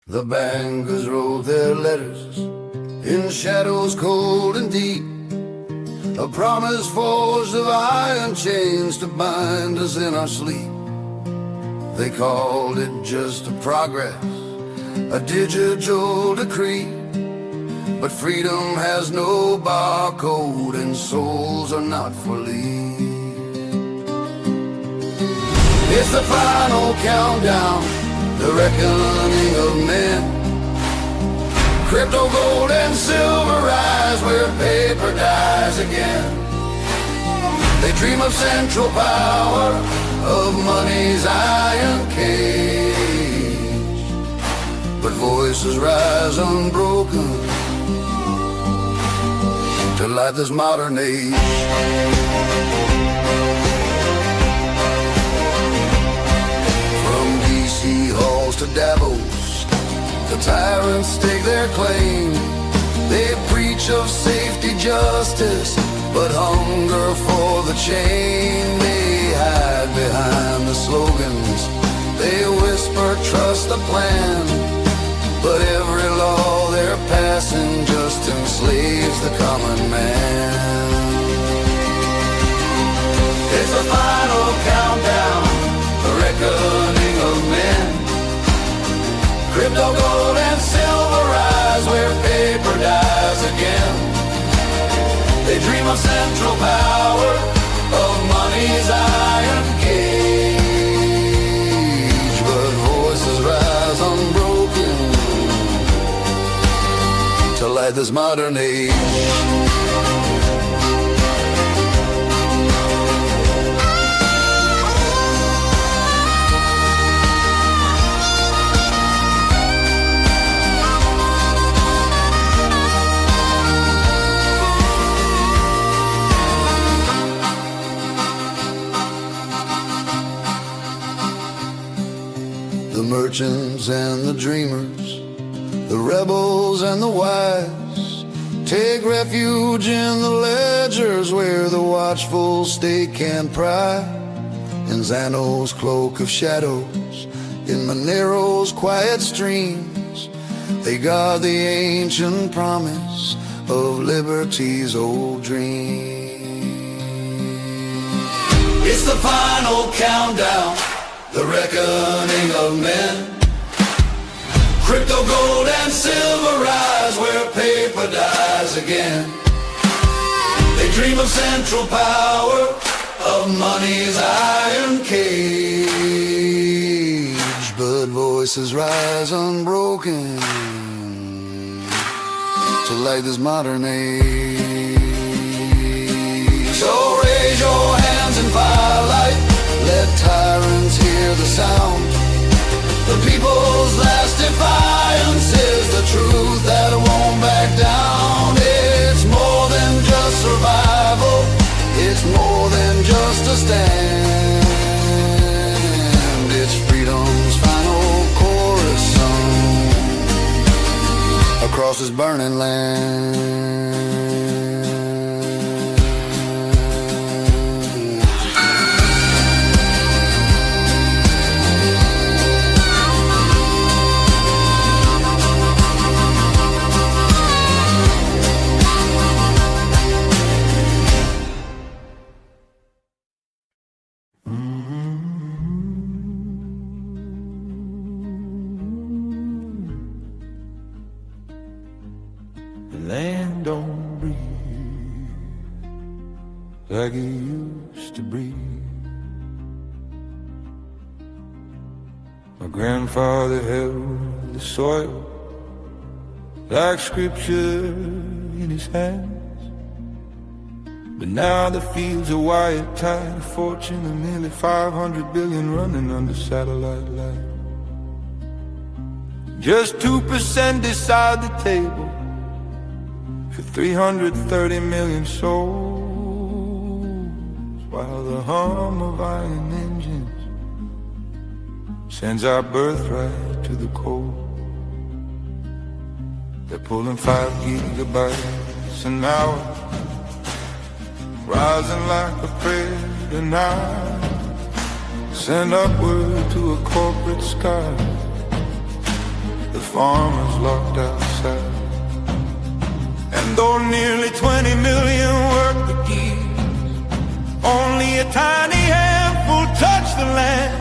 The bankers wrote their letters in shadows cold and deep, a promise forged of iron chains to bind us in our sleep. They called it just a progress, a digital decree, but freedom has no barcode and souls are not for leave. It's the final countdown, the reckoning of men. Crypto, gold, and silver rise where paper dies again. They dream of central power, of money's iron cage, but voices rise unbroken to light this modern age. From DC halls to Davos, the tyrants stake their claim. They preach of safety, justice, but hunger for the chain. They hide behind the slogans, they whisper trust the plan, but every law they're passing just enslaves the common man. It's the final countdown, the reckoning of men. Crypto, gold, and silver rise where paper dies again. They dream of central power, of money's iron cage, but voices rise unbroken to light this modern age. The merchants and the dreamers, the rebels and the wise, take refuge in the ledgers where the watchful state can pry. In Xano's cloak of shadows, in Monero's quiet streams, they guard the ancient promise of liberty's old dream. It's the final countdown, the reckoning of men. Crypto, gold, and silver rise where paper dies again. They dream of central power, of money's iron cage, but voices rise unbroken to light this modern age. So raise your hands in firelight, let tyrants hear the sound. The people's last defiance is the truth that won't back down. It's more than just survival, it's more than just a stand. It's freedom's final chorus sung across this burning land. The land don't breathe like it used to breathe. My grandfather held the soil like scripture in his hands, but now the fields are wired tight, a fortune of nearly 500 billion running under satellite light. Just 2% decide the table for 330 million souls, while the hum of iron engines sends our birthright to the cold. They're pulling 5 gigabytes an hour, rising like a predator now, send upward to a corporate sky. The farmers locked outside. And though nearly 20 million work the gears, only a tiny handful touch the land.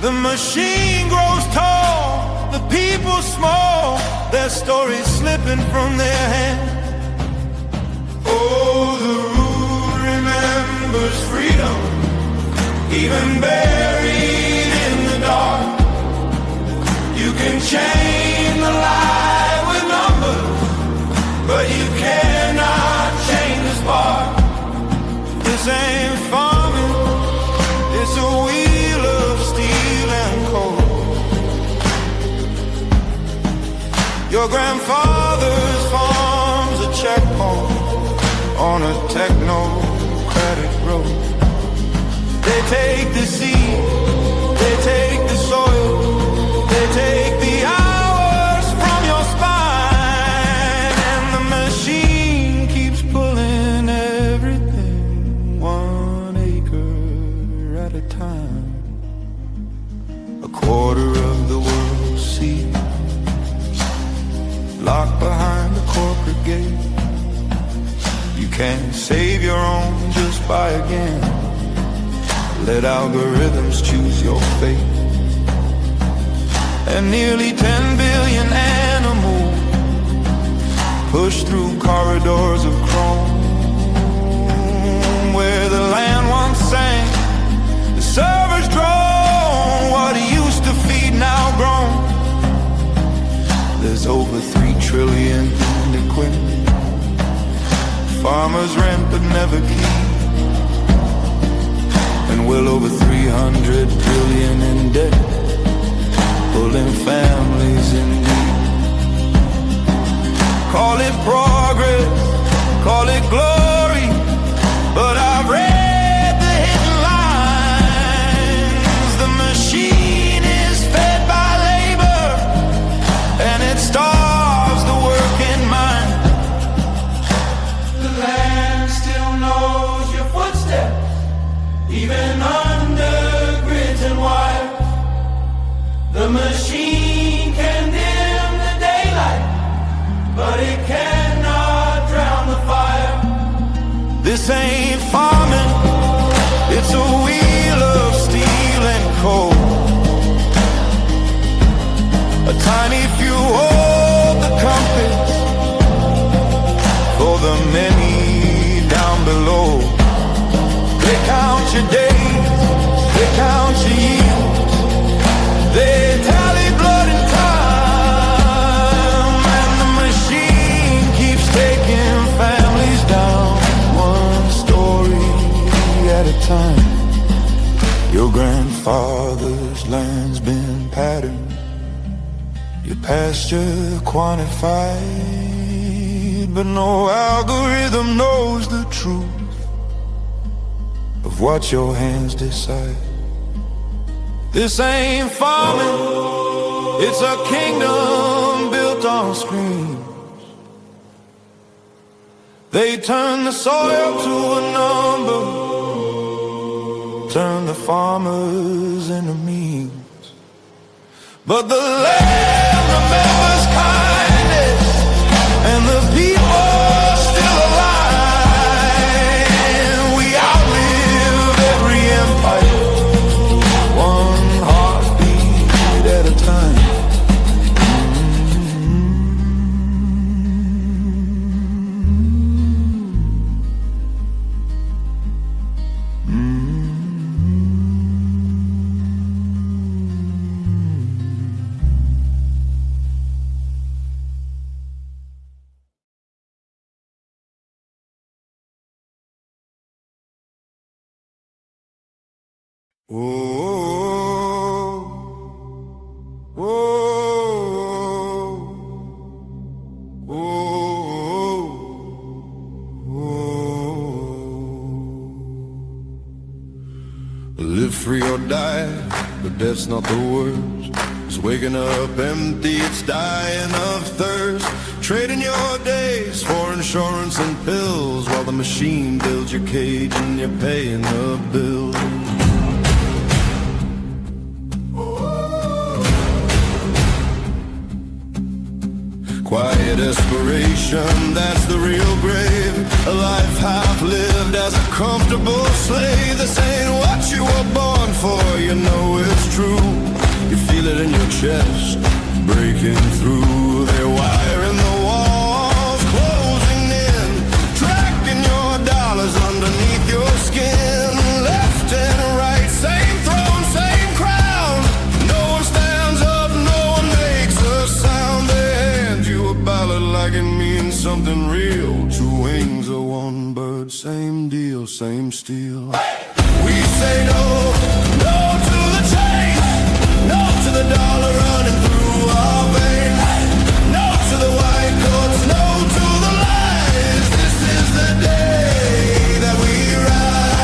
The machine grows tall, the people small, their stories slipping from their hands. Oh, the root remembers freedom, even buried in the dark. You can chain the light with numbers, but you cannot chain the spark. This ain't farming, it's a wheel of steel and coal. Your grandfather's farm's a checkpoint on a technocratic road. They take the seed, they take the soil, they take the hours from your spine, and the machine keeps pulling everything 1 acre at a time. A quarter of the world's seed locked behind the corporate gate. You can't save your own just by a game. Let algorithms choose your fate. And nearly 10 billion animals push through corridors of chrome. Where the land once sang, the servers drone. What he used to feed now grown. There's over 3 trillion in equipment. Farmers rent but never keep. And well over 300 billion in debt, pulling families in deep. Call it progress, call it glory, but I've read the hidden lines. The machine is fed by labor, and it starves the working mind. The land still knows your footsteps, even under grids and wires. The machine can dim the daylight, but it cannot drown the fire. This ain't farming, it's a wheel of steel and coal. A tiny few hold the compass for the many down below. They count your days, they count your years, they tally blood and time, and the machine keeps taking families down 1 story at a time. Your grandfather's land's been patterned, your pasture quantified, but no algorithm knows the truth of what your hands decide. This ain't farming, it's a kingdom built on screens. They turn the soil to a number, turn the farmers into means. But the land remembers kindness, and the people still alive. We outlive every empire, 1 heartbeat at a time. Oh, oh, oh, oh, oh. Live free or die, but that's not the worst. It's waking up empty, it's dying of thirst. Trading your days for insurance and pills, while the machine builds your cage and you're paying the bill. Yeah, desperation, that's the real grave. A life half lived as a comfortable slave. This ain't what you were born for, you know it's true. You feel it in your chest, breaking through. They're wiring the walls, closing in, tracking your dollars underneath your skin. Left and right, same throne, same crown. No one stands up, no one makes a sound. They hand you a ballot like it means something real. Two wings of one bird, same deal, same steel. We say no, no to the change, no to the dollar running through our veins, no to the white coats, no to the lies. This is the day that we rise.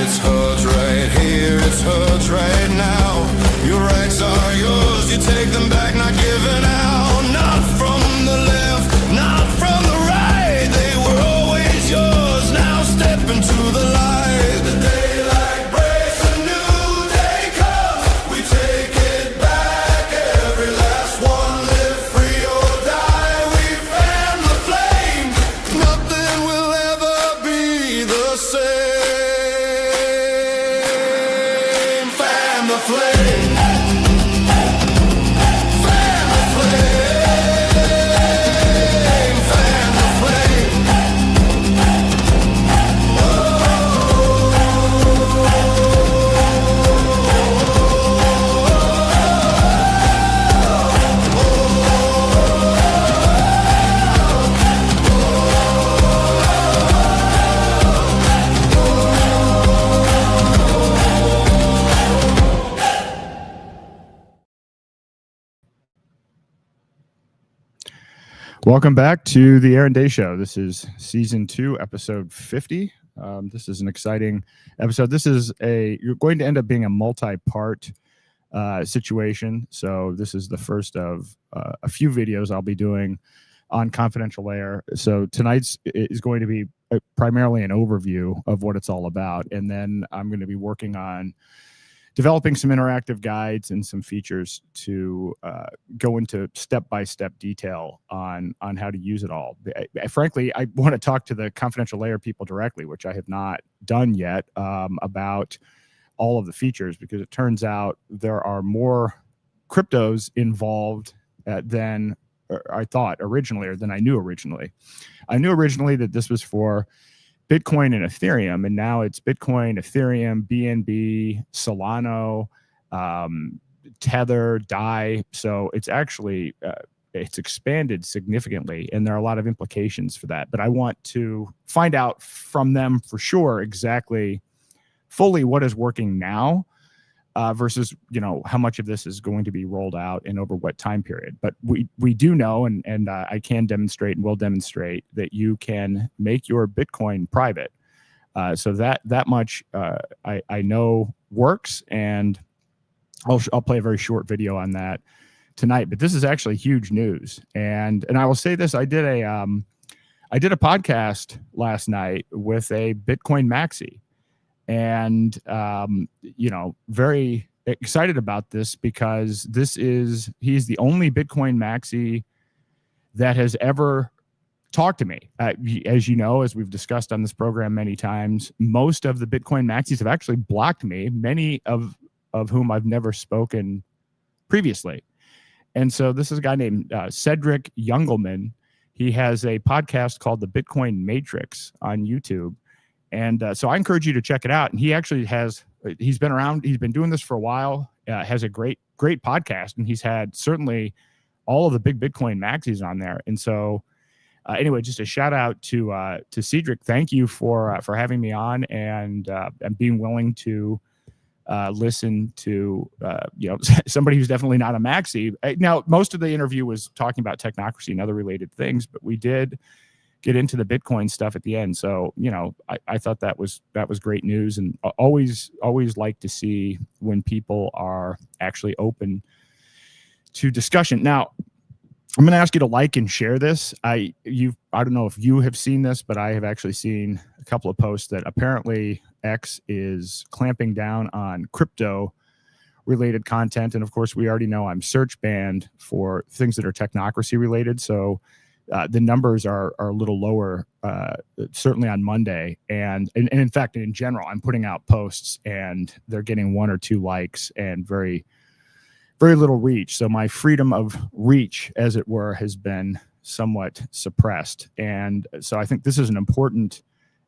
It's hurt right here, it's hurt right now. Your rights are yours, you take them back, not giving out. Not from the left, not from the right. They were always yours, now step into the light. The daylight breaks, a new day comes. We take it back, every last one. Live free or die, we fan the flame. Nothing will ever be the same. Fan the flame. Fan the flame. Fan the flame. Welcome back to the Aaron Day Show. This is season 2, episode 50. This is an exciting episode. You're going to end up being a multi-part situation. So this is the first of a few videos I'll be doing on Confidential Layer. So tonight's is going to be primarily an overview of what it's all about. And then I'm going to be working on developing some interactive guides and some features to go into step-by-step detail on how to use it all. Frankly, I want to talk to the Confidential Layer people directly, which I have not done yet, about all of the features, because it turns out there are more cryptos involved than I thought originally, or than I knew originally. I knew originally that this was for Bitcoin and Ethereum, and now it's Bitcoin, Ethereum, BNB, Solano, Tether, DAI. So it's actually it's expanded significantly, and there are a lot of implications for that. But I want to find out from them for sure exactly fully what is working now versus how much of this is going to be rolled out and over what time period. But we do know, and I can demonstrate and will demonstrate that you can make your Bitcoin private. So that much I know works, and I'll play a very short video on that tonight. But this is actually huge news, and I will say this: I did a podcast last night with a Bitcoin maxi. And, very excited about this, because he's the only Bitcoin maxi that has ever talked to me. As you know, as we've discussed on this program many times, most of the Bitcoin maxis have actually blocked me, many of whom I've never spoken previously. And so this is a guy named Cedric Youngelman. He has a podcast called The Bitcoin Matrix on YouTube. And so I encourage you to check it out. And he actually he's been around, he's been doing this for a while, has a great podcast. And he's had certainly all of the big Bitcoin maxis on there. And so anyway, just a shout out to Cedric. Thank you for having me on and being willing to listen to, somebody who's definitely not a maxi. Now, most of the interview was talking about technocracy and other related things, but we did get into the Bitcoin stuff at the end. So, I thought that was great news, and always like to see when people are actually open to discussion. Now, I'm going to ask you to like and share this. I don't know if you have seen this, but I have actually seen a couple of posts that apparently X is clamping down on crypto related content. And of course, we already know I'm search banned for things that are technocracy related. So the numbers are a little lower, certainly on Monday. And in fact, in general, I'm putting out posts and they're getting 1 or 2 likes and very little reach. So my freedom of reach, as it were, has been somewhat suppressed. And so I think this is an important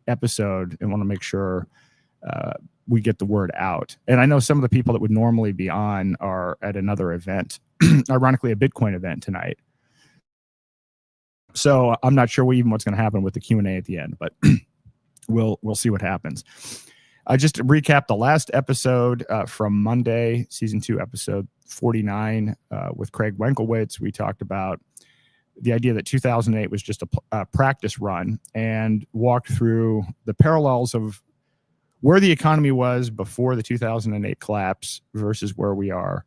episode and want to make sure we get the word out. And I know some of the people that would normally be on are at another event, ironically, a Bitcoin event tonight. So I'm not sure what's going to happen with the Q&A at the end, but we'll see what happens. Just to recap the last episode from Monday, season 2, episode 49, with Craig Wenkowitz. We talked about the idea that 2008 was just a practice run and walked through the parallels of where the economy was before the 2008 collapse versus where we are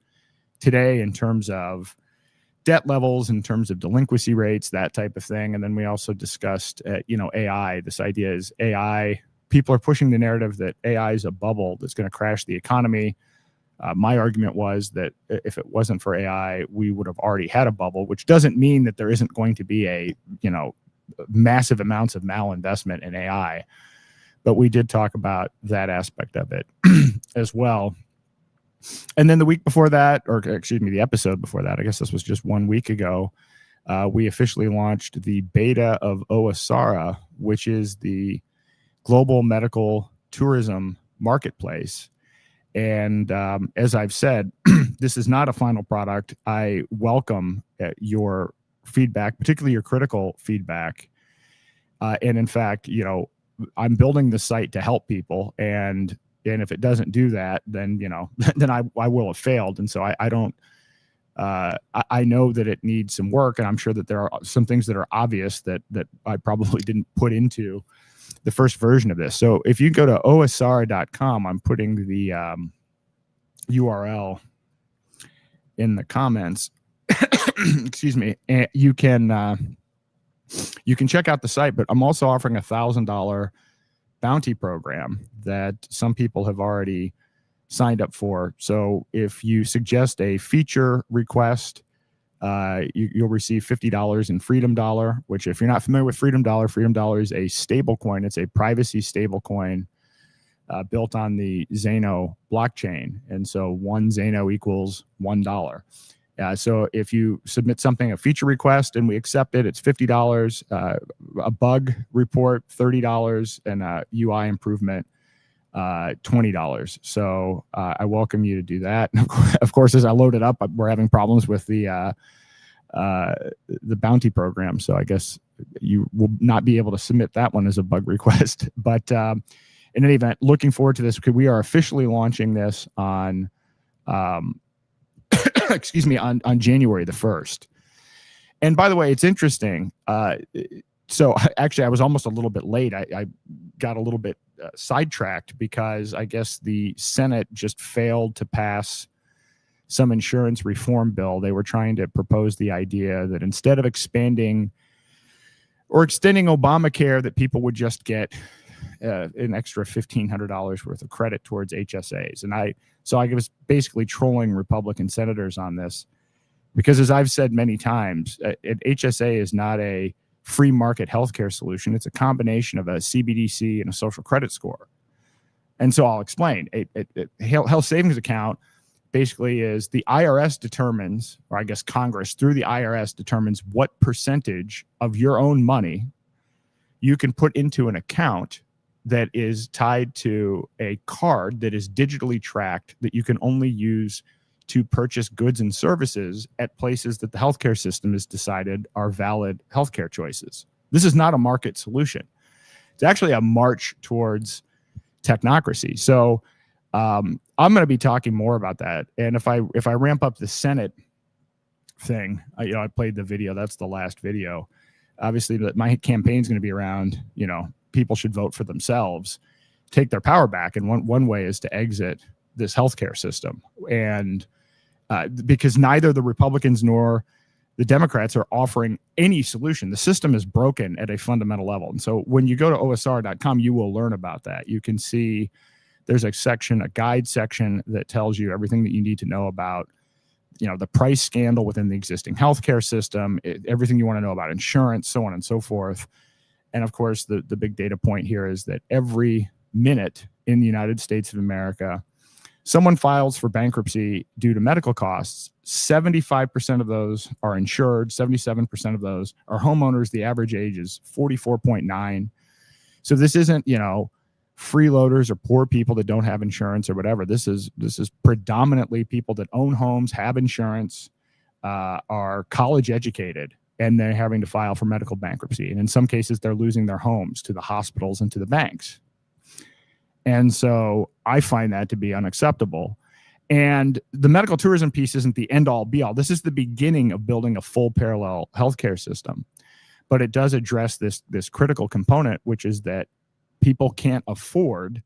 today in terms of debt levels, in terms of delinquency rates, that type of thing. And then we also discussed, AI. This idea is AI. People are pushing the narrative that AI is a bubble that's going to crash the economy. My argument was that if it wasn't for AI, we would have already had a bubble, which doesn't mean that there isn't going to be massive amounts of malinvestment in AI. But we did talk about that aspect of it as well. And then the week before that, or excuse me, the episode before that, I guess this was just 1 week ago, we officially launched the beta of OSARA, which is the global medical tourism marketplace. And as I've said, this is not a final product. I welcome your feedback, particularly your critical feedback. And in fact, I'm building the site to help people. And if it doesn't do that, then, then I will have failed. And so I don't, I know that it needs some work, and I'm sure that there are some things that are obvious that I probably didn't put into the first version of this. So if you go to osara.com, I'm putting the URL in the comments. Excuse me. And you can check out the site, but I'm also offering $1,000 bounty program that some people have already signed up for. So if you suggest a feature request, you'll receive $50 in Freedom Dollar, which, if you're not familiar with Freedom Dollar is a stable coin. It's a privacy stable coin built on the Zano blockchain. And so 1 Zano equals $1. So if you submit a feature request, and we accept it, it's $50, a bug report, $30, and a UI improvement, $20. So I welcome you to do that. And of course, as I load it up, we're having problems with the bounty program. So I guess you will not be able to submit that one as a bug request. But in any event, looking forward to this, because we are officially launching this on excuse me, on January the 1st. And by the way, it's interesting. So actually, I was almost a little bit late. I got a little bit sidetracked because I guess the Senate just failed to pass some insurance reform bill. They were trying to propose the idea that instead of expanding or extending Obamacare, that people would just get an extra $1,500 worth of credit towards HSAs. And I was basically trolling Republican senators on this, because as I've said many times, an HSA is not a free market healthcare solution. It's a combination of a CBDC and a social credit score. And so I'll explain. A health savings account basically is the IRS determines, or I guess Congress through the IRS determines, what percentage of your own money you can put into an account that is tied to a card that is digitally tracked, that you can only use to purchase goods and services at places that the healthcare system has decided are valid healthcare choices. This is not a market solution. It's actually a march towards technocracy. So I'm going to be talking more about that. And if I ramp up the Senate thing, I played the video. That's the last video. Obviously, my campaign is going to be around, people should vote for themselves, take their power back. And one way is to exit this healthcare system. And because neither the Republicans nor the Democrats are offering any solution. The system is broken at a fundamental level. And so when you go to osr.com, you will learn about that. You can see there's a section, a guide section that tells you everything that you need to know about, the price scandal within the existing healthcare system, everything you want to know about insurance, so on and so forth. And of course, the big data point here is that every minute in the United States of America, someone files for bankruptcy due to medical costs. 75% of those are insured. 77% of those are homeowners. The average age is 44.9. So this isn't, freeloaders or poor people that don't have insurance or whatever. This is predominantly people that own homes, have insurance, are college educated, and they're having to file for medical bankruptcy. And in some cases, they're losing their homes to the hospitals and to the banks. And so I find that to be unacceptable. And the medical tourism piece isn't the end all be all. This is the beginning of building a full parallel healthcare system. But it does address this critical component, which is that people can't afford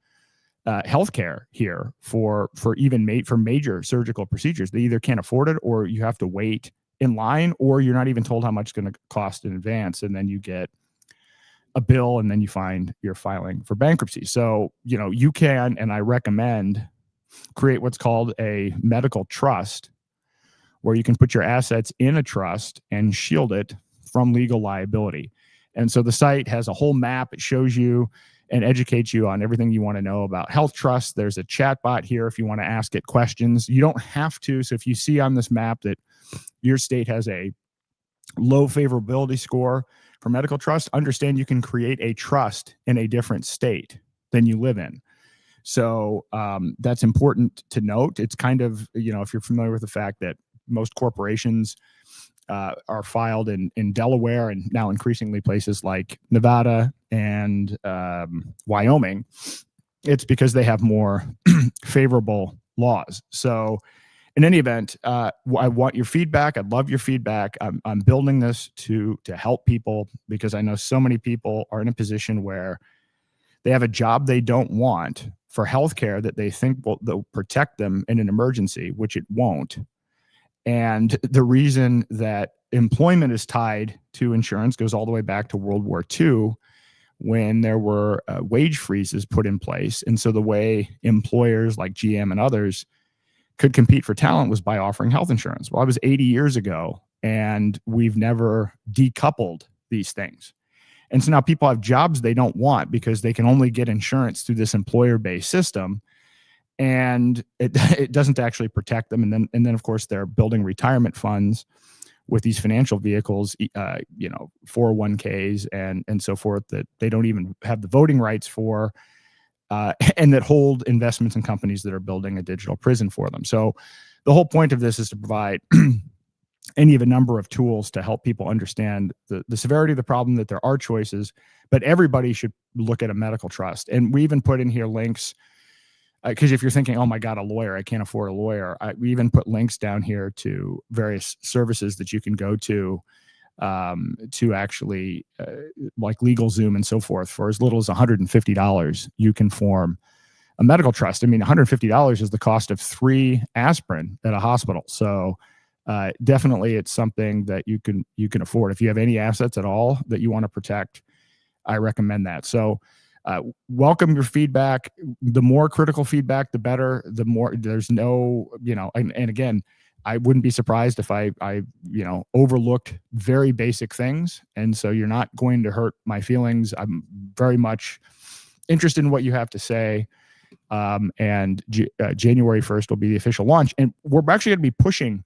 healthcare here for major surgical procedures. They either can't afford it, or you have to wait in line, or you're not even told how much it's going to cost in advance, and then you get a bill, and then you find you're filing for bankruptcy. So, you can, and I recommend, create what's called a medical trust, where you can put your assets in a trust and shield it from legal liability. And so the site has a whole map. It shows you and educates you on everything you want to know about health trusts. There's a chat bot here if you want to ask it questions. You don't have to. So if you see on this map that your state has a low favorability score for medical trust, understand you can create a trust in a different state than you live in. So that's important to note. It's kind of, if you're familiar with the fact that most corporations are filed in Delaware, and now increasingly places like Nevada and Wyoming, it's because they have more favorable laws. So in any event, I want your feedback. I'd love your feedback. I'm building this to help people, because I know so many people are in a position where they have a job they don't want for healthcare that they think will protect them in an emergency, which it won't. And the reason that employment is tied to insurance goes all the way back to World War II, when there were wage freezes put in place. And so the way employers like GM and others could compete for talent was by offering health insurance. Well, that was 80 years ago, and we've never decoupled these things. And so now people have jobs they don't want because they can only get insurance through this employer-based system. And it doesn't actually protect them. And then of course they're building retirement funds with these financial vehicles, 401ks and so forth, that they don't even have the voting rights for, and that hold investments in companies that are building a digital prison for them. So the whole point of this is to provide any of a number of tools to help people understand the severity of the problem, that there are choices, but everybody should look at a medical trust. And we even put in here links, because if you're thinking, oh my God, a lawyer, I can't afford a lawyer, we even put links down here to various services that you can go to actually, like LegalZoom and so forth. For as little as $150, you can form a medical trust. I mean, $150 is the cost of 3 aspirin at a hospital. So definitely it's something that you can afford. If you have any assets at all that you want to protect, I recommend that. So welcome your feedback. The more critical feedback, the better. The more there's no, and again, I wouldn't be surprised if I overlooked very basic things. And so you're not going to hurt my feelings. I'm very much interested in what you have to say. And January 1st will be the official launch. And we're actually going to be pushing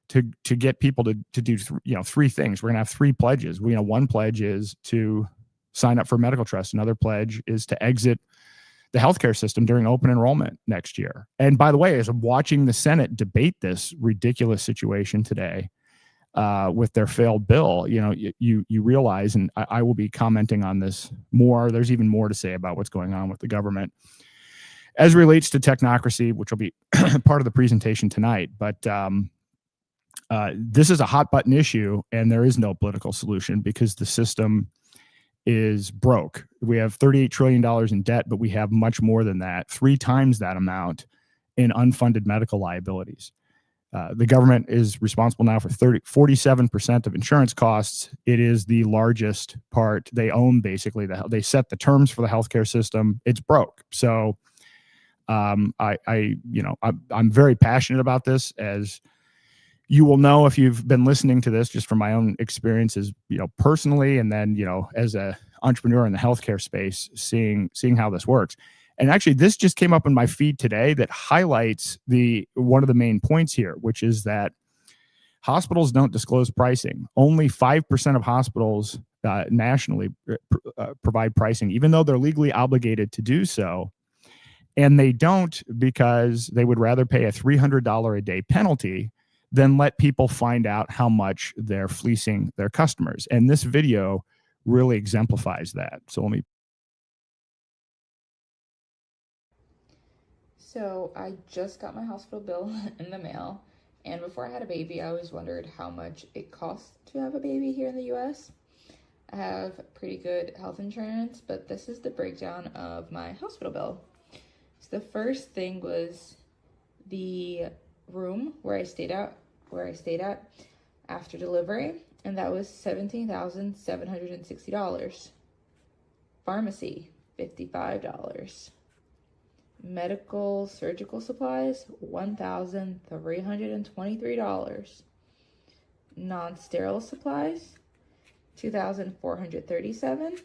to get people to do 3 things. We're going to have 3 pledges. One pledge is to sign up for medical trust. Another pledge is to exit the healthcare system during open enrollment next year. And by the way, as I'm watching the Senate debate this ridiculous situation today with their failed bill, you realize, and I will be commenting on this more. There's even more to say about what's going on with the government as it relates to technocracy, which will be part of the presentation tonight. But this is a hot button issue, and there is no political solution because the system is broke. We have $38 trillion in debt, but we have much more than that, 3 times that amount in unfunded medical liabilities. The government is responsible now for 47% of insurance costs. It is the largest part. They own basically they set the terms for the healthcare system. It's broke. So I'm very passionate about this, as you will know if you've been listening to this, just from my own experiences, personally, and then, as a entrepreneur in the healthcare space, seeing how this works. And actually, this just came up in my feed today that highlights one of the main points here, which is that hospitals don't disclose pricing. Only 5% of hospitals nationally provide pricing, even though they're legally obligated to do so. And they don't, because they would rather pay a $300 a day penalty than let people find out how much they're fleecing their customers. And this video really exemplifies that. So let me. So I just got my hospital bill in the mail, and before I had a baby, I always wondered how much it costs to have a baby here in the US. I have pretty good health insurance, but this is the breakdown of my hospital bill. So the first thing was the room where I stayed at after delivery, and that was $17,760. Pharmacy, $55. Medical surgical supplies, $1,323. Non-sterile supplies, $2,437.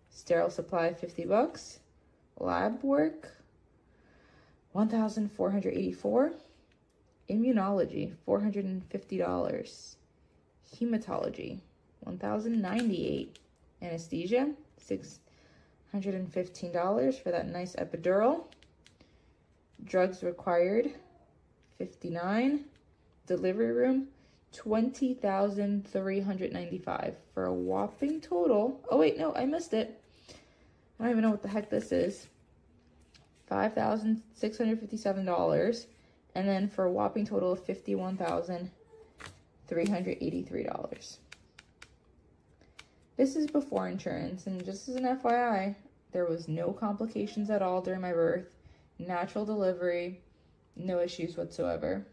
Sterile supply, $50. Lab work, $1,484. Immunology, $450. Hematology, $1,098. Anesthesia, $615 for that nice epidural. Drugs required, $59. Delivery room, $20,395 for a whopping total. Oh wait, no, I missed it. I don't even know what the heck this is. $5,657, and then for a whopping total of $51,383. This is before insurance, and just as an FYI, there was no complications at all during my birth, natural delivery, no issues whatsoever.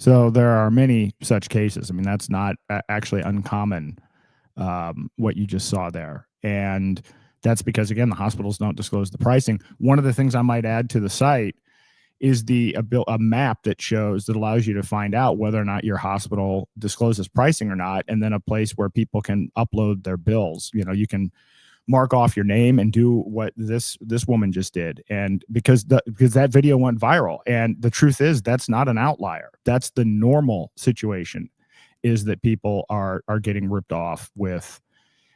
So there are many such cases. I mean, that's not actually uncommon, what you just saw there. And that's because, again, the hospitals don't disclose the pricing. One of the things I might add to the site is a map that allows you to find out whether or not your hospital discloses pricing or not, and then a place where people can upload their bills. You can mark off your name and do what this woman just did. And because that video went viral, and the truth is that's not an outlier. That's the normal situation, is that people are getting ripped off with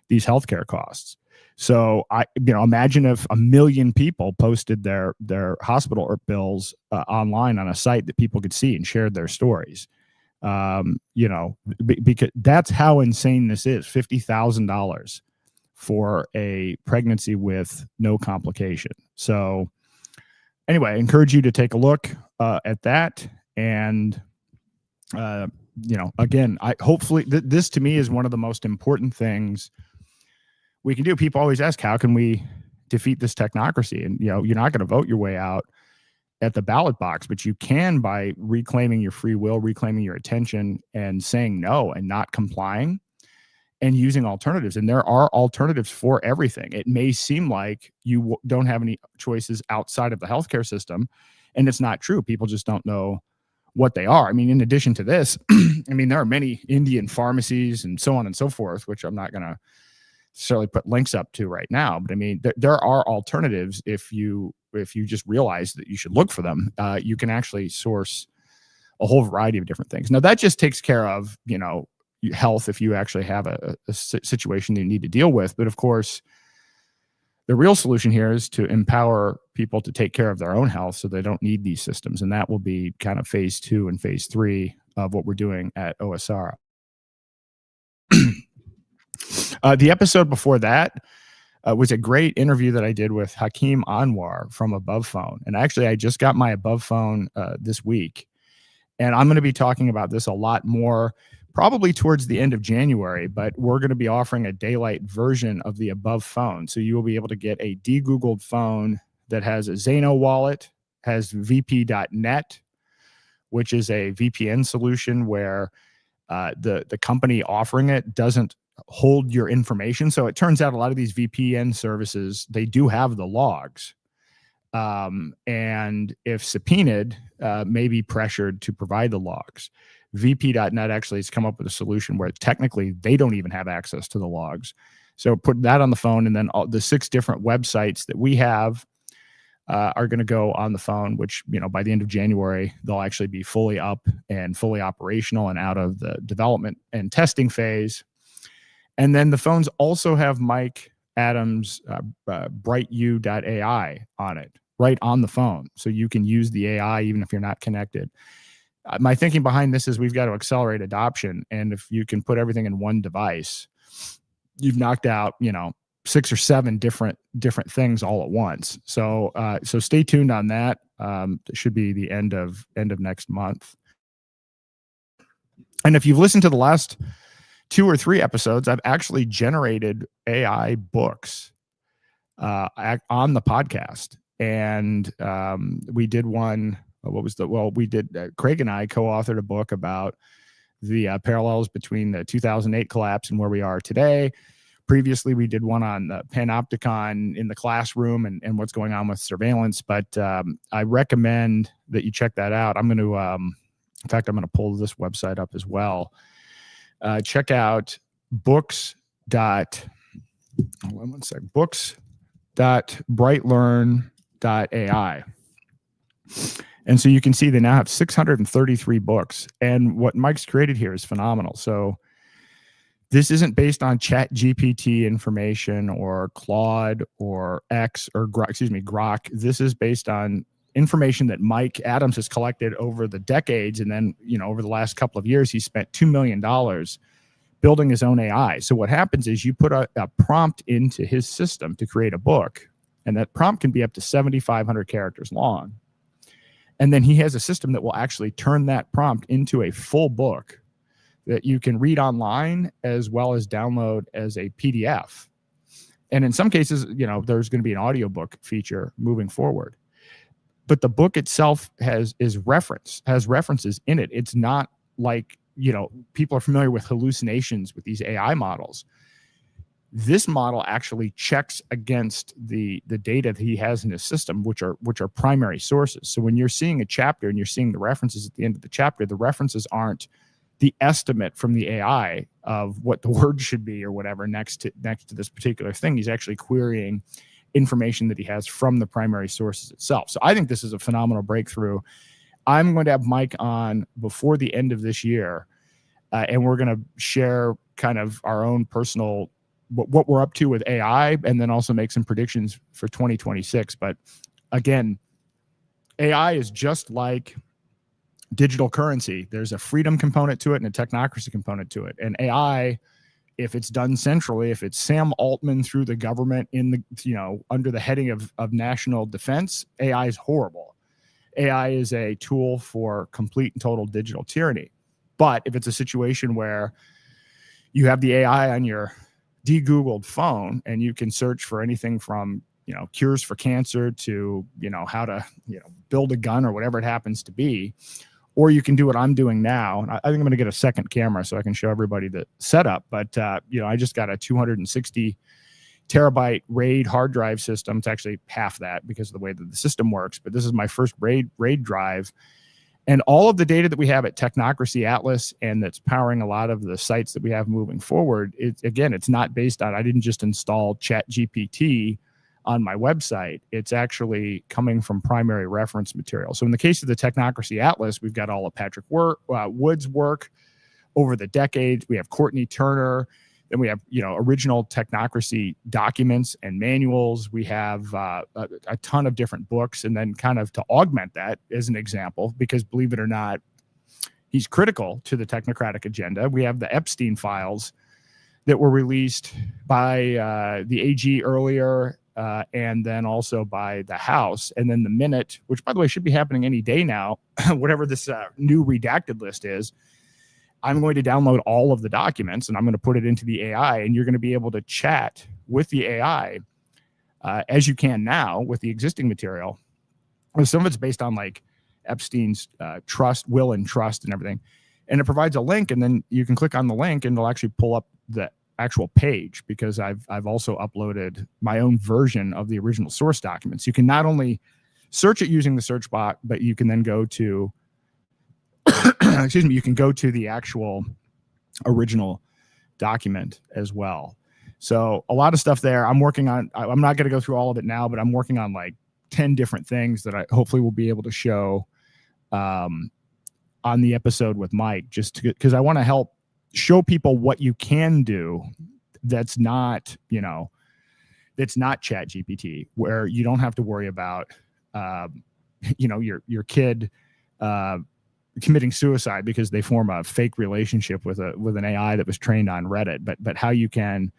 these healthcare costs. So imagine if 1 million people posted their hospital bills online on a site that people could see and shared their stories. Because that's how insane this is. $50,000 for a pregnancy with no complication. So anyway, I encourage you to take a look at that. And again, hopefully this to me is one of the most important things we can do. People always ask, how can we defeat this technocracy? And, you're not going to vote your way out at the ballot box, but you can by reclaiming your free will, reclaiming your attention, and saying no and not complying, and using alternatives. And there are alternatives for everything. It may seem like you don't have any choices outside of the healthcare system, and it's not true. People just don't know what they are. I mean, in addition to this, there are many Indian pharmacies and so on and so forth, which I'm not going to necessarily put links up to right now. But there are alternatives. If you just realize that you should look for them, you can actually source a whole variety of different things. Now, that just takes care of, health if you actually have a situation that you need to deal with. But of course, the real solution here is to empower people to take care of their own health so they don't need these systems. And that will be kind of phase 2 and phase 3 of what we're doing at OSR. The episode before that was a great interview that I did with Hakeem Anwar from Above Phone. And actually, I just got my Above Phone this week. And I'm going to be talking about this a lot more, probably towards the end of January, but we're going to be offering a daylight version of the above phone. So you will be able to get a de-Googled phone that has a Zano wallet, has VP.net, which is a VPN solution where the company offering it doesn't hold your information. So it turns out a lot of these VPN services, they do have the logs. And if subpoenaed, may be pressured to provide the logs. VP.net actually has come up with a solution where technically they don't even have access to the logs. So put that on the phone, and then all the 6 different websites that we have are going to go on the phone, which, by the end of January, they'll actually be fully up and fully operational and out of the development and testing phase. And then the phones also have Mike Adams' BrightU.ai on it, right on the phone. So you can use the AI even if you're not connected. My thinking behind this is we've got to accelerate adoption. And if you can put everything in one device, you've knocked out, 6 or 7 different things all at once. So stay tuned on that. It should be the end of next month. And if you've listened to the last 2 or 3 episodes, I've actually generated AI books on the podcast. And we did one. Craig and I co-authored a book about the parallels between the 2008 collapse and where we are today. Previously, we did one on the panopticon in the classroom and what's going on with surveillance. But I recommend that you check that out. I'm going to, in fact, I'm going to pull this website up as well. Check out books.brightlearn.ai. And so you can see they now have 633 books. And what Mike's created here is phenomenal. So this isn't based on ChatGPT information or Claude or X or Grok. This is based on information that Mike Adams has collected over the decades. And then, over the last couple of years, he spent $2 million building his own AI. So what happens is you put a prompt into his system to create a book, and that prompt can be up to 7,500 characters long. And then he has a system that will actually turn that prompt into a full book that you can read online as well as download as a PDF. And in some cases, there's going to be an audiobook feature moving forward. But the book itself has references in it. It's not like, people are familiar with hallucinations with these AI models. This model actually checks against the data that he has in his system, which are primary sources. So when you're seeing a chapter and you're seeing the references at the end of the chapter, the references aren't the estimate from the AI of what the word should be or whatever next to this particular thing. He's actually querying information that he has from the primary sources itself. So I think this is a phenomenal breakthrough. I'm going to have Mike on before the end of this year, and we're going to share kind of our own personal what we're up to with AI, and then also make some predictions for 2026. But again, AI is just like digital currency. There's a freedom component to it and a technocracy component to it. And AI, if it's done centrally, if it's Sam Altman through the government in the, under the heading of national defense, AI is horrible. AI is a tool for complete and total digital tyranny. But if it's a situation where you have the AI on your de-Googled phone and you can search for anything from, cures for cancer to, how to, build a gun or whatever it happens to be, or you can do what I'm doing now. And I think I'm going to get a second camera so I can show everybody the setup. But, I just got a 260 terabyte RAID hard drive system. It's actually half that because of the way that the system works. But this is my first RAID drive. And all of the data that we have at Technocracy Atlas and that's powering a lot of the sites that we have moving forward, it's not based on, I didn't just install ChatGPT on my website. It's actually coming from primary reference material. So in the case of the Technocracy Atlas, we've got all of Patrick Wood's work over the decades. We have Courtney Turner. Then we have, original Technocracy documents and manuals. We have a ton of different books. And then kind of to augment that as an example, because believe it or not, he's critical to the technocratic agenda. We have the Epstein files that were released by the AG earlier, and then also by the House. And then the minute, which by the way should be happening any day now, whatever this new redacted list is, I'm going to download all of the documents and I'm going to put it into the AI, and you're going to be able to chat with the AI as you can now with the existing material. Some of it's based on like Epstein's will and trust and everything. And it provides a link, and then you can click on the link and it'll actually pull up the actual page, because I've also uploaded my own version of the original source documents. You can not only search it using the search bot, but you can then go to excuse me, you can go to the actual original document as well. So a lot of stuff there. I'm working on, I'm not going to go through all of it now, but I'm working on like 10 different things that I hopefully will be able to show on the episode with Mike, just because I want to help show people what you can do that's not, that's not Chat GPT, where you don't have to worry about, your kid committing suicide because they form a fake relationship with an AI that was trained on Reddit, but how you can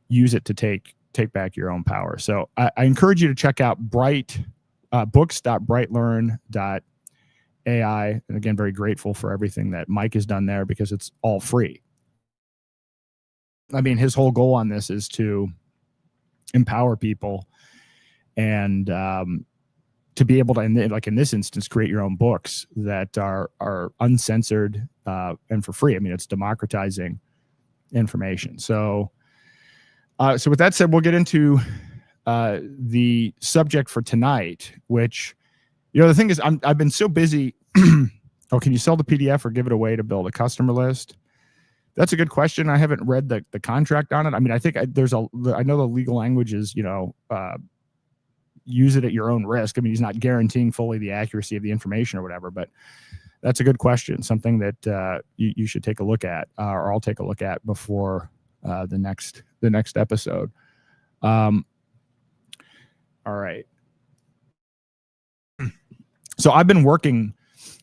use it to take back your own power. So I encourage you to check out books.brightlearn.ai. And again, very grateful for everything that Mike has done there, because it's all free. I mean, his whole goal on this is to empower people and to be able to, like in this instance, create your own books that are uncensored and for free. I mean, it's democratizing information. So with that said, we'll get into the subject for tonight, which, the thing is, I've been so busy. Oh, can you sell the PDF or give it away to build a customer list? That's a good question. I haven't read the contract on it. I mean, I think I know the legal language is, use it at your own risk. I mean, he's not guaranteeing fully the accuracy of the information or whatever, but that's a good question. Something that you should take a look at, or I'll take a look at before the next episode. All right. So I've been working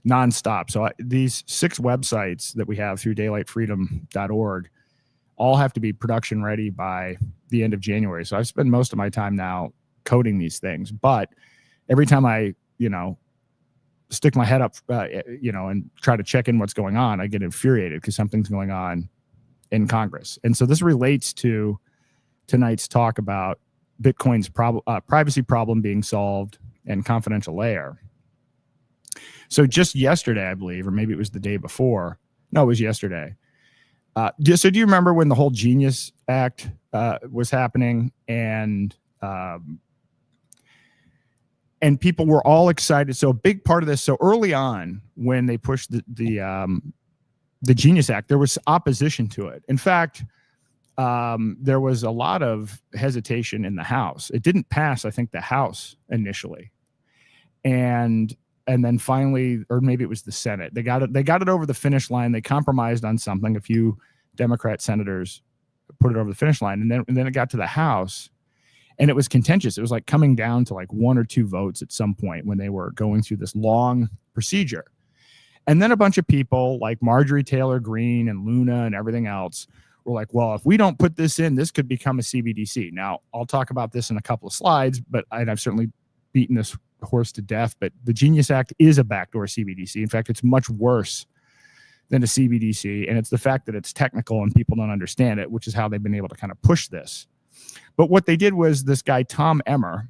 nonstop. So these 6 websites that we have through daylightfreedom.org all have to be production ready by the end of January. So I've spent most of my time now coding these things, but every time I, stick my head up, and try to check in what's going on, I get infuriated because something's going on in Congress. And so this relates to tonight's talk about Bitcoin's privacy problem being solved and confidential layer. So just yesterday, I believe, or maybe it was the day before. No, it was yesterday. So do you remember when the whole Genius Act was happening, and people were all excited? So a big part of this. So early on, when they pushed the Genius Act, there was opposition to it. In fact, there was a lot of hesitation in the House. It didn't pass, I think, the House initially, and then finally, or maybe it was the Senate. They got it over the finish line. They compromised on something. A few Democrat senators put it over the finish line, and then it got to the House, and it was contentious. It was like coming down to like 1 or 2 votes at some point when they were going through this long procedure. And then a bunch of people like Marjorie Taylor Greene and Luna and everything else were like, well, if we don't put this in, this could become a CBDC. Now, I'll talk about this in a couple of slides, but I've certainly beaten this horse to death. But the Genius Act is a backdoor CBDC. In fact, it's much worse than a CBDC. And it's the fact that it's technical and people don't understand it, which is how they've been able to kind of push this. But what they did was this guy, Tom Emmer,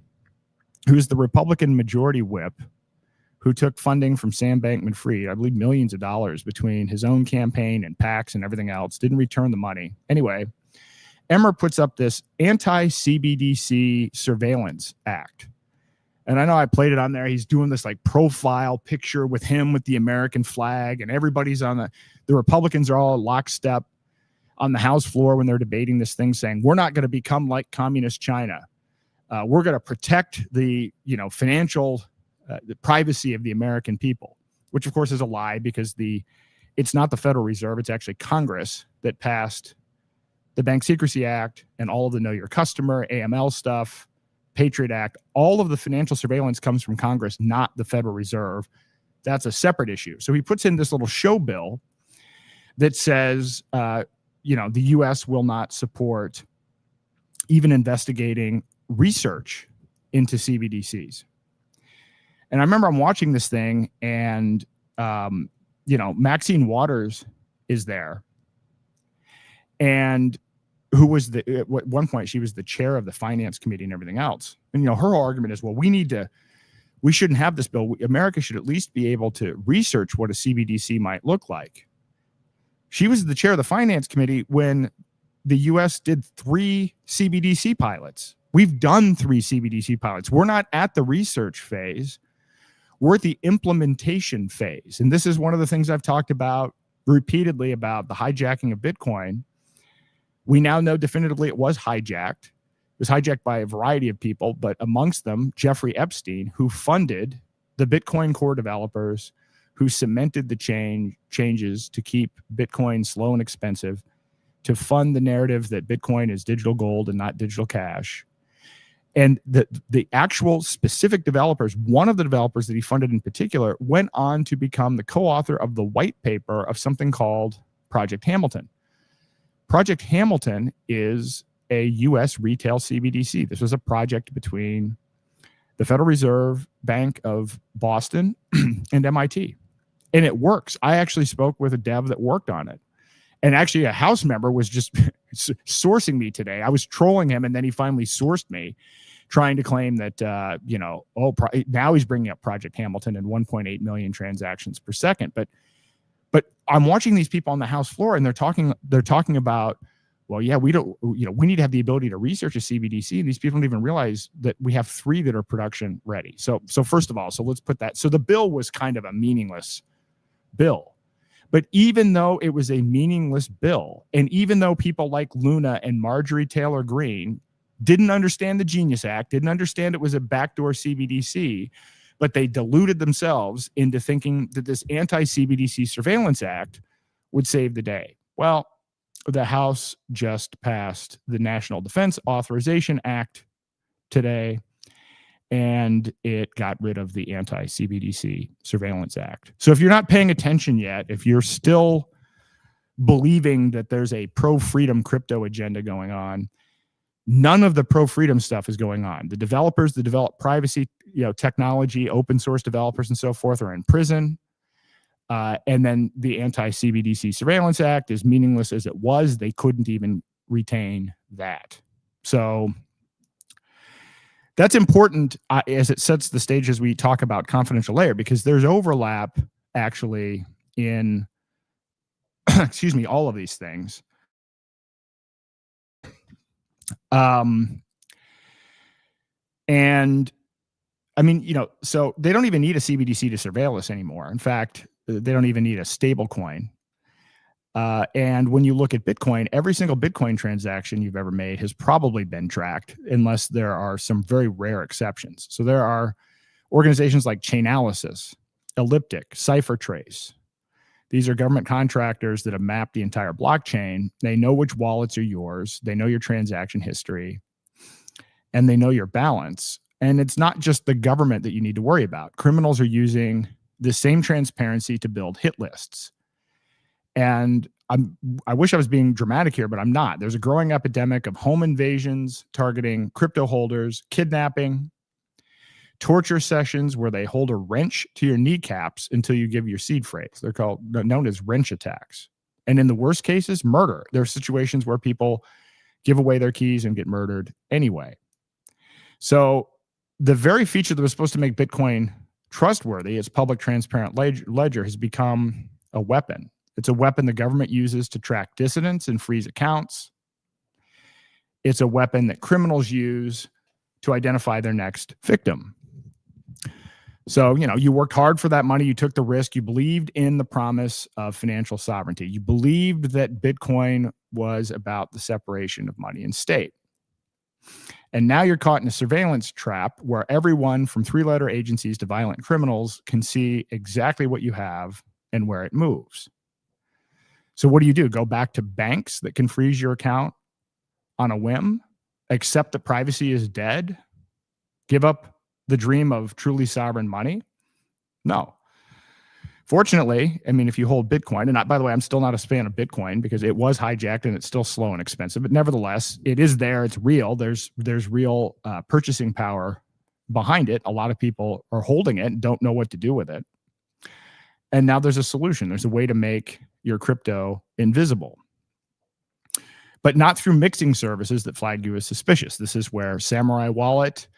who's the Republican majority whip, who took funding from Sam Bankman-Fried, I believe millions of dollars between his own campaign and PACs and everything else, didn't return the money. Anyway, Emmer puts up this anti-CBDC surveillance act. And I know I played it on there. He's doing this like profile picture with him with the American flag, and everybody's on the Republicans are all lockstep on the House floor when they're debating this thing, saying, we're not going to become like communist China. We're going to protect the, financial the privacy of the American people, which of course is a lie, because it's not the Federal Reserve. It's actually Congress that passed the Bank Secrecy Act and all of the Know Your Customer, AML stuff, Patriot Act. All of the financial surveillance comes from Congress, not the Federal Reserve. That's a separate issue. So he puts in this little show bill that says, the U.S. will not support even investigating research into CBDCs. And I remember I'm watching this thing, and, Maxine Waters is there, and who was at one point she was the chair of the finance committee and everything else. And her whole argument is, well, we shouldn't have this bill. America should at least be able to research what a CBDC might look like. She was the chair of the finance committee when the U.S. did 3 CBDC pilots. We've done 3 CBDC pilots. We're not at the research phase. We're at the implementation phase. And this is one of the things I've talked about repeatedly about the hijacking of Bitcoin. We now know definitively it was hijacked. It was hijacked by a variety of people, but amongst them, Jeffrey Epstein, who funded the Bitcoin core developers, who cemented the changes to keep Bitcoin slow and expensive, to fund the narrative that Bitcoin is digital gold and not digital cash. And the actual specific developers, one of the developers that he funded in particular, went on to become the co-author of the white paper of something called Project Hamilton. Project Hamilton is a U.S. retail CBDC. This was a project between the Federal Reserve Bank of Boston and MIT. And it works. I actually spoke with a dev that worked on it. And actually a House member was just sourcing me today. I was trolling him, and then he finally sourced me, trying to claim that, now he's bringing up Project Hamilton and 1.8 million transactions per second. But I'm watching these people on the House floor, and they're talking about, well, yeah, we need to have the ability to research a CBDC. And these people don't even realize that we have 3 that are production ready. So first of all, let's put that. So the bill was kind of a meaningless bill. But even though it was a meaningless bill, and even though people like Luna and Marjorie Taylor Greene didn't understand the Genius Act, didn't understand it was a backdoor CBDC, but they deluded themselves into thinking that this anti-CBDC Surveillance Act would save the day. Well, the House just passed the National Defense Authorization Act today, and it got rid of the anti-CBDC Surveillance Act. So if you're not paying attention yet, if you're still believing that there's a pro-freedom crypto agenda going on, none of the pro-freedom stuff is going on. The developers that develop privacy, technology, open source developers and so forth are in prison. And then the anti-CBDC Surveillance Act, as meaningless as it was, they couldn't even retain that. So that's important as it sets the stage as we talk about confidential layer, because there's overlap actually in, all of these things. And I mean, so they don't even need a CBDC to surveil us anymore. In fact, they don't even need a stable coin. And when you look at Bitcoin, every single Bitcoin transaction you've ever made has probably been tracked, unless there are some very rare exceptions. So there are organizations like Chainalysis, Elliptic, CipherTrace. These are government contractors that have mapped the entire blockchain. They know which wallets are yours. They know your transaction history, and they know your balance. And it's not just the government that you need to worry about. Criminals are using the same transparency to build hit lists. And I wish I was being dramatic here, but I'm not. There's a growing epidemic of home invasions targeting crypto holders, kidnapping, torture sessions where they hold a wrench to your kneecaps until you give your seed phrase. They're known as wrench attacks. And in the worst cases, murder. There are situations where people give away their keys and get murdered anyway. So the very feature that was supposed to make Bitcoin trustworthy, its public transparent ledger, has become a weapon. It's a weapon the government uses to track dissidents and freeze accounts. It's a weapon that criminals use to identify their next victim. So, you worked hard for that money. You took the risk. You believed in the promise of financial sovereignty. You believed that Bitcoin was about the separation of money and state. And now you're caught in a surveillance trap where everyone from 3-letter agencies to violent criminals can see exactly what you have and where it moves. So what do? Go back to banks that can freeze your account on a whim? Accept that privacy is dead? Give up the dream of truly sovereign money? No. Fortunately, I mean, if you hold Bitcoin, and by the way, I'm still not a fan of Bitcoin because it was hijacked and it's still slow and expensive, but nevertheless, it is there. It's real. There's real purchasing power behind it. A lot of people are holding it and don't know what to do with it. And now there's a solution. There's a way to make your crypto invisible, but not through mixing services that flag you as suspicious. This is where Samurai Wallet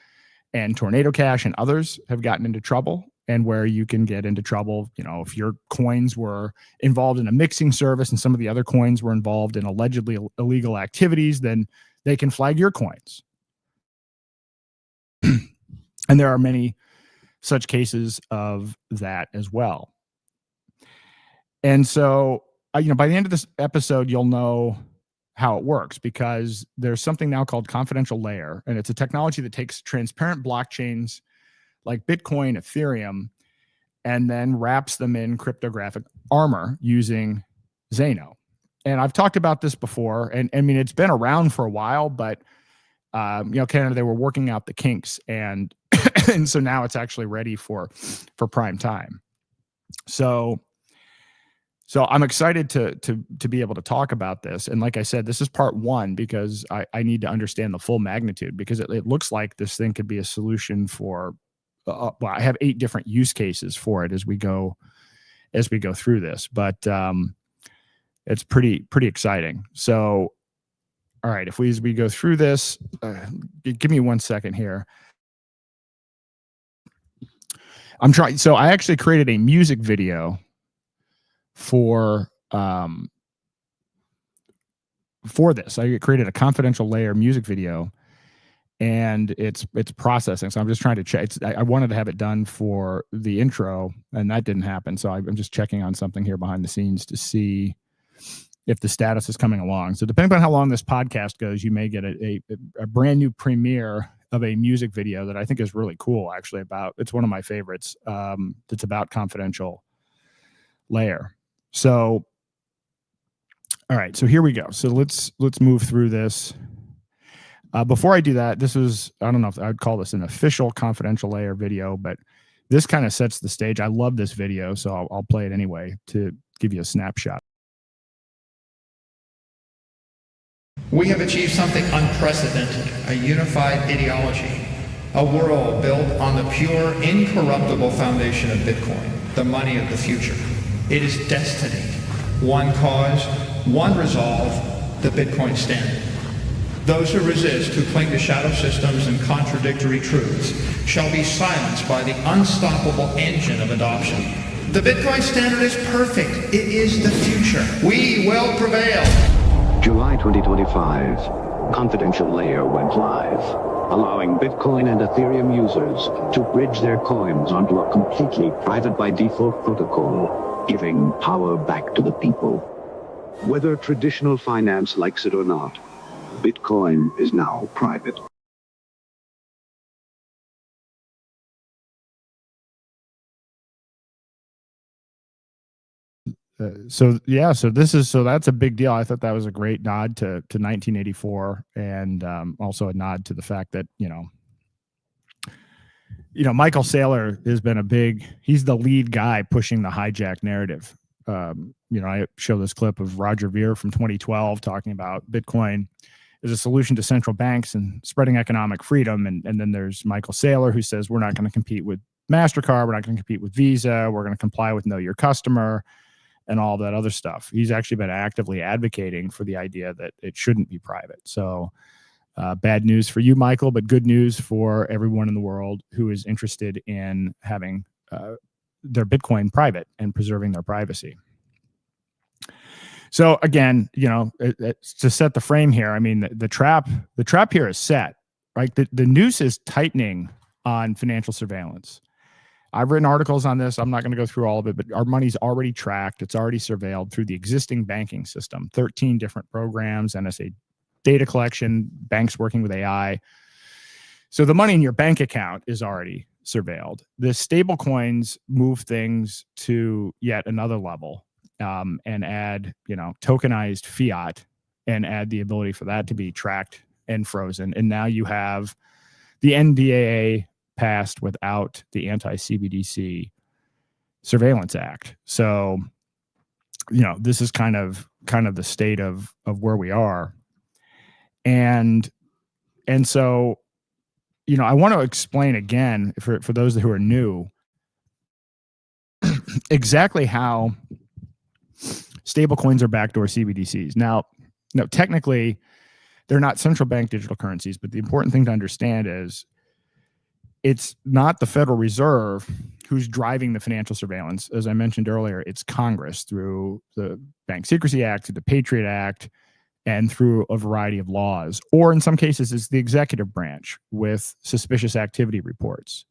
and Tornado Cash and others have gotten into trouble, and where you can get into trouble, if your coins were involved in a mixing service and some of the other coins were involved in allegedly illegal activities, then they can flag your coins. And there are many such cases of that as well. And so, by the end of this episode, you'll know how it works, because there's something now called confidential layer, and it's a technology that takes transparent blockchains like Bitcoin, Ethereum, and then wraps them in cryptographic armor using Zano. And I've talked about this before, and I mean, it's been around for a while, but Canada, they were working out the kinks, and and so now it's actually ready for prime time. So I'm excited to be able to talk about this. And like I said, this is part one, because I need to understand the full magnitude, because it looks like this thing could be a solution for, I have 8 different use cases for it as we go through this, but it's pretty exciting. So, all right, as we go through this, give me 1 second here. I'm trying. So I actually created a music video for this. I created a confidential layer music video, and it's processing. So I'm just trying to check. I wanted to have it done for the intro, and that didn't happen. So I'm just checking on something here behind the scenes to see if the status is coming along. So depending on how long this podcast goes, you may get a brand new premiere of a music video that I think is really cool. Actually, it's one of my favorites. That's about confidential layer. So, all right, so here we go. So let's move through this. Before I do that, I don't know if I'd call this an official confidential layer video, but this kind of sets the stage. I love this video, so I'll play it anyway to give you a snapshot. We have achieved something unprecedented, a unified ideology, a world built on the pure, incorruptible foundation of Bitcoin, the money of the future. It is destiny, one cause, one resolve, the Bitcoin standard. Those who resist, who cling to shadow systems and contradictory truths, shall be silenced by the unstoppable engine of adoption. The Bitcoin standard is perfect. It is the future. We will prevail. July 2025, confidential layer went live, allowing Bitcoin and Ethereum users to bridge their coins onto a completely private by default protocol, giving power back to the people. Whether traditional finance likes it or not, Bitcoin is now private. So that's a big deal. I thought that was a great nod to 1984, and also a nod to the fact that Michael Saylor has been he's the lead guy pushing the hijack narrative. I show this clip of Roger Ver from 2012 talking about Bitcoin as a solution to central banks and spreading economic freedom, and then there's Michael Saylor, who says we're not going to compete with MasterCard, we're not going to compete with Visa, we're going to comply with Know Your Customer and all that other stuff. He's actually been actively advocating for the idea that it shouldn't be private. So bad news for you, Michael, but good news for everyone in the world who is interested in having their Bitcoin private and preserving their privacy. So again, to set the frame here, I mean, the trap here is set, right? The noose is tightening on financial surveillance. I've written articles on this. I'm not going to go through all of it, but our money's already tracked. It's already surveilled through the existing banking system, 13 different programs, NSA data collection, banks working with AI. So the money in your bank account is already surveilled. The stable coins move things to yet another level, and add, tokenized fiat, and add the ability for that to be tracked and frozen. And now you have the NDAA passed without the anti-CBDC Surveillance Act. So, this is kind of the state of where we are. And so, I want to explain again for those who are new, exactly how Stablecoins are backdoor CBDCs. Now, no, technically, they're not central bank digital currencies, but the important thing to understand is it's not the Federal Reserve who's driving the financial surveillance. As I mentioned earlier, it's Congress through the Bank Secrecy Act, through the Patriot Act, and through a variety of laws. Or in some cases, it's the executive branch with suspicious activity reports.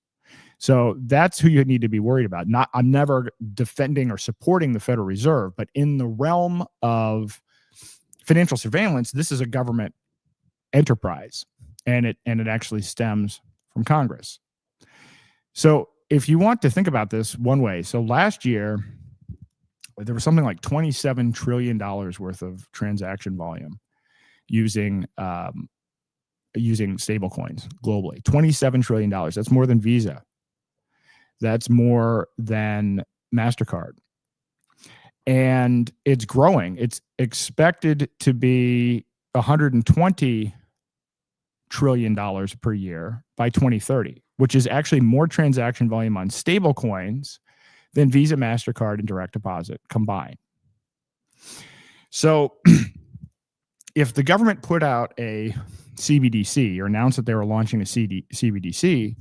So that's who you need to be worried about. I'm never defending or supporting the Federal Reserve, but in the realm of financial surveillance, this is a government enterprise, and it actually stems from Congress. So if you want to think about this one way, so last year there was something like $27 trillion worth of transaction volume using stablecoins globally. $27 trillion. That's more than Visa. That's more than MasterCard. And it's growing. It's expected to be $120 trillion per year by 2030, which is actually more transaction volume on stablecoins than Visa, MasterCard, and direct deposit combined. So if the government put out a CBDC or announced that they were launching a CBDC,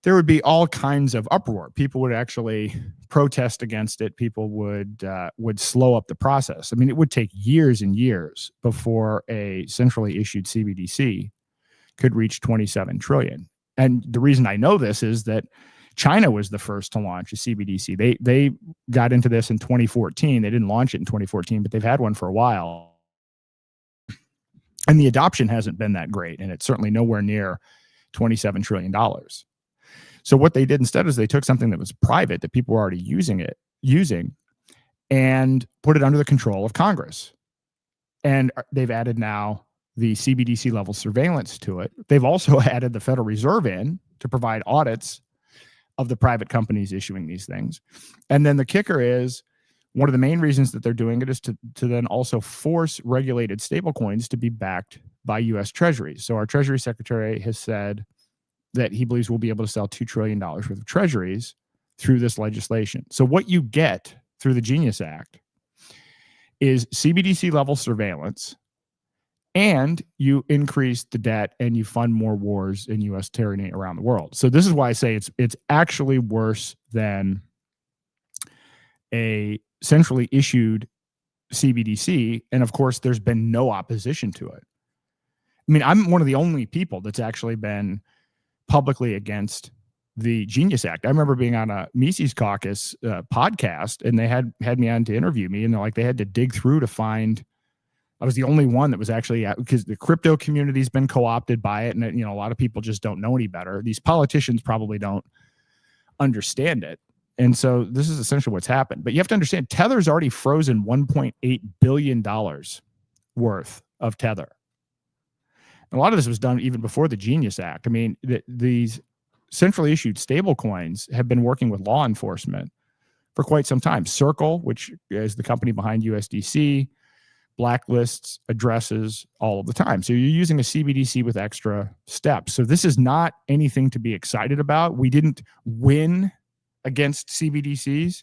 there would be all kinds of uproar. People would actually protest against it. People would slow up the process. I mean, it would take years and years before a centrally issued CBDC could reach 27 trillion. And the reason I know this is that China was the first to launch a CBDC. They got into this in 2014. They didn't launch it in 2014, but they've had one for a while. And the adoption hasn't been that great, and it's certainly nowhere near $27 trillion. So what they did instead is they took something that was private, that people were already using, and put it under the control of Congress. And they've added now the CBDC level surveillance to it. They've also added the Federal Reserve in to provide audits of the private companies issuing these things. And then the kicker is, one of the main reasons that they're doing it is to then also force regulated stablecoins to be backed by U.S. Treasuries. So our Treasury Secretary has said that he believes we'll be able to sell $2 trillion worth of treasuries through this legislation. So what you get through the Genius Act is CBDC level surveillance, and you increase the debt and you fund more wars in U.S. tyranny around the world. So this is why I say it's actually worse than a centrally issued CBDC. And of course, there's been no opposition to it. I mean, I'm one of the only people that's actually been publicly against the Genius Act. I remember being on a Mises Caucus podcast, and they had me on to interview me, and they had to dig through to find. I was the only one that was actually, because the crypto community's been co-opted by it, and a lot of people just don't know any better. These politicians probably don't understand it, and so this is essentially what's happened. But you have to understand, Tether's already frozen $1.8 billion worth of Tether. And a lot of this was done even before the Genius Act. I mean, these centrally issued stablecoins have been working with law enforcement for quite some time. Circle, which is the company behind USDC, blacklists addresses all of the time. So you're using a CBDC with extra steps. So this is not anything to be excited about. We didn't win against CBDCs.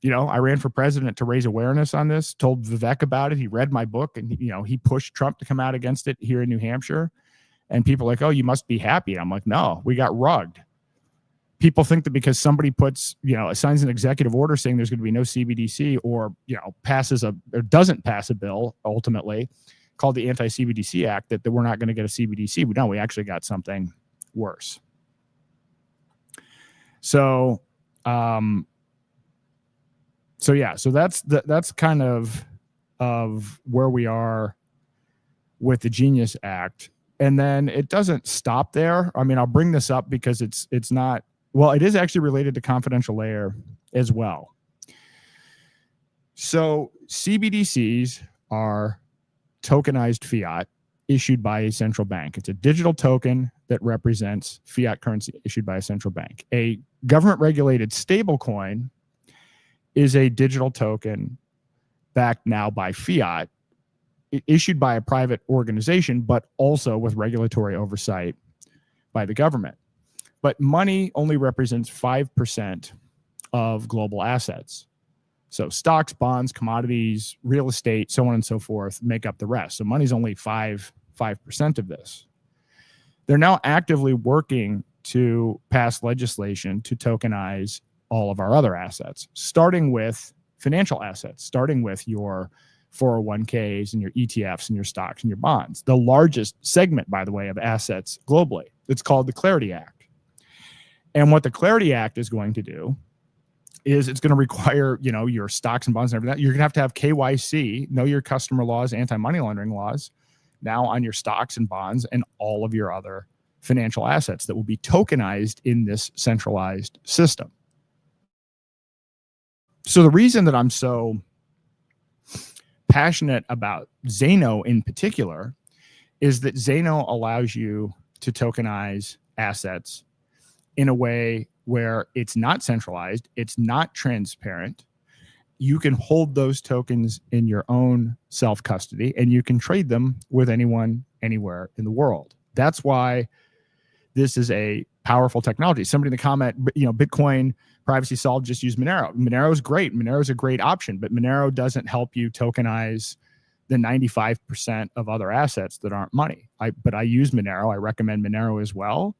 I ran for president to raise awareness on this, told Vivek about it. He read my book, and he pushed Trump to come out against it here in New Hampshire. And people are like, oh, you must be happy. I'm like, no, we got rugged. People think that because somebody signs an executive order saying there's going to be no CBDC, or doesn't pass a bill ultimately called the anti-CBDC Act, that we're not going to get a CBDC. We actually got something worse. So that's kind of where we are with the Genius Act. And then it doesn't stop there. I mean, I'll bring this up because it's not, well, it is actually related to confidential layer as well. So CBDCs are tokenized fiat issued by a central bank. It's a digital token that represents fiat currency issued by a central bank. A government-regulated stablecoin is a digital token backed now by fiat, issued by a private organization, but also with regulatory oversight by the government. But money only represents 5% of global assets. So stocks, bonds, commodities, real estate, so on and so forth make up the rest. So money's only 5% of this. They're now actively working to pass legislation to tokenize all of our other assets, starting with financial assets, starting with your 401ks and your ETFs and your stocks and your bonds. The largest segment, by the way, of assets globally. It's called the Clarity Act. And what the Clarity Act is going to do is it's going to require, your stocks and bonds and everything. You're going to have KYC, know your customer laws, anti-money laundering laws, now on your stocks and bonds and all of your other financial assets that will be tokenized in this centralized system. So the reason that I'm so passionate about Zano in particular is that Zano allows you to tokenize assets in a way where it's not centralized, it's not transparent. You can hold those tokens in your own self-custody and you can trade them with anyone, anywhere in the world. That's why this is a powerful technology. Somebody in the comment, Bitcoin privacy solved, just use Monero. Monero is great. Monero is a great option, but Monero doesn't help you tokenize the 95% of other assets that aren't money. But I use Monero. I recommend Monero as well.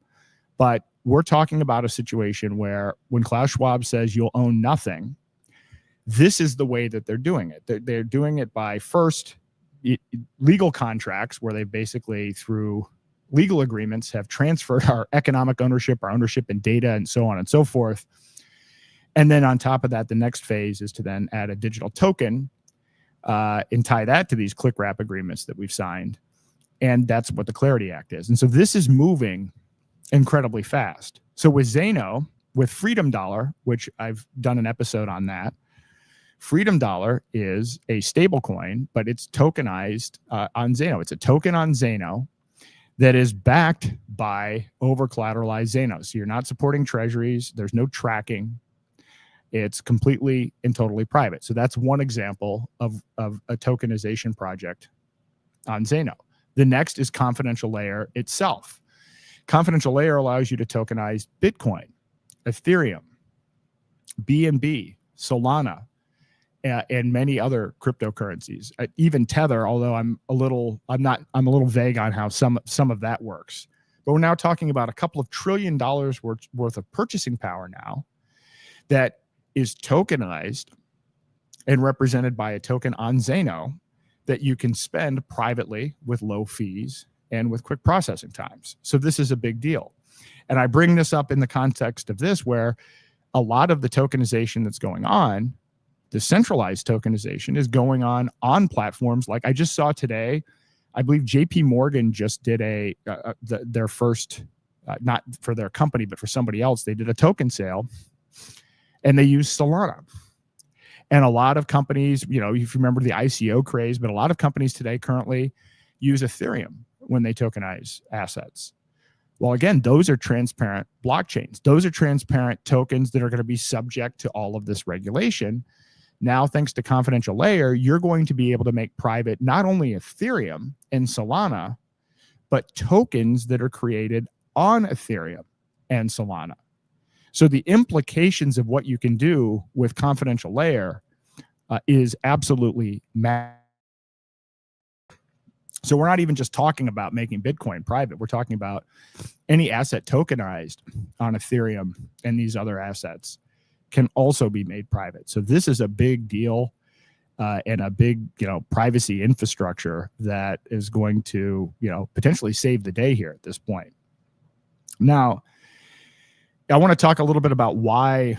But we're talking about a situation where when Klaus Schwab says you'll own nothing, this is the way that they're doing it. They're doing it by first legal contracts where they basically through legal agreements have transferred our economic ownership, our ownership in data and so on and so forth. And then on top of that, the next phase is to then add a digital token and tie that to these click wrap agreements that we've signed. And that's what the Clarity Act is. And so this is moving incredibly fast. So with Zano, with Freedom Dollar, which I've done an episode on that, Freedom Dollar is a stable coin, but it's tokenized on Zano. It's a token on Zano that is backed by over-collateralized Zano. So you're not supporting treasuries. There's no tracking. It's completely and totally private. So that's one example of a tokenization project on Zano. The next is Confidential Layer itself. Confidential Layer allows you to tokenize Bitcoin, Ethereum, BNB, Solana, and many other cryptocurrencies. Even Tether, although I'm a little vague on how some of that works. But we're now talking about a couple of $1 trillion worth of purchasing power now that is tokenized and represented by a token on Zano that you can spend privately with low fees and with quick processing times. So this is a big deal. And I bring this up in the context of this, where a lot of the tokenization that's going on, the centralized tokenization, is going on platforms like I just saw today. I believe JP Morgan just did their first, not for their company, but for somebody else, they did a token sale and they used Solana. And a lot of companies, if you remember the ICO craze, but a lot of companies today currently use Ethereum when they tokenize assets. Well, again, those are transparent blockchains. Those are transparent tokens that are going to be subject to all of this regulation. Now, thanks to Confidential Layer, you're going to be able to make private not only Ethereum and Solana, but tokens that are created on Ethereum and Solana. So the implications of what you can do with Confidential Layer is absolutely massive. So we're not even just talking about making Bitcoin private. We're talking about any asset tokenized on Ethereum and these other assets can also be made private. So this is a big deal and a big, privacy infrastructure that is going to, potentially save the day here at this point. Now, I want to talk a little bit about why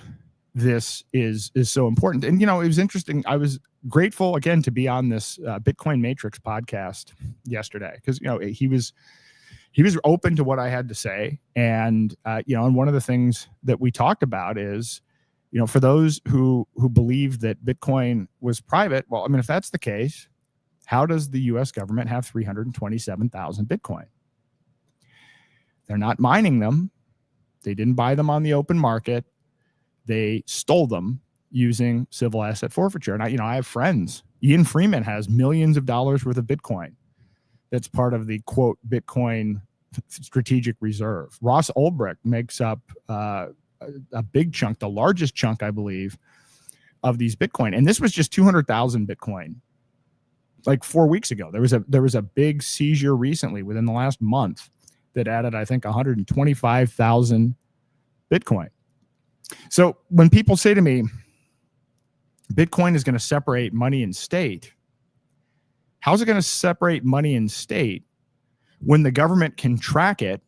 this is so important. And, it was interesting. I was grateful again to be on this Bitcoin Matrix podcast yesterday because, he was open to what I had to say. And, and one of the things that we talked about is, for those who believe that Bitcoin was private, well, I mean, if that's the case, how does the U.S. government have 327,000 Bitcoin? They're not mining them. They didn't buy them on the open market. They stole them using civil asset forfeiture. And I have friends. Ian Freeman has millions of dollars worth of Bitcoin. That's part of the quote Bitcoin strategic reserve. Ross Ulbricht makes up a big chunk, the largest chunk, I believe, of these Bitcoin. And this was just 200,000 Bitcoin. Like 4 weeks ago, there was a big seizure recently within the last month that added, I think, 125,000 Bitcoin. So when people say to me, Bitcoin is going to separate money and state, how's it going to separate money and state when the government can track it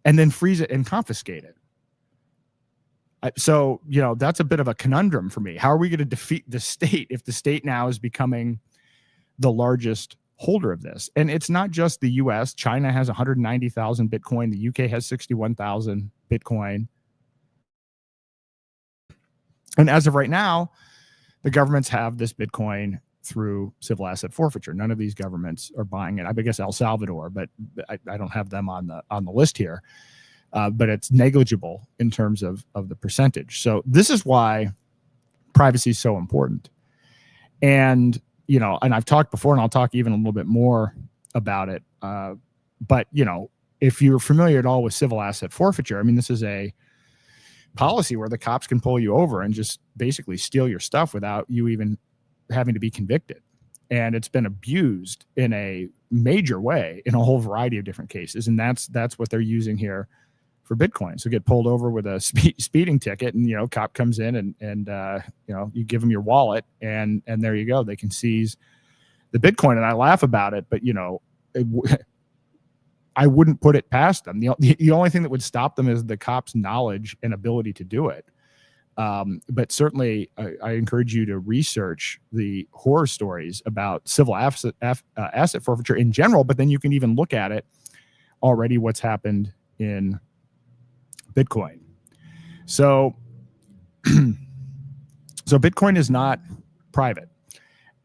and then freeze it and confiscate it? So, you know, that's a bit of a conundrum for me. How are we going to defeat the state if the state now is becoming the largest holder of this? And it's not just the US. China has 190,000 Bitcoin. The UK has 61,000 Bitcoin. And as of right now, the governments have this Bitcoin through civil asset forfeiture. None of these governments are buying it. I guess El Salvador, but I don't have them on the list here. But it's negligible in terms of the percentage. So this is why privacy is so important. And, you know, and I've talked before, and I'll talk even a little bit more about it. But, you know, if you're familiar at all with civil asset forfeiture, I mean, this is a policy where the cops can pull you over and just basically steal your stuff without you even having to be convicted. And it's been abused in a major way in a whole variety of different cases. And that's what they're using here for Bitcoin. So get pulled over with a speeding ticket, and, you know, cop comes in and you know, you give them your wallet, and there you go. They can seize the Bitcoin. And I laugh about it, but, you know, I wouldn't put it past them. The only thing that would stop them is the cops' knowledge and ability to do it. But certainly I encourage you to research the horror stories about civil asset forfeiture in general, but then you can even look at it already, what's happened in Bitcoin. So Bitcoin is not private.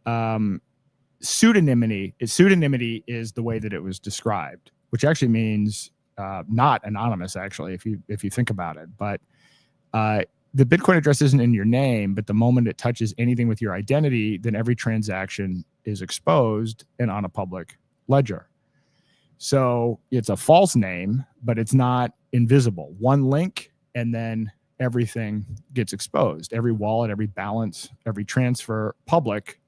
Pseudonymity is the way that it was described, which actually means not anonymous, actually, if you think about it. But the Bitcoin address isn't in your name, but the moment it touches anything with your identity, then every transaction is exposed and on a public ledger. So it's a false name, but it's not invisible. One link, and then everything gets exposed. Every wallet, every balance, every transfer, public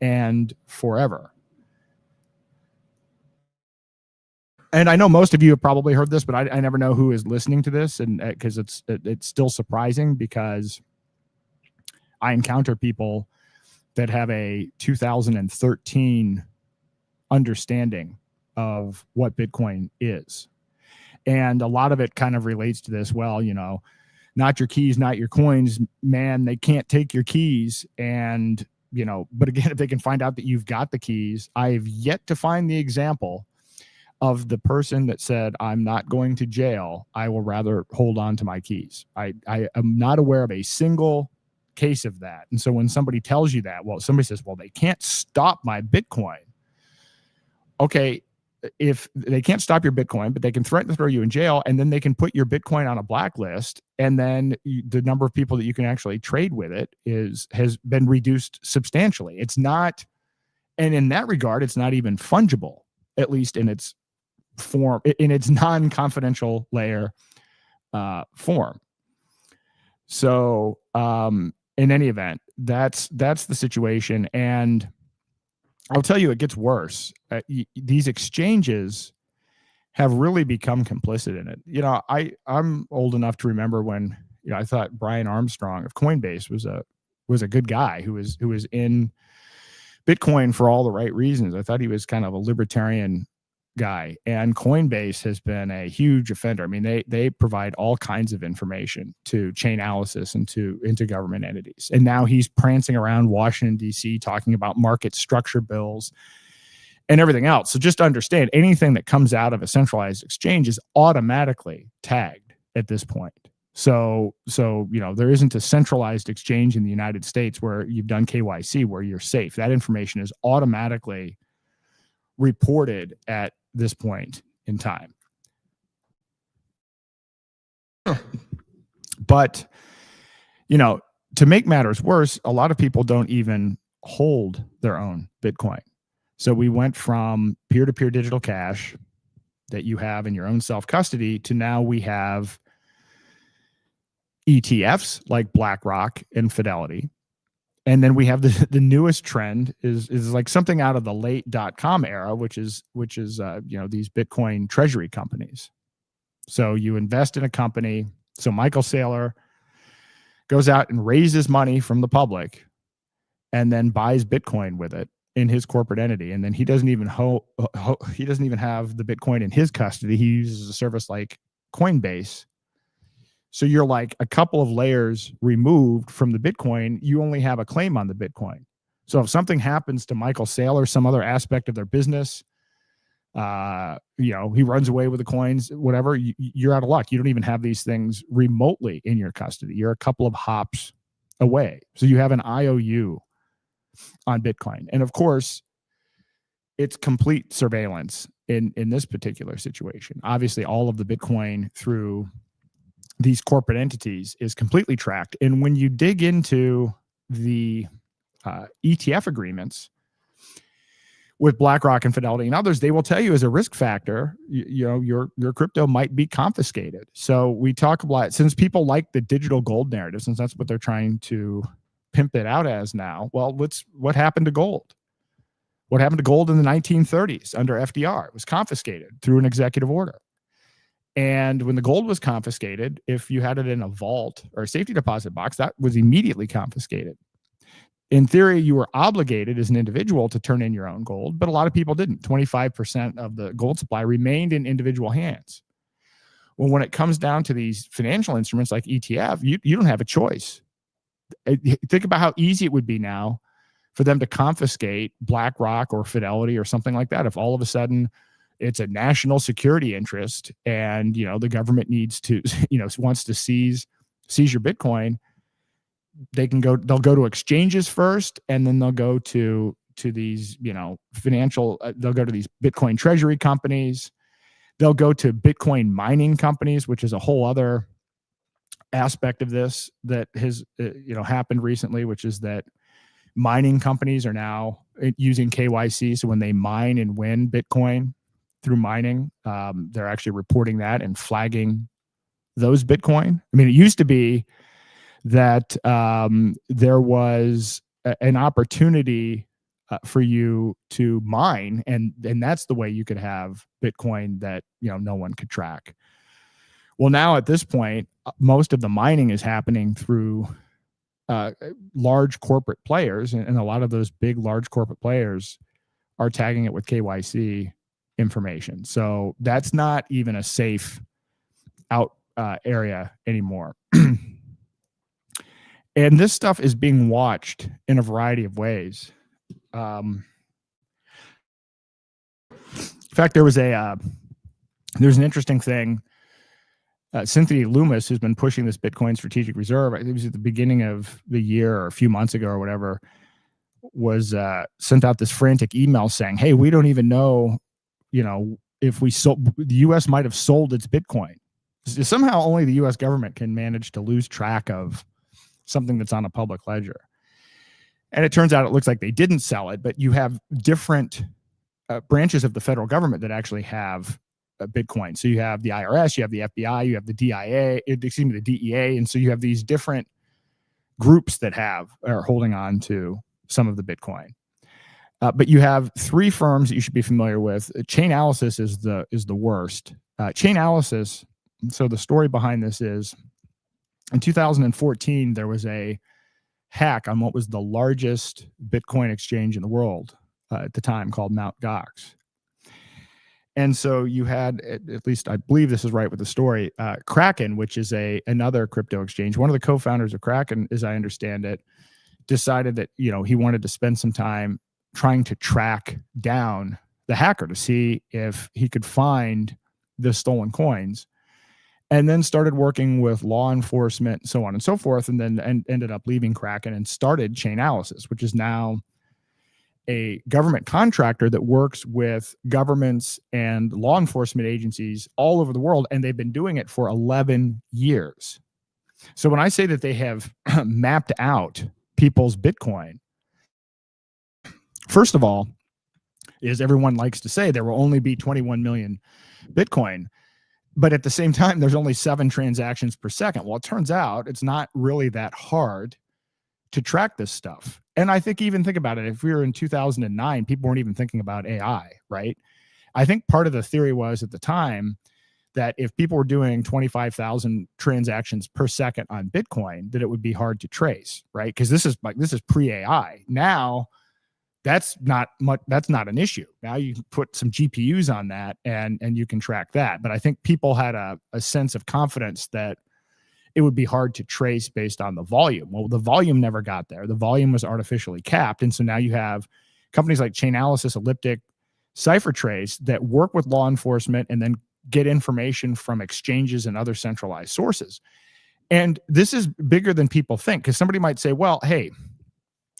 and forever. And I know most of you have probably heard this, but I never know who is listening to this, and because it's still surprising, because I encounter people that have a 2013 understanding of what Bitcoin is. And a lot of it kind of relates to this. Well, you know, not your keys, not your coins, man, they can't take your keys. And, you know, but again, if they can find out that you've got the keys, I have yet to find the example of the person that said, I'm not going to jail, I will rather hold on to my keys. I am not aware of a single case of that. And so when somebody tells you that, well, somebody says, well, they can't stop my Bitcoin. Okay, if they can't stop your Bitcoin, but they can threaten to throw you in jail, and then they can put your Bitcoin on a blacklist, and then the number of people that you can actually trade with it has been reduced substantially. It's not, and in that regard, it's not even fungible, at least in its form, in its non-confidential layer form. So in any event, that's the situation. And I'll tell you, it gets worse. These exchanges have really become complicit in it. You know, I'm old enough to remember when, you know, I thought Brian Armstrong of Coinbase was a good guy who was in Bitcoin for all the right reasons. I thought he was kind of a libertarian guy, and Coinbase has been a huge offender. I mean, they provide all kinds of information to Chainalysis and into government entities. And now he's prancing around Washington, D.C. talking about market structure bills and everything else. So just understand, anything that comes out of a centralized exchange is automatically tagged at this point. So, you know, there isn't a centralized exchange in the United States where you've done KYC, where you're safe. That information is automatically reported at this point in time. But, you know, to make matters worse, a lot of people don't even hold their own Bitcoin. So we went from peer-to-peer digital cash that you have in your own self-custody to now we have ETFs like BlackRock and Fidelity. And then we have the newest trend is like something out of the late .com era, which is these Bitcoin treasury companies. So you invest in a company. So Michael Saylor goes out and raises money from the public and then buys Bitcoin with it in his corporate entity. And then he doesn't even he doesn't even have the Bitcoin in his custody. He uses a service like Coinbase. So you're like a couple of layers removed from the Bitcoin. You only have a claim on the Bitcoin. So if something happens to Michael Saylor, some other aspect of their business, he runs away with the coins, whatever, you're out of luck. You don't even have these things remotely in your custody. You're a couple of hops away. So you have an IOU on Bitcoin. And of course, it's complete surveillance in this particular situation. Obviously, all of the Bitcoin through these corporate entities is completely tracked. And when you dig into the ETF agreements with BlackRock and Fidelity and others, they will tell you as a risk factor, your crypto might be confiscated. So we talk about, since people like the digital gold narrative, since that's what they're trying to pimp it out as now. Well, what happened to gold? What happened to gold in the 1930s under FDR? It was confiscated through an executive order. And when the gold was confiscated, if you had it in a vault or a safety deposit box, that was immediately confiscated. In theory, you were obligated as an individual to turn in your own gold, but a lot of people didn't. 25% of the gold supply remained in individual hands. Well, when it comes down to these financial instruments like ETF, you don't have a choice. Think about how easy it would be now for them to confiscate BlackRock or Fidelity or something like that. If all of a sudden it's a national security interest and, the government needs to, wants to seize your Bitcoin, they'll go to exchanges first, and then they'll go to these, financial, they'll go to these Bitcoin treasury companies. They'll go to Bitcoin mining companies, which is a whole other aspect of this that has, happened recently, which is that mining companies are now using KYC. So when they mine and win Bitcoin through mining, they're actually reporting that and flagging those Bitcoin. I mean, it used to be that there was an opportunity for you to mine, and that's the way you could have Bitcoin that no one could track. Well, now at this point, most of the mining is happening through large corporate players, and a lot of those big, large corporate players are tagging it with KYC information. So that's not even a safe out area anymore. And this stuff is being watched in a variety of ways. In fact, there's an interesting thing. Cynthia Loomis, who's been pushing this Bitcoin strategic reserve, it was at the beginning of the year or a few months ago or whatever, was sent out this frantic email saying, hey, we don't even know, if we sold, the U.S. might have sold its Bitcoin. Somehow only the U.S. government can manage to lose track of something that's on a public ledger. And it turns out it looks like they didn't sell it, but you have different branches of the federal government that actually have Bitcoin. So you have the IRS, you have the FBI, you have the the DEA. And so you have these different groups that are holding on to some of the Bitcoin. But you have three firms that you should be familiar with. Chainalysis is the worst. Chainalysis, so the story behind this is, in 2014, there was a hack on what was the largest Bitcoin exchange in the world at the time, called Mt. Gox. And so you had, at least I believe this is right with the story, Kraken, which is another crypto exchange. One of the co-founders of Kraken, as I understand it, decided that he wanted to spend some time trying to track down the hacker to see if he could find the stolen coins, and then started working with law enforcement, so on and so forth, and then ended up leaving Kraken and started Chainalysis, which is now a government contractor that works with governments and law enforcement agencies all over the world, and they've been doing it for 11 years. So when I say that they have mapped out people's Bitcoin, first of all, as everyone likes to say, there will only be 21 million Bitcoin. But at the same time, there's only 7 transactions per second. Well, it turns out it's not really that hard to track this stuff. And I think think about it, if we were in 2009, people weren't even thinking about AI, right? I think part of the theory was at the time that if people were doing 25,000 transactions per second on Bitcoin, that it would be hard to trace, right? Because this is pre-AI. Now, that's not an issue. Now you can put some GPUs on that and you can track that. But I think people had a sense of confidence that it would be hard to trace based on the volume. Well, the volume never got there. The volume was artificially capped. And so now you have companies like Chainalysis, Elliptic, CipherTrace that work with law enforcement and then get information from exchanges and other centralized sources. And this is bigger than people think, because somebody might say, well, hey,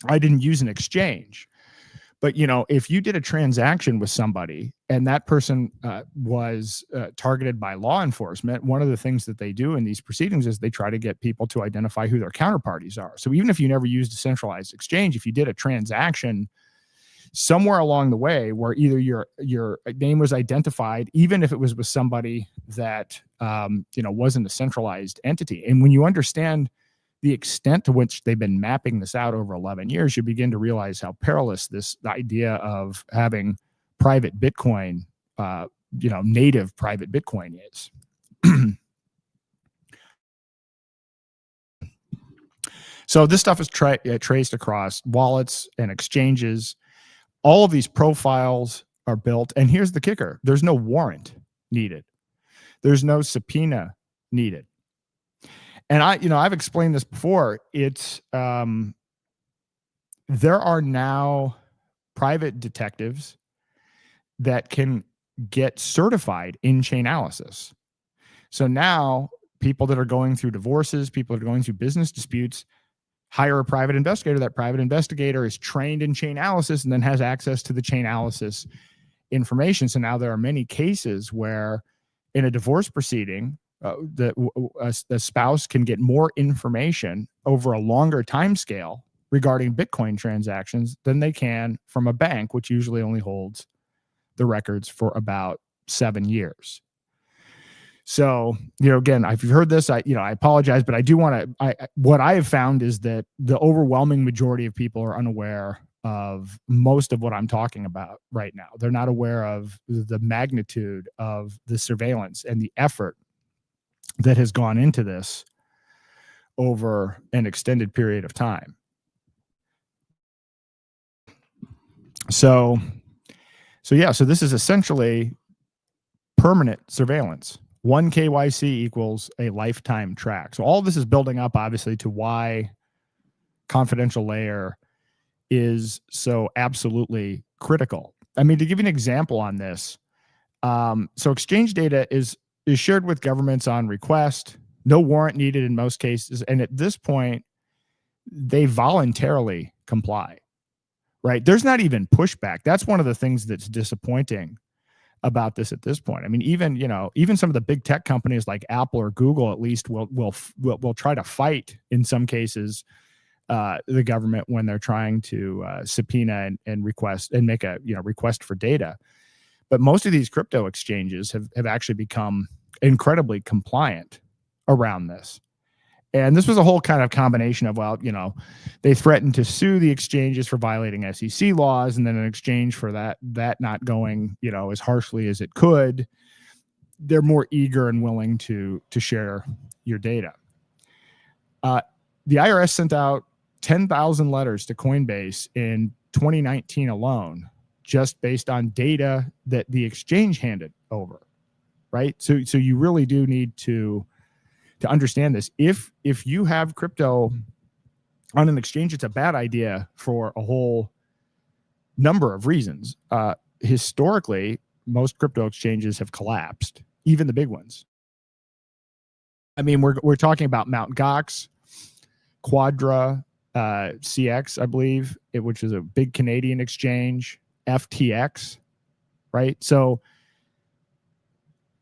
I didn't use an exchange. But, if you did a transaction with somebody and that person was targeted by law enforcement, one of the things that they do in these proceedings is they try to get people to identify who their counterparties are. So even if you never used a centralized exchange, if you did a transaction somewhere along the way where either your name was identified, even if it was with somebody that wasn't a centralized entity. And when you understand the extent to which they've been mapping this out over 11 years, you begin to realize how perilous the idea of having private Bitcoin, native private Bitcoin is. So this stuff is traced across wallets and exchanges. All of these profiles are built. And here's the kicker. There's no warrant needed. There's no subpoena needed. And I've explained this before. It's there are now private detectives that can get certified in Chainalysis. So now people that are going through divorces, people that are going through business disputes, hire a private investigator. That private investigator is trained in Chainalysis and then has access to the Chainalysis information. So now there are many cases where in a divorce proceeding, the spouse can get more information over a longer time scale regarding Bitcoin transactions than they can from a bank, which usually only holds the records for about 7 years. So, again, if you've heard this, I apologize, but I do want to, what I have found is that the overwhelming majority of people are unaware of most of what I'm talking about right now. They're not aware of the magnitude of the surveillance and the effort that has gone into this over an extended period of time. So this is essentially permanent surveillance. 1 KYC equals a lifetime track. So all this is building up, obviously, to why confidential layer is so absolutely critical. I mean, to give you an example on this, so exchange data is shared with governments on request, no warrant needed in most cases. And at this point, they voluntarily comply, right? There's not even pushback. That's one of the things that's disappointing about this at this point. I mean, even some of the big tech companies like Apple or Google, at least will try to fight in some cases the government when they're trying to subpoena and request and make a request for data. But most of these crypto exchanges have actually become incredibly compliant around this. And this was a whole kind of combination of, they threatened to sue the exchanges for violating SEC laws, and then in exchange for that not going, as harshly as it could, they're more eager and willing to share your data. The IRS sent out 10,000 letters to Coinbase in 2019 alone, just based on data that the exchange handed over, right? So you really do need to understand this. If you have crypto on an exchange, it's a bad idea for a whole number of reasons. Historically, most crypto exchanges have collapsed, even the big ones. I mean, we're talking about Mt. Gox, Quadra, CX, I believe, which is a big Canadian exchange, FTX, right? So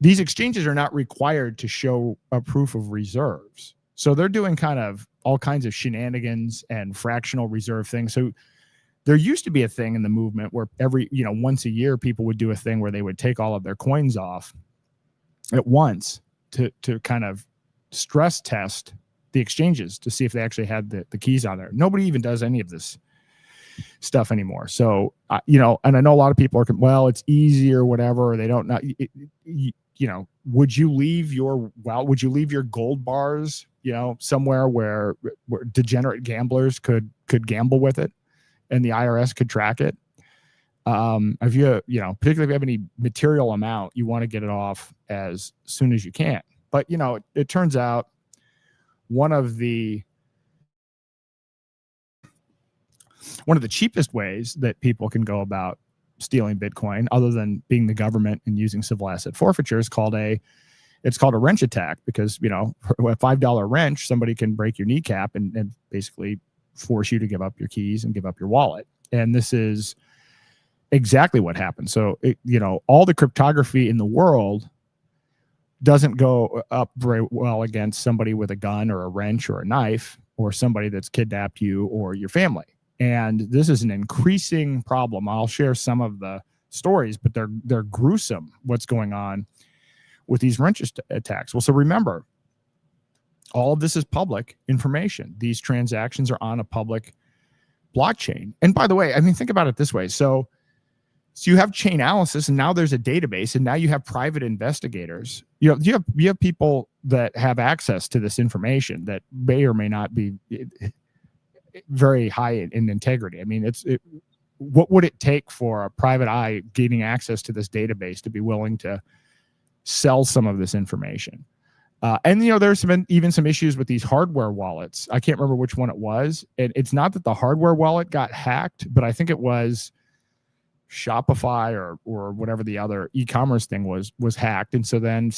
these exchanges are not required to show a proof of reserves. So they're doing kind of all kinds of shenanigans and fractional reserve things. So there used to be a thing in the movement where once a year, people would do a thing where they would take all of their coins off at once to kind of stress test the exchanges to see if they actually had the keys on there. Nobody even does any of this stuff anymore. So, and I know a lot of people are, well, it's easy or whatever. They don't know, would you leave your gold bars, somewhere where degenerate gamblers could gamble with it and the IRS could track it? If particularly if you have any material amount, you want to get it off as soon as you can. But, it turns out one of the cheapest ways that people can go about stealing Bitcoin, other than being the government and using civil asset forfeiture, is called a wrench attack, because, a $5 wrench, somebody can break your kneecap and basically force you to give up your keys and give up your wallet. And this is exactly what happened. So, all the cryptography in the world doesn't go up very well against somebody with a gun or a wrench or a knife, or somebody that's kidnapped you or your family. And this is an increasing problem. I'll share some of the stories, but they're gruesome, what's going on with these wrench attacks. Well, so remember, all of this is public information. These transactions are on a public blockchain. And by the way, think about it this way. So you have Chainalysis, and now there's a database, and now you have private investigators. You have people that have access to this information that may or may not be very high in integrity. What would it take for a private eye gaining access to this database to be willing to sell some of this information? And there's even some issues with these hardware wallets. I can't remember which one it was. And it's not that the hardware wallet got hacked, but I think it was Shopify or whatever the other e-commerce thing was hacked. And so then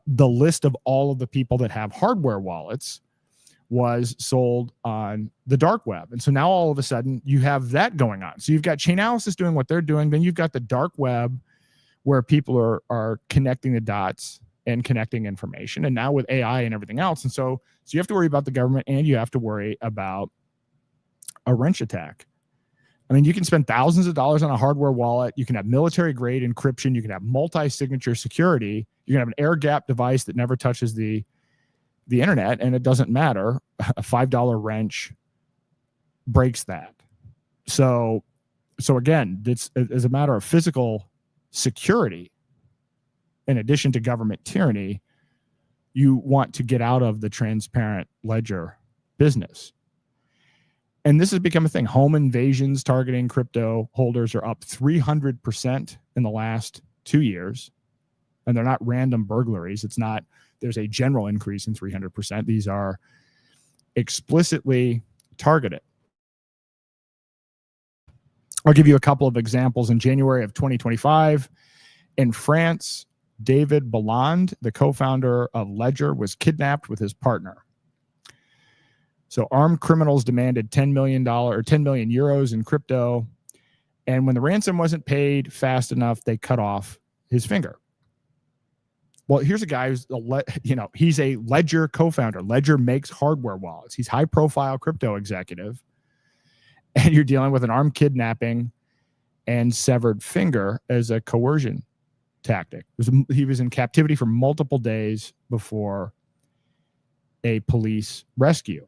the list of all of the people that have hardware wallets was sold on the dark web. And so now all of a sudden you have that going on. So you've got Chainalysis doing what they're doing. Then you've got the dark web where people are connecting the dots and connecting information. And now with AI and everything else. And so you have to worry about the government, and you have to worry about a wrench attack. You can spend thousands of dollars on a hardware wallet. You can have military grade encryption. You can have multi-signature security. You can have an air gap device that never touches the internet, and it doesn't matter. A $5 wrench breaks that. So again, it's as a matter of physical security, in addition to government tyranny, you want to get out of the transparent ledger business. And this has become a thing. Home invasions targeting crypto holders are up 300% in the last 2 years. And they're not random burglaries. It's not, there's a general increase in 300%. These are explicitly targeted. I'll give you a couple of examples. In January of 2025, in France, David Balland, the co-founder of Ledger, was kidnapped with his partner. So armed criminals demanded $10 million or 10 million euros in crypto. And when the ransom wasn't paid fast enough, they cut off his finger. Well, here's a guy who's he's a Ledger co-founder. Ledger makes hardware wallets. He's high-profile crypto executive. And you're dealing with an armed kidnapping and severed finger as a coercion tactic. He was in captivity for multiple days before a police rescue.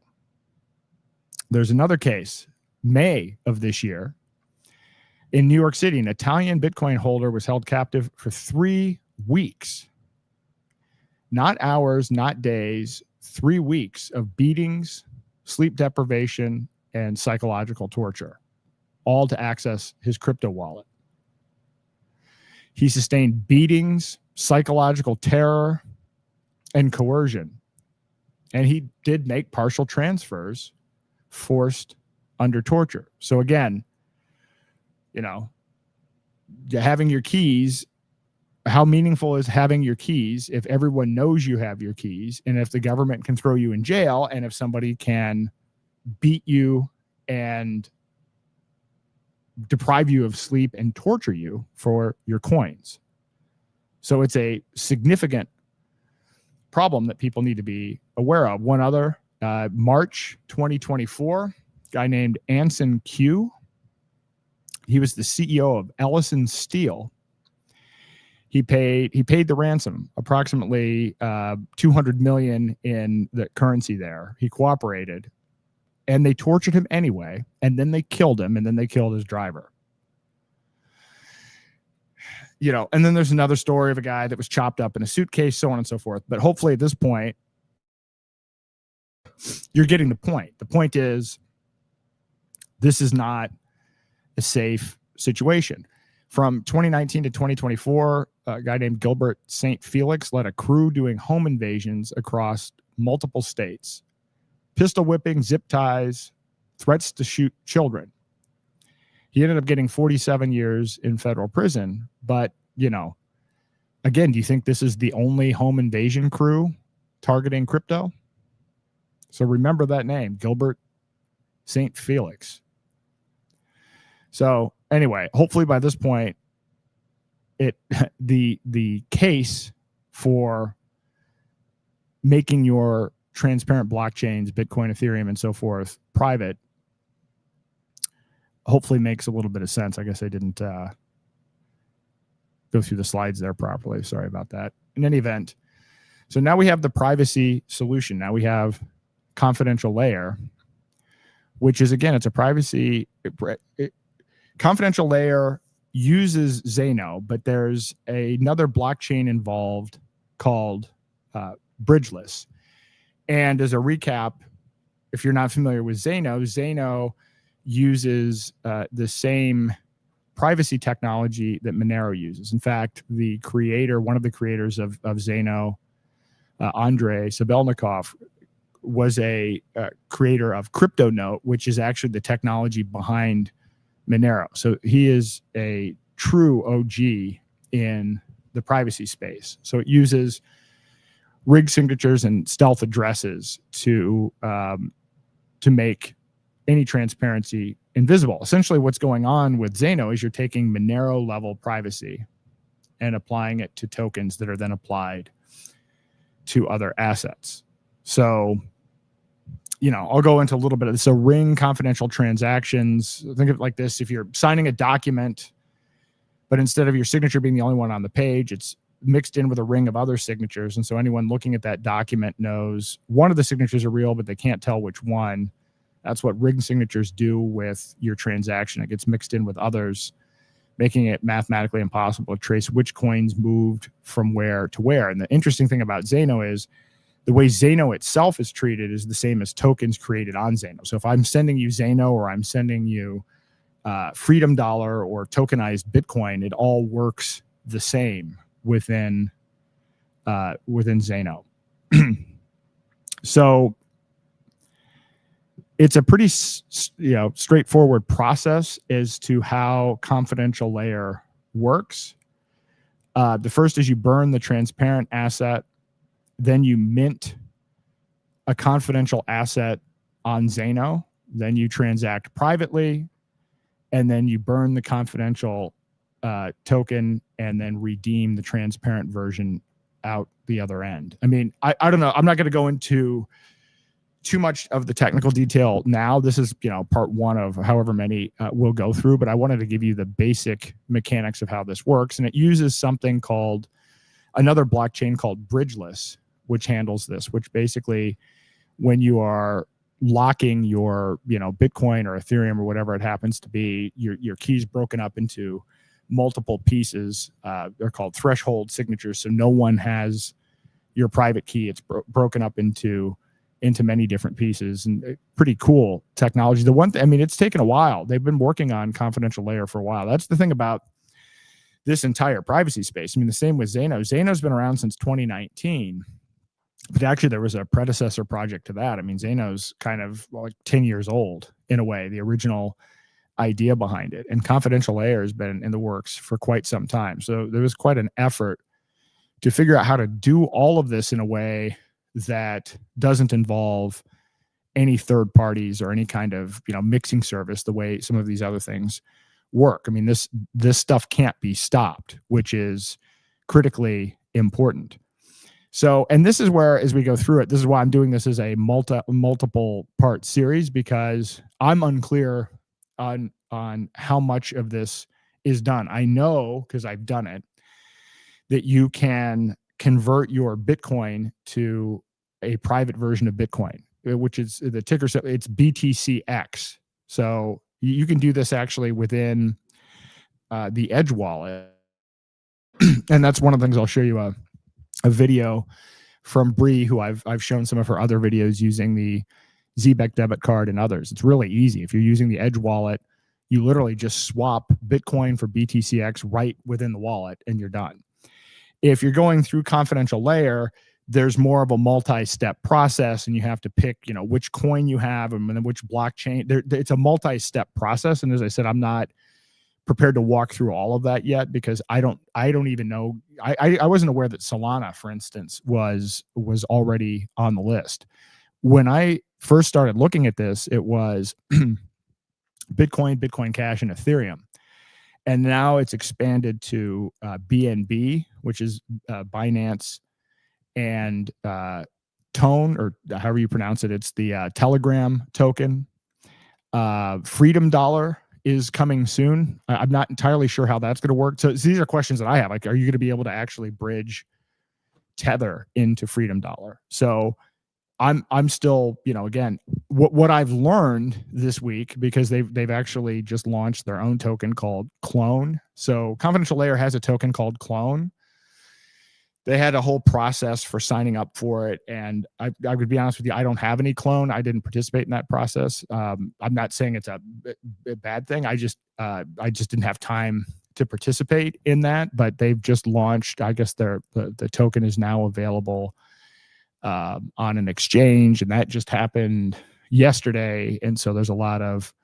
There's another case, May of this year. In New York City, an Italian Bitcoin holder was held captive for 3 weeks. Not hours, not days, 3 weeks of beatings, sleep deprivation, and psychological torture, all to access his crypto wallet. He sustained beatings, psychological terror, and coercion. And he did make partial transfers forced under torture. So again, having your keys, how meaningful is having your keys if everyone knows you have your keys, and if the government can throw you in jail, and if somebody can beat you and deprive you of sleep and torture you for your coins. So it's a significant problem that people need to be aware of. One other, March 2024, a guy named Anson Q. He was the CEO of Ellison Steel. He paid the ransom, approximately 200 million in the currency there. He cooperated, and they tortured him anyway, and then they killed him, and then they killed his driver. You know, and then there's another story of a guy that was chopped up in a suitcase, so on and so forth. But hopefully at this point, you're getting the point. The point is, this is not a safe situation. From 2019 to 2024, a guy named Gilbert St. Felix led a crew doing home invasions across multiple states. Pistol whipping, zip ties, threats to shoot children. He ended up getting 47 years in federal prison. But, you know, again, do you think this is the only home invasion crew targeting crypto? So remember that name, Gilbert St. Felix. So anyway, hopefully by this point, the case for making your transparent blockchains, Bitcoin, Ethereum, and so forth, private, hopefully makes a little bit of sense. I guess I didn't go through the slides there properly. Sorry about that. In any event, so now we have the privacy solution. Now we have confidential layer, which is, again, it's a privacy. Confidential layer uses Zano, but there's another blockchain involved called Bridgeless. And as a recap, if you're not familiar with Zano, Zano uses the same privacy technology that Monero uses. In fact, one of the creators of Zano, Andrei Sabelnikov, was a creator of CryptoNote, which is actually the technology behind Monero. So he is a true OG in the privacy space. So it uses rigged signatures and stealth addresses to make any transparency invisible. Essentially, what's going on with Zano is you're taking Monero level privacy and applying it to tokens that are then applied to other assets. So, you know, I'll go into a little bit of this. So ring confidential transactions. Think of it like this. If you're signing a document, but instead of your signature being the only one on the page, it's mixed in with a ring of other signatures. And so anyone looking at that document knows one of the signatures are real, but they can't tell which one. That's what rigged signatures do with your transaction. It gets mixed in with others, making it mathematically impossible to trace which coins moved from where to where. And the interesting thing about Zano is the way Zano itself is treated is the same as tokens created on Zano. So if I'm sending you Zano or I'm sending you Freedom Dollar or tokenized Bitcoin, it all works the same within Zano. So it's a pretty straightforward process as to how confidential layer works. The first is you burn the transparent asset, then you mint a confidential asset on Zano, then you transact privately, and then you burn the confidential token and then redeem the transparent version out the other end. I mean, I don't know. I'm not going to go into too much of the technical detail now. This is, part one of however many we'll go through, but I wanted to give you the basic mechanics of how this works. And it uses something called another blockchain called Bridgeless, which handles this, which basically when you are locking your, Bitcoin or Ethereum or whatever it happens to be, your keys broken up into multiple pieces. They're called threshold signatures. So no one has your private key. It's broken up into many different pieces, and pretty cool technology. The one thing, it's taken a while. They've been working on confidential layer for a while. That's the thing about this entire privacy space. The same with Zano. Zano's been around since 2019, but actually there was a predecessor project to that. Zano's kind of like 10 years old in a way, the original idea behind it. And confidential layer has been in the works for quite some time. So there was quite an effort to figure out how to do all of this in a way that doesn't involve any third parties or any kind of mixing service the way some of these other things work. This stuff can't be stopped, which is critically important. So, and this is where, as we go through it, this is why I'm doing this as a multiple part series, because I'm unclear on how much of this is done. I know, because I've done it, that you can convert your Bitcoin to a private version of Bitcoin, which is the ticker. It's BTCX. So you can do this actually within the Edge wallet. And that's one of the things I'll show you a video from Bree, who I've shown some of her other videos using the Zbeck debit card and others. It's really easy. If you're using the Edge wallet, you literally just swap Bitcoin for BTCX right within the wallet and you're done. If you're going through confidential layer, there's more of a multi-step process, and you have to pick, which coin you have and then which blockchain. It's a multi-step process. And as I said, I'm not prepared to walk through all of that yet, because I don't even know. I wasn't aware that Solana, for instance, was already on the list. When I first started looking at this, it was Bitcoin, Bitcoin Cash, and Ethereum. And now it's expanded to BNB, which is Binance, and Tone, or however you pronounce it. It's the Telegram token. Freedom Dollar is coming soon. I'm not entirely sure how that's going to work. So these are questions that I have. Like, are you going to be able to actually bridge Tether into Freedom Dollar? So I'm still, again, what I've learned this week, because they've actually just launched their own token called Clone. So Confidential Layer has a token called Clone. They had a whole process for signing up for it, and I would be honest with you, I don't have any Clone. I didn't participate in that process. I'm not saying it's a bad thing. I just didn't have time to participate in that. But they've just launched. I guess the token is now available on an exchange, and that just happened yesterday. And so there's a lot of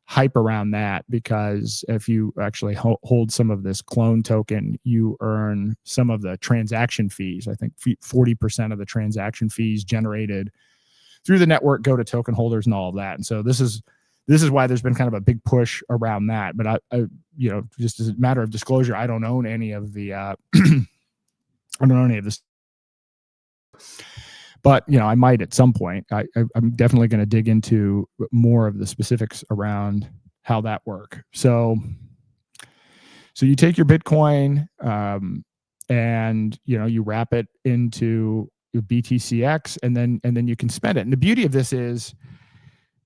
hype around that, because if you actually hold some of this Clone token, you earn some of the transaction fees. I think 40% of the transaction fees generated through the network go to token holders and all of that. And so this is why there's been kind of a big push around that. But I just as a matter of disclosure, I don't own any of the I don't own any of this. But, I might at some point. I'm definitely going to dig into more of the specifics around how that works. So you take your Bitcoin and, you wrap it into your BTCX, and then you can spend it. And the beauty of this is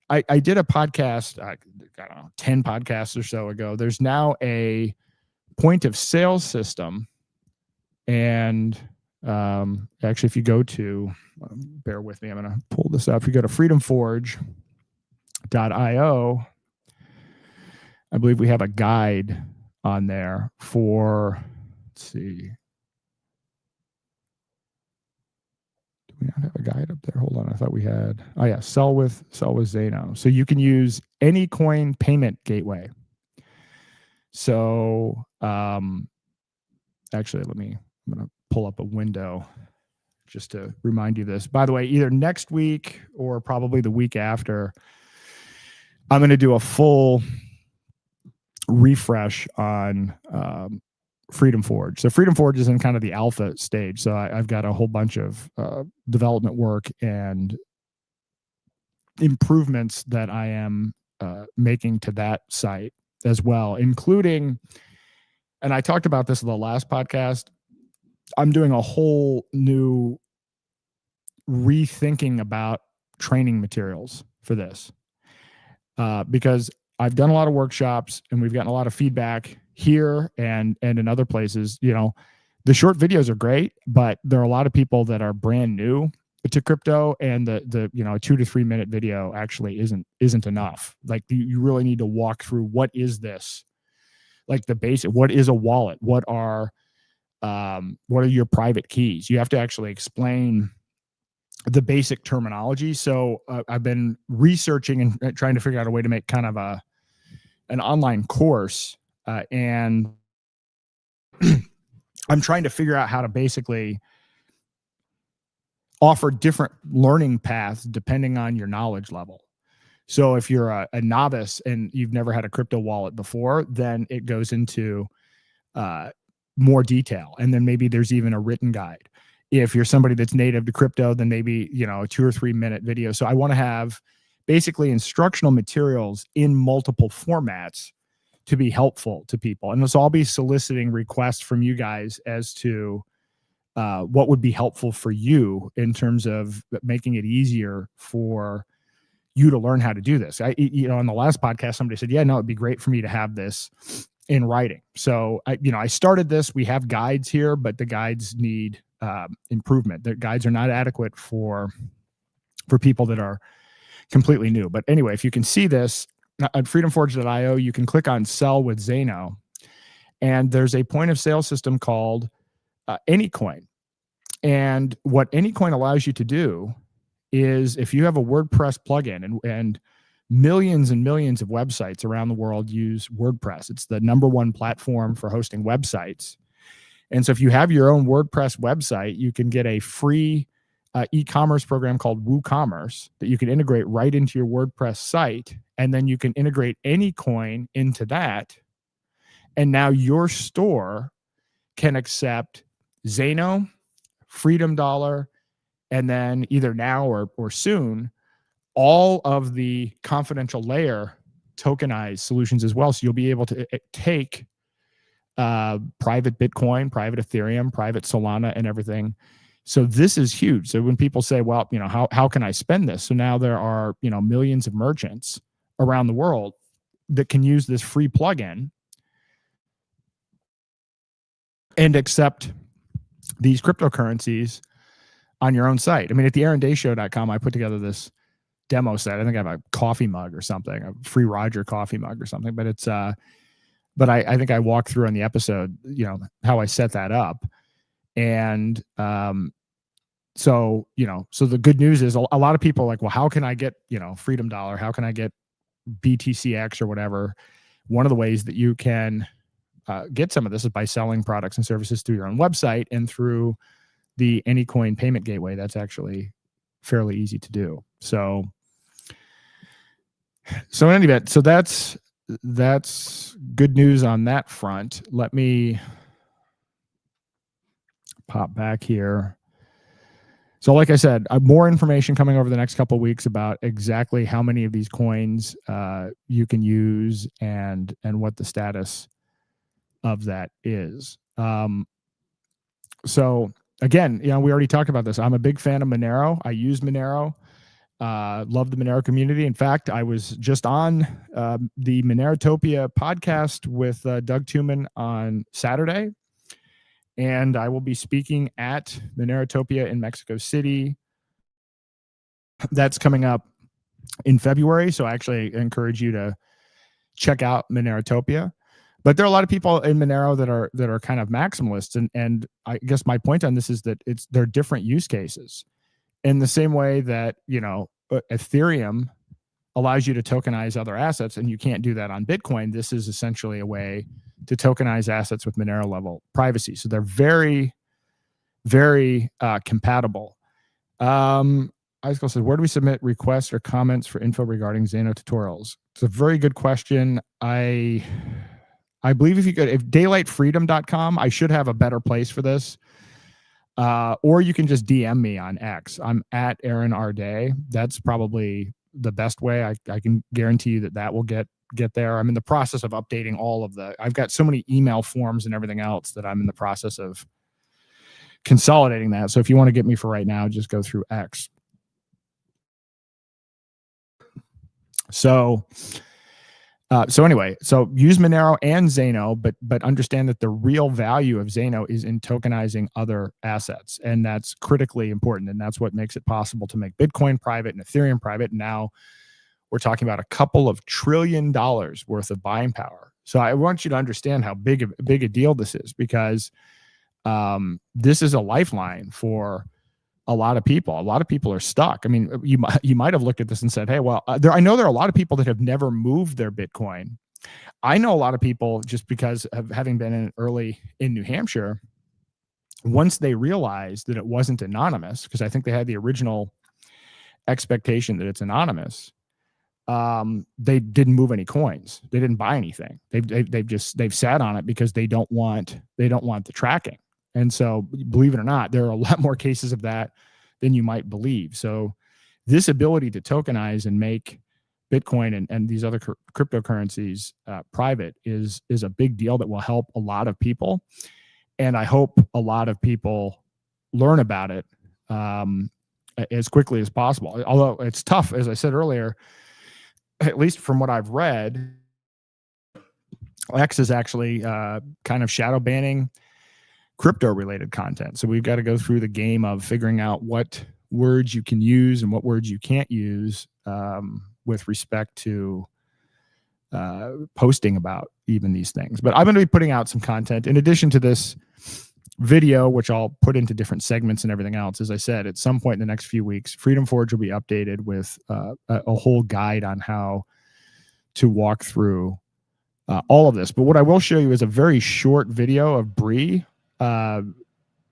I did a podcast, I don't know, 10 podcasts or so ago. There's now a point of sale system. And actually, if you go to, bear with me, I'm going to pull this up. If you go to freedomforge.io, I believe we have a guide on there for, let's see. Do we not have a guide up there? Hold on. I thought we had, oh yeah, sell with Zano. So you can use any coin payment gateway. So actually, I'm going to pull up a window just to remind you this. By the way, either next week or probably the week after, I'm going to do a full refresh on Freedom Forge. So Freedom Forge is in kind of the alpha stage. So I've got a whole bunch of development work and improvements that I am making to that site as well, including, and I talked about this in the last podcast, I'm doing a whole new rethinking about training materials for this, because I've done a lot of workshops and we've gotten a lot of feedback here and in other places. The short videos are great, but there are a lot of people that are brand new to crypto, and the 2 to 3 minute video actually isn't enough. Like, you really need to walk through, what is this? Like the basic, what is a wallet? What are your private keys? You have to actually explain the basic terminology. So I've been researching and trying to figure out a way to make kind of an online course, and I'm trying to figure out how to basically offer different learning paths depending on your knowledge level. So if you're a novice and you've never had a crypto wallet before, then it goes into more detail. And then maybe there's even a written guide. If you're somebody that's native to crypto, then maybe, a 2 or 3 minute video. So I want to have basically instructional materials in multiple formats to be helpful to people. And so I'll be soliciting requests from you guys as to what would be helpful for you in terms of making it easier for you to learn how to do this. On the last podcast, somebody said, yeah, no, it'd be great for me to have this in writing. So I started this. We have guides here, but the guides need improvement. The guides are not adequate for people that are completely new. But anyway, if you can see this at freedomforge.io, you can click on sell with Zano, and there's a point of sale system called AnyCoin. And what AnyCoin allows you to do is, if you have a WordPress plugin, and millions and millions of websites around the world use WordPress. It's the #1 platform for hosting websites. And so if you have your own WordPress website, you can get a free e-commerce program called WooCommerce that you can integrate right into your WordPress site. And then you can integrate AnyCoin into that. And now your store can accept Zano, Freedom Dollar, and then either now or soon, all of the confidential layer tokenized solutions as well. So you'll be able to take private Bitcoin, private Ethereum, private Solana, and everything. So this is huge. So when people say, well, how can I spend this? So now there are, millions of merchants around the world that can use this free plugin and accept these cryptocurrencies on your own site. I mean, at the aarondayshow.com, I put together this demo set. I think I have a coffee mug or something, a free Roger coffee mug or something, but it's, but I think I walked through on the episode, how I set that up. And, so the good news is a lot of people are like, well, how can I get, Freedom Dollar? How can I get BTCX or whatever? One of the ways that you can get some of this is by selling products and services through your own website and through the AnyCoin payment gateway. That's actually fairly easy to do. So in any event, so that's good news on that front. Let me pop back here. So like I said, more information coming over the next couple of weeks about exactly how many of these coins you can use and what the status of that is. So again, we already talked about this. I'm a big fan of Monero. I use Monero. Love the Monero community. In fact, I was just on the Monerotopia podcast with Doug Tuman on Saturday. And I will be speaking at Monerotopia in Mexico City. That's coming up in February. So I actually encourage you to check out Monerotopia. But there are a lot of people in Monero that are kind of maximalists. And I guess my point on this is that they're different use cases. In the same way that, Ethereum allows you to tokenize other assets, and you can't do that on Bitcoin. This is essentially a way to tokenize assets with Monero level privacy. So they're very, very compatible. Iskell said, where do we submit requests or comments for info regarding Zano tutorials? It's a very good question. I believe if daylightfreedom.com, I should have a better place for this. Or you can just DM me on X. I'm at Aaron R. Day. That's probably the best way. I can guarantee you that will get there. I'm in the process of updating I've got so many email forms and everything else that I'm in the process of consolidating that. So if you want to get me for right now, just go through X. So anyway, so use Monero and Zano, but understand that the real value of Zano is in tokenizing other assets. And that's critically important. And that's what makes it possible to make Bitcoin private and Ethereum private. And now we're talking about a couple of $1 trillion worth of buying power. So I want you to understand how big a deal this is, because this is a lifeline for a lot of people. A lot of people are stuck. I mean, you might have looked at this and said, hey, well, I know there are a lot of people that have never moved their Bitcoin. I know a lot of people, just because of having been early in New Hampshire, once they realized that it wasn't anonymous, because I think they had the original expectation that it's anonymous, they didn't move any coins. They didn't buy anything. They've sat on it because they don't want the tracking. And so, believe it or not, there are a lot more cases of that than you might believe. So this ability to tokenize and make Bitcoin and these other cryptocurrencies private is a big deal that will help a lot of people. And I hope a lot of people learn about it as quickly as possible. Although it's tough, as I said earlier, at least from what I've read, X is actually kind of shadow banning crypto related content. So we've got to go through the game of figuring out what words you can use and what words you can't use with respect to posting about even these things. But I'm going to be putting out some content in addition to this video, which I'll put into different segments and everything else. As I said, at some point in the next few weeks, Freedom Forge will be updated with a whole guide on how to walk through all of this. But what I will show you is a very short video of Bree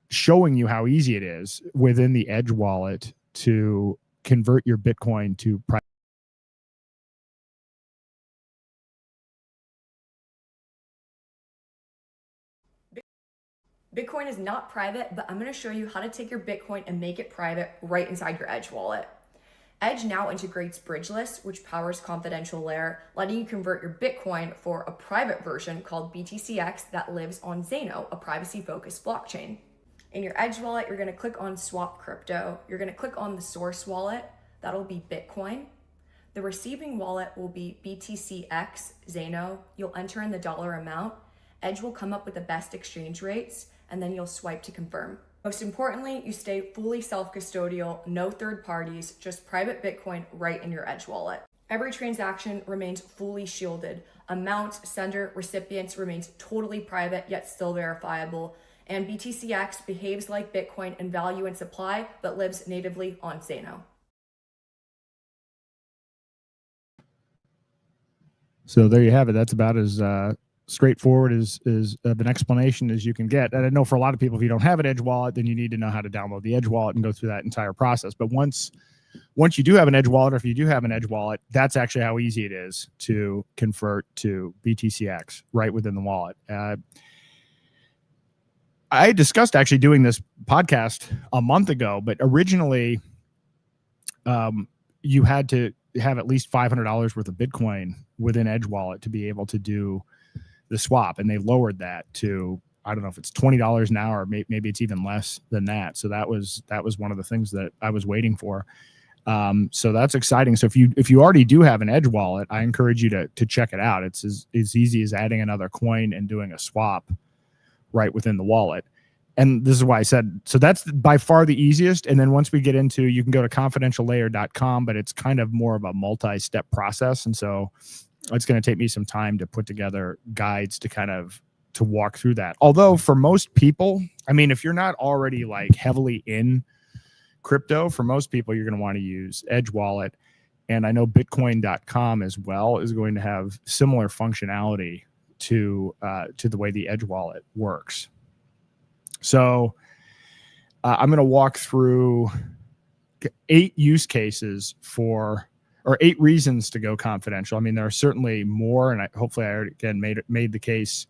showing you how easy it is within the Edge wallet to convert your Bitcoin to private. Bitcoin is not private, but I'm going to show you how to take your Bitcoin and make it private right inside your Edge wallet. Edge now integrates Bridgeless, which powers confidential layer, letting you convert your Bitcoin for a private version called BTCX that lives on Zano, a privacy-focused blockchain. In your Edge wallet, you're going to click on Swap Crypto. You're going to click on the source wallet. That'll be Bitcoin. The receiving wallet will be BTCX Zano. You'll enter in the dollar amount. Edge will come up with the best exchange rates, and then you'll swipe to confirm. Most importantly, you stay fully self-custodial, no third parties, just private Bitcoin right in your Edge wallet. Every transaction remains fully shielded. Amount, sender, recipients remains totally private, yet still verifiable. And BTCX behaves like Bitcoin in value and supply, but lives natively on Zano. So there you have it. That's about as straightforward as an explanation as you can get. And I know for a lot of people, if you don't have an Edge wallet, then you need to know how to download the Edge wallet and go through that entire process. But once you do have an Edge wallet, or if you do have an Edge wallet, that's actually how easy it is to convert to BTCX right within the wallet. I discussed actually doing this podcast a month ago, but originally you had to have at least $500 worth of Bitcoin within Edge wallet to be able to do the swap. And they lowered that to, I don't know if it's $20 now, or maybe it's even less than that. So that was one of the things that I was waiting for. So that's exciting. So if you already do have an Edge wallet, I encourage you to check it out. It's as easy as adding another coin and doing a swap right within the wallet. And this is why I said, so that's by far the easiest. And then once we get into, you can go to confidentiallayer.com, but it's kind of more of a multi-step process. And so it's going to take me some time to put together guides to walk through that. Although for most people, I mean, if you're not already like heavily in crypto, for most people, you're going to want to use Edge wallet. And I know bitcoin.com as well is going to have similar functionality to the way the Edge wallet works. So I'm going to walk through 8 use cases or 8 reasons to go confidential. I mean, there are certainly more, and hopefully I already again made the case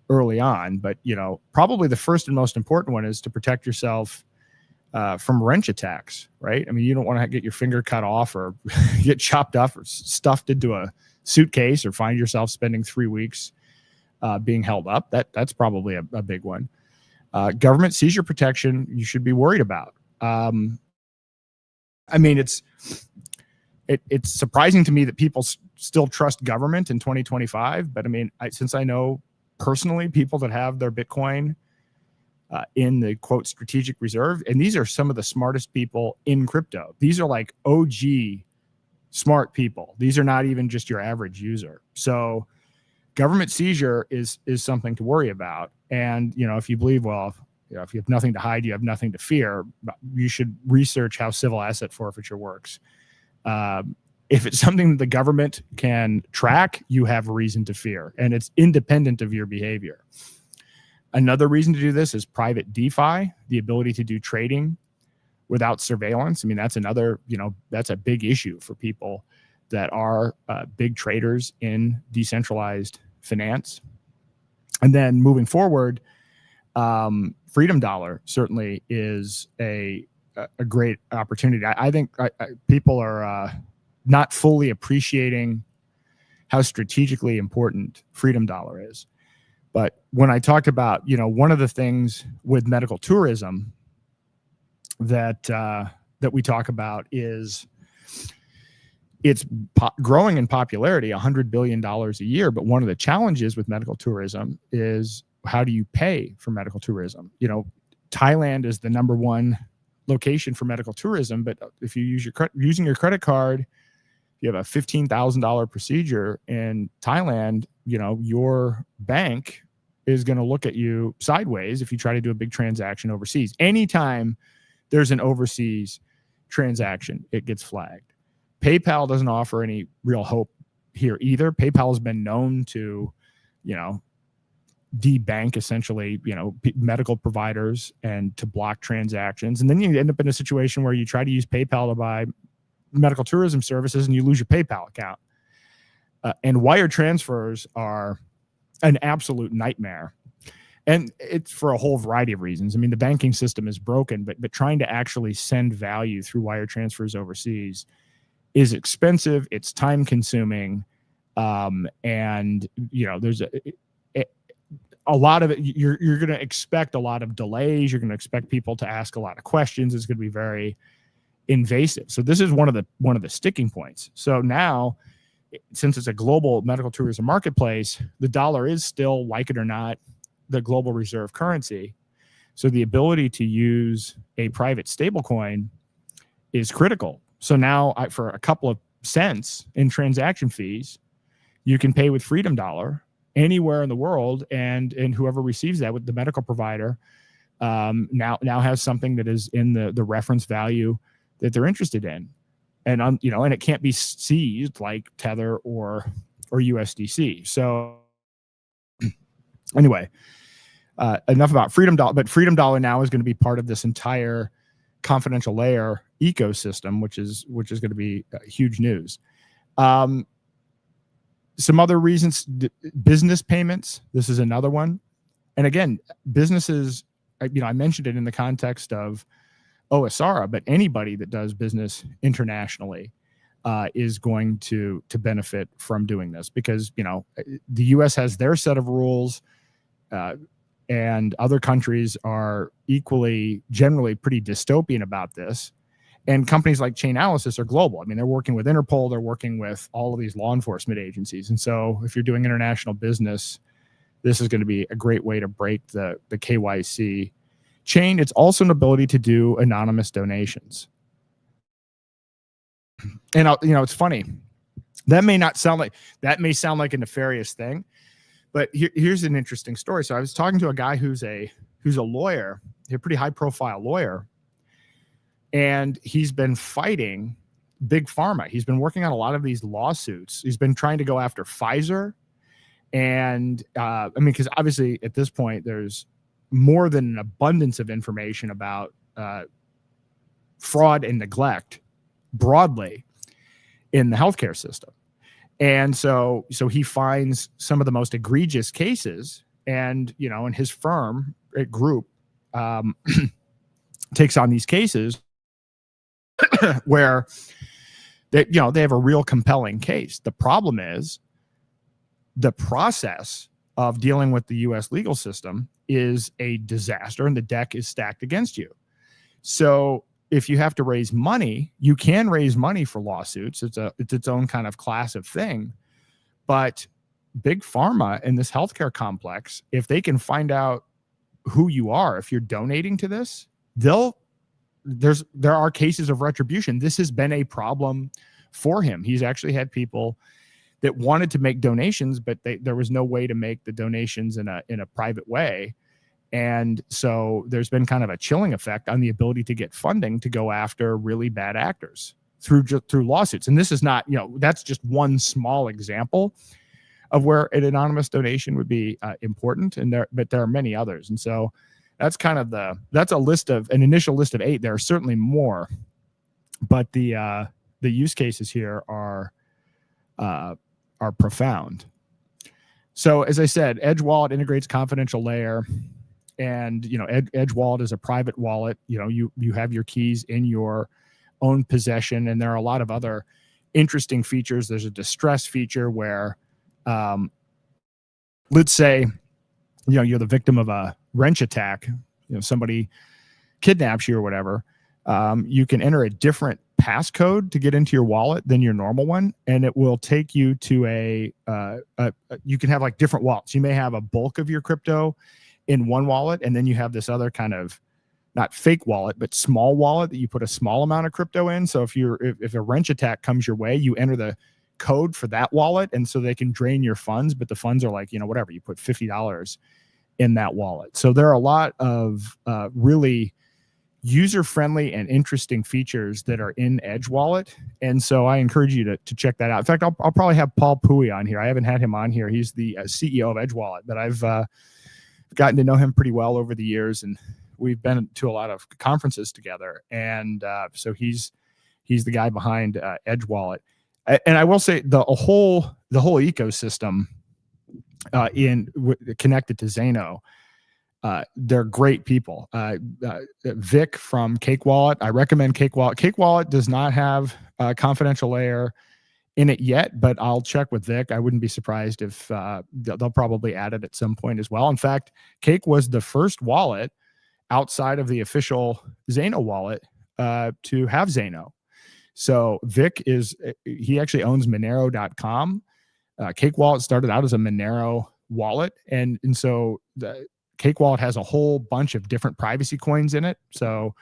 early on. But probably the first and most important one is to protect yourself from wrench attacks, right? I mean, you don't want to get your finger cut off or get chopped up or stuffed into a suitcase or find yourself spending 3 weeks being held up. That's probably a big one. Government seizure protection you should be worried about. I mean, it's surprising to me that people still trust government in 2025. But I mean, since I know personally people that have their Bitcoin in the quote strategic reserve, and these are some of the smartest people in crypto. These are like OG smart people. These are not even just your average user. So government seizure is something to worry about. And, if you believe, if you have nothing to hide, you have nothing to fear, you should research how civil asset forfeiture works. If it's something that the government can track, you have reason to fear, and it's independent of your behavior. Another reason to do this is private DeFi, the ability to do trading without surveillance. I mean, that's another, that's a big issue for people that are big traders in decentralized finance. And then moving forward, Freedom Dollar certainly is a great opportunity. I think people are not fully appreciating how strategically important Freedom Dollar is. But when I talked about, one of the things with medical tourism that we talk about is it's growing in popularity, $100 billion a year. But one of the challenges with medical tourism is, how do you pay for medical tourism? Thailand is the number one location for medical tourism, but if you using your credit card, you have a $15,000 procedure in Thailand, your bank is going to look at you sideways if you try to do a big transaction overseas. Anytime there's an overseas transaction, it gets flagged. PayPal doesn't offer any real hope here either. PayPal has been known to, debank essentially, medical providers and to block transactions. And then you end up in a situation where you try to use PayPal to buy medical tourism services and you lose your PayPal account. And wire transfers are an absolute nightmare. And it's for a whole variety of reasons. I mean, the banking system is broken, but trying to actually send value through wire transfers overseas is expensive. It's time consuming. And there's a lot of it. You're going to expect a lot of delays. You're going to expect people to ask a lot of questions. It's going to be very invasive. So this is one of the sticking points. So now, since it's a global medical tourism marketplace, the dollar is still, like it or not, the global reserve currency. So the ability to use a private stablecoin is critical. So now, for a couple of cents in transaction fees, you can pay with Freedom Dollar anywhere in the world, and whoever receives that with the medical provider now has something that is in the reference value that they're interested in, and and it can't be seized like Tether or USDC. So anyway, enough about Freedom Dollar. But Freedom Dollar now is going to be part of this entire confidential layer ecosystem, which is going to be huge news. Some other reasons: business payments. This is another one. And again, businesses. I mentioned it in the context of OSARA, but anybody that does business internationally is going to benefit from doing this, because the U.S. has their set of rules, and other countries are equally generally pretty dystopian about this. And companies like Chainalysis are global. I mean, they're working with Interpol, they're working with all of these law enforcement agencies. And so if you're doing international business, this is going to be a great way to break the KYC chain. It's also an ability to do anonymous donations. And it's funny. That may sound like a nefarious thing, but here's an interesting story. So I was talking to a guy who's a lawyer, a pretty high profile lawyer, and he's been fighting big pharma. He's been working on a lot of these lawsuits. He's been trying to go after Pfizer. And because obviously at this point, there's more than an abundance of information about fraud and neglect broadly in the healthcare system. And so he finds some of the most egregious cases, and, and his firm group takes on these cases where they have a real compelling case. The problem is the process of dealing with the U.S. legal system is a disaster, and the deck is stacked against you. So if you have to raise money, you can raise money for lawsuits. It's its own kind of class of thing. But big pharma in this healthcare complex, if they can find out who you are, if you're donating to this, there are cases of retribution. This has been a problem for him. He's actually had people that wanted to make donations, but there was no way to make the donations in a private way. And so there's been kind of a chilling effect on the ability to get funding to go after really bad actors through lawsuits. And this is not, that's just one small example of where an anonymous donation would be important. But there are many others. And so that's kind of that's an initial list of 8. There are certainly more, but the use cases here are profound. So as I said, Edge Wallet integrates confidential layer, and Edge Wallet is a private wallet. You have your keys in your own possession, and there are a lot of other interesting features. There's a distress feature where, let's say, you're the victim of a wrench attack, somebody kidnaps you or whatever. You can enter a different passcode to get into your wallet than your normal one, and it will take you to you can have like different wallets. You may have a bulk of your crypto in one wallet, and then you have this other kind of, not fake wallet, but small wallet that you put a small amount of crypto in. So if a wrench attack comes your way, you enter the code for that wallet, and so they can drain your funds, but the funds are like, whatever, you put $50 in that wallet. So there are a lot of really user-friendly and interesting features that are in Edge Wallet. And so I encourage you to check that out. In fact, I'll probably have Paul Pui on here. I haven't had him on here. He's the CEO of Edge Wallet, but I've gotten to know him pretty well over the years, and we've been to a lot of conferences together. And so he's the guy behind Edge Wallet. And I will say the whole ecosystem connected to Zano, they're great people. Vic from Cake Wallet, I recommend Cake Wallet. Cake Wallet does not have a confidential layer in it yet, but I'll check with Vic. I wouldn't be surprised if they'll probably add it at some point as well. In fact, Cake was the first wallet outside of the official Zano wallet to have Zano. So Vic he actually owns Monero.com. Cake Wallet started out as a Monero wallet, and so the Cake Wallet has a whole bunch of different privacy coins in it. So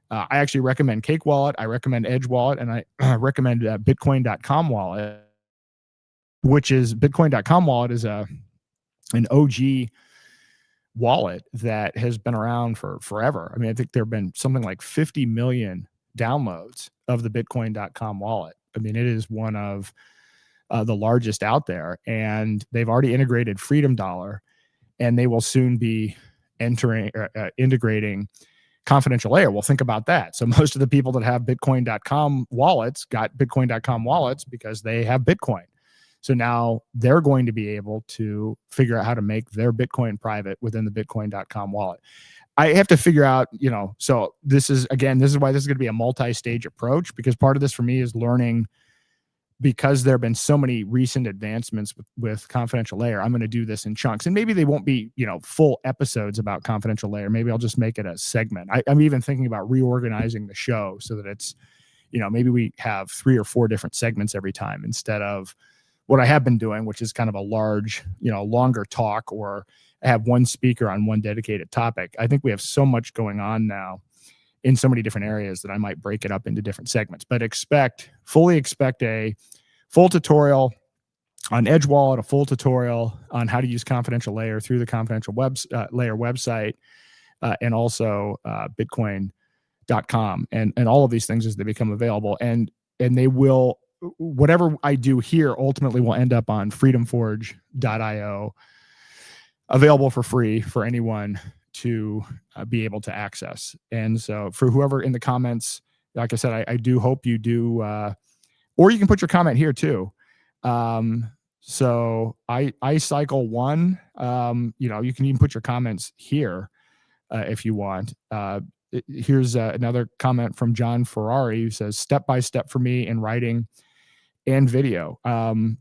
I actually recommend Cake Wallet. I recommend Edge Wallet, and I recommend Bitcoin.com wallet, which is Bitcoin.com wallet is an OG wallet that has been around for forever. I mean, I think there have been something like 50 million downloads of the Bitcoin.com wallet. I mean, it is one of the largest out there, and they've already integrated Freedom Dollar, and they will soon be integrating confidential layer. Well, think about that. So most of the people that have Bitcoin.com wallets got Bitcoin.com wallets because they have Bitcoin. So now they're going to be able to figure out how to make their Bitcoin private within the Bitcoin.com wallet. I have to figure out, so this is why this is going to be a multi-stage approach, because part of this for me is learning, because there have been so many recent advancements with confidential layer. I'm going to do this in chunks, and maybe they won't be, full episodes about confidential layer. Maybe I'll just make it a segment. I'm even thinking about reorganizing the show so that it's, maybe we have 3 or 4 different segments every time instead of what I have been doing, which is kind of a large, longer talk, or I have one speaker on one dedicated topic. I think we have so much going on now in so many different areas that I might break it up into different segments. But fully expect a full tutorial on Edge Wallet, a full tutorial on how to use confidential layer through the confidential layer website, and also Bitcoin.com, and all of these things as they become available. And they will, whatever I do here ultimately will end up on freedomforge.io, available for free for anyone to be able to access. And so for whoever in the comments, like I said, I do hope you do, or you can put your comment here too. So I cycle one, you can even put your comments here if you want. Here's another comment from John Ferrari, who says, step-by-step for me in writing and video.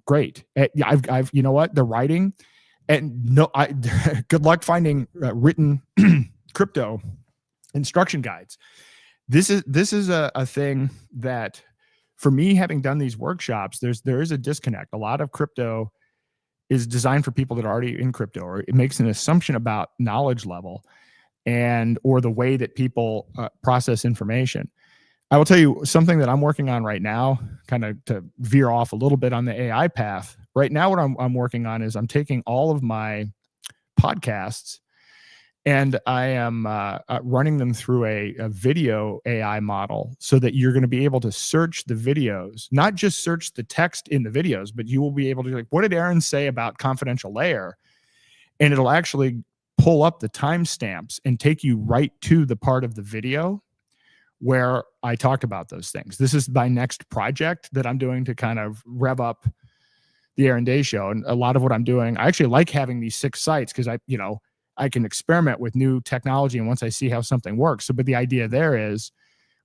Great. I've you know what, the writing, and good luck finding written crypto instruction guides. This is a thing that, for me, having done these workshops, there is a disconnect. A lot of crypto is designed for people that are already in crypto, or it makes an assumption about knowledge level or the way that people process information. I will tell you something that I'm working on right now, kind of to veer off a little bit on the AI path. Right now, what I'm working on is I'm taking all of my podcasts and I am running them through a video AI model, so that you're going to be able to search the videos, not just search the text in the videos, but you will be able to, like, what did Aaron say about confidential layer? And it'll actually pull up the timestamps and take you right to the part of the video where I talked about those things. This is my next project that I'm doing to kind of rev up the Aaron Day Show. And a lot of what I'm doing, I actually like having these 6 sites because I can experiment with new technology, and once I see how something works. So, but the idea there is,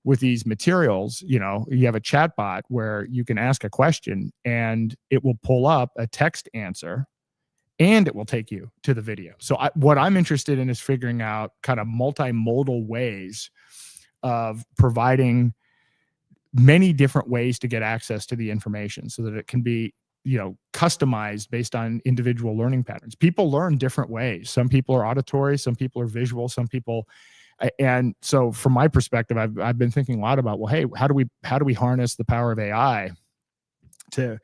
with these materials, you have a chat bot where you can ask a question and it will pull up a text answer and it will take you to the video. So what I'm interested in is figuring out kind of multimodal ways of providing many different ways to get access to the information so that it can be, customized based on individual learning patterns. People learn different ways. Some people are auditory, some people are visual, some people, and so from my perspective, I've been thinking a lot about, well, hey, how do we harness the power of AI to,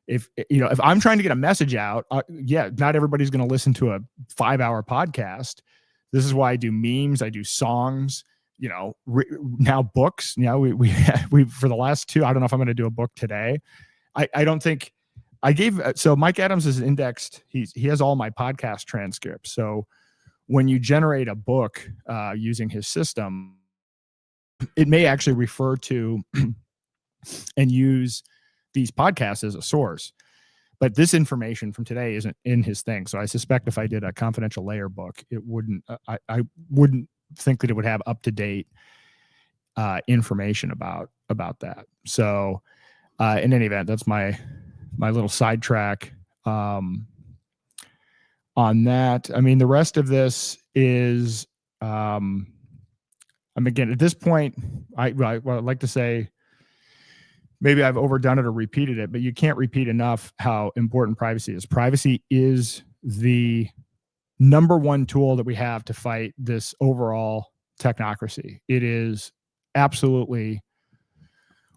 if I'm trying to get a message out, not everybody's going to listen to a 5-hour podcast. This is why I do memes, I do songs, now books. We for the last 2, I don't know if I'm going to do a book today. I don't think I gave. So Mike Adams is indexed. He has all my podcast transcripts. So when you generate a book using his system, it may actually refer to and use these podcasts as a source. But this information from today isn't in his thing. So I suspect if I did a confidential layer book, it wouldn't. I wouldn't think that it would have up-to-date information about that. So in any event, that's my little sidetrack on that. I mean, the rest of this is again, at this point, I'd like to say maybe I've overdone it or repeated it, but you can't repeat enough how important privacy is. Privacy is the number one tool that we have to fight this overall technocracy. It is absolutely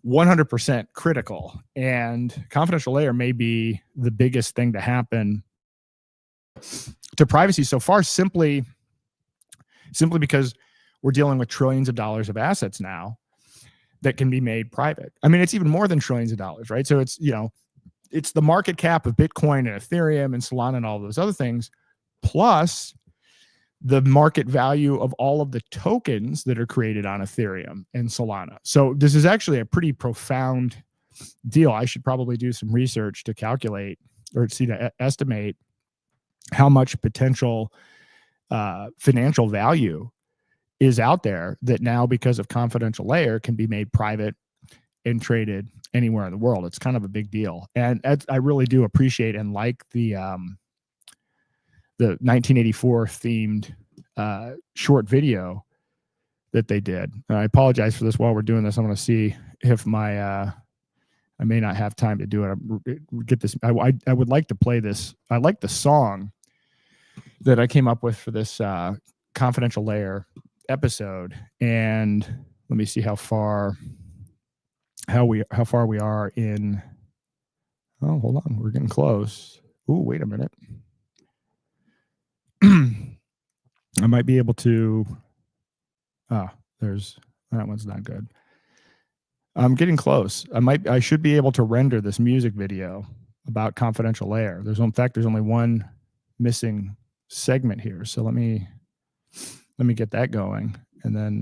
100% critical, and confidential layer may be the biggest thing to happen to privacy so far, simply because we're dealing with trillions of dollars of assets now that can be made private. I mean, it's even more than trillions of dollars, right? So it's, it's the market cap of Bitcoin and Ethereum and Solana and all those other things, plus the market value of all of the tokens that are created on Ethereum and Solana. So this is actually a pretty profound deal. I should probably do some research to calculate or to estimate how much potential financial value is out there that now, because of confidential layer, can be made private and traded anywhere in the world. It's kind of a big deal. And I really do appreciate and like the 1984 themed short video that they did. I apologize for this while we're doing this. I'm going to see if I may not have time to do it. Get this. I would like to play this. I like the song that I came up with for this confidential layer episode. And let me see how far we are in. Oh, hold on. We're getting close. Oh, wait a minute. I might be able to. That one's not good. I'm getting close. I should be able to render this music video about confidential layer. There's only one missing segment here. So let me get that going, and then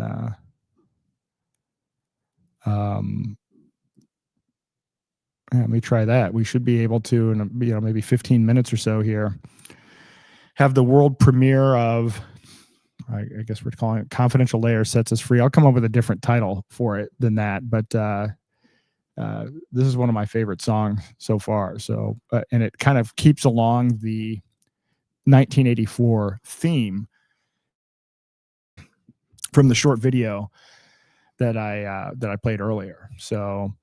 let me try that. We should be able to, in maybe 15 minutes or so here, have the world premiere of, I guess we're calling it Confidential Layer Sets Us Free. I'll come up with a different title for it than that, but this is one of my favorite songs so far. So, and it kind of keeps along the 1984 theme from the short video that I played earlier. So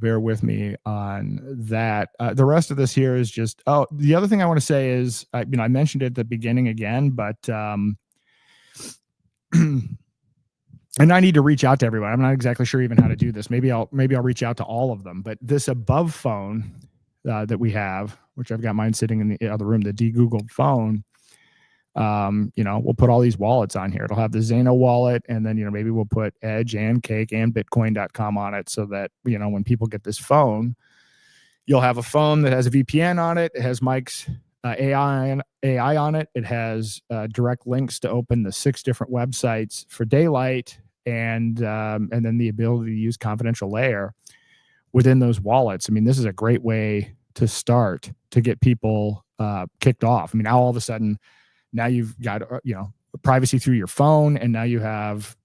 bear with me on that. The rest of this here is just, the other thing I want to say is, I mentioned it at the beginning again, but and I need to reach out to everyone. I'm not exactly sure even how to do this. Maybe I'll reach out to all of them. But this above phone that we have, which I've got mine sitting in the other room, the de-Googled phone, we'll put all these wallets on here. It'll have the Zano wallet, and then, maybe we'll put Edge and Cake and Bitcoin.com on it, so that, when people get this phone, you'll have a phone that has a VPN on it. It has Mike's AI on it. It has direct links to open the 6 different websites for daylight, and then the ability to use confidential layer within those wallets. I mean, this is a great way to start to get people kicked off. I mean, now all of a sudden, now you've got privacy through your phone, and now you have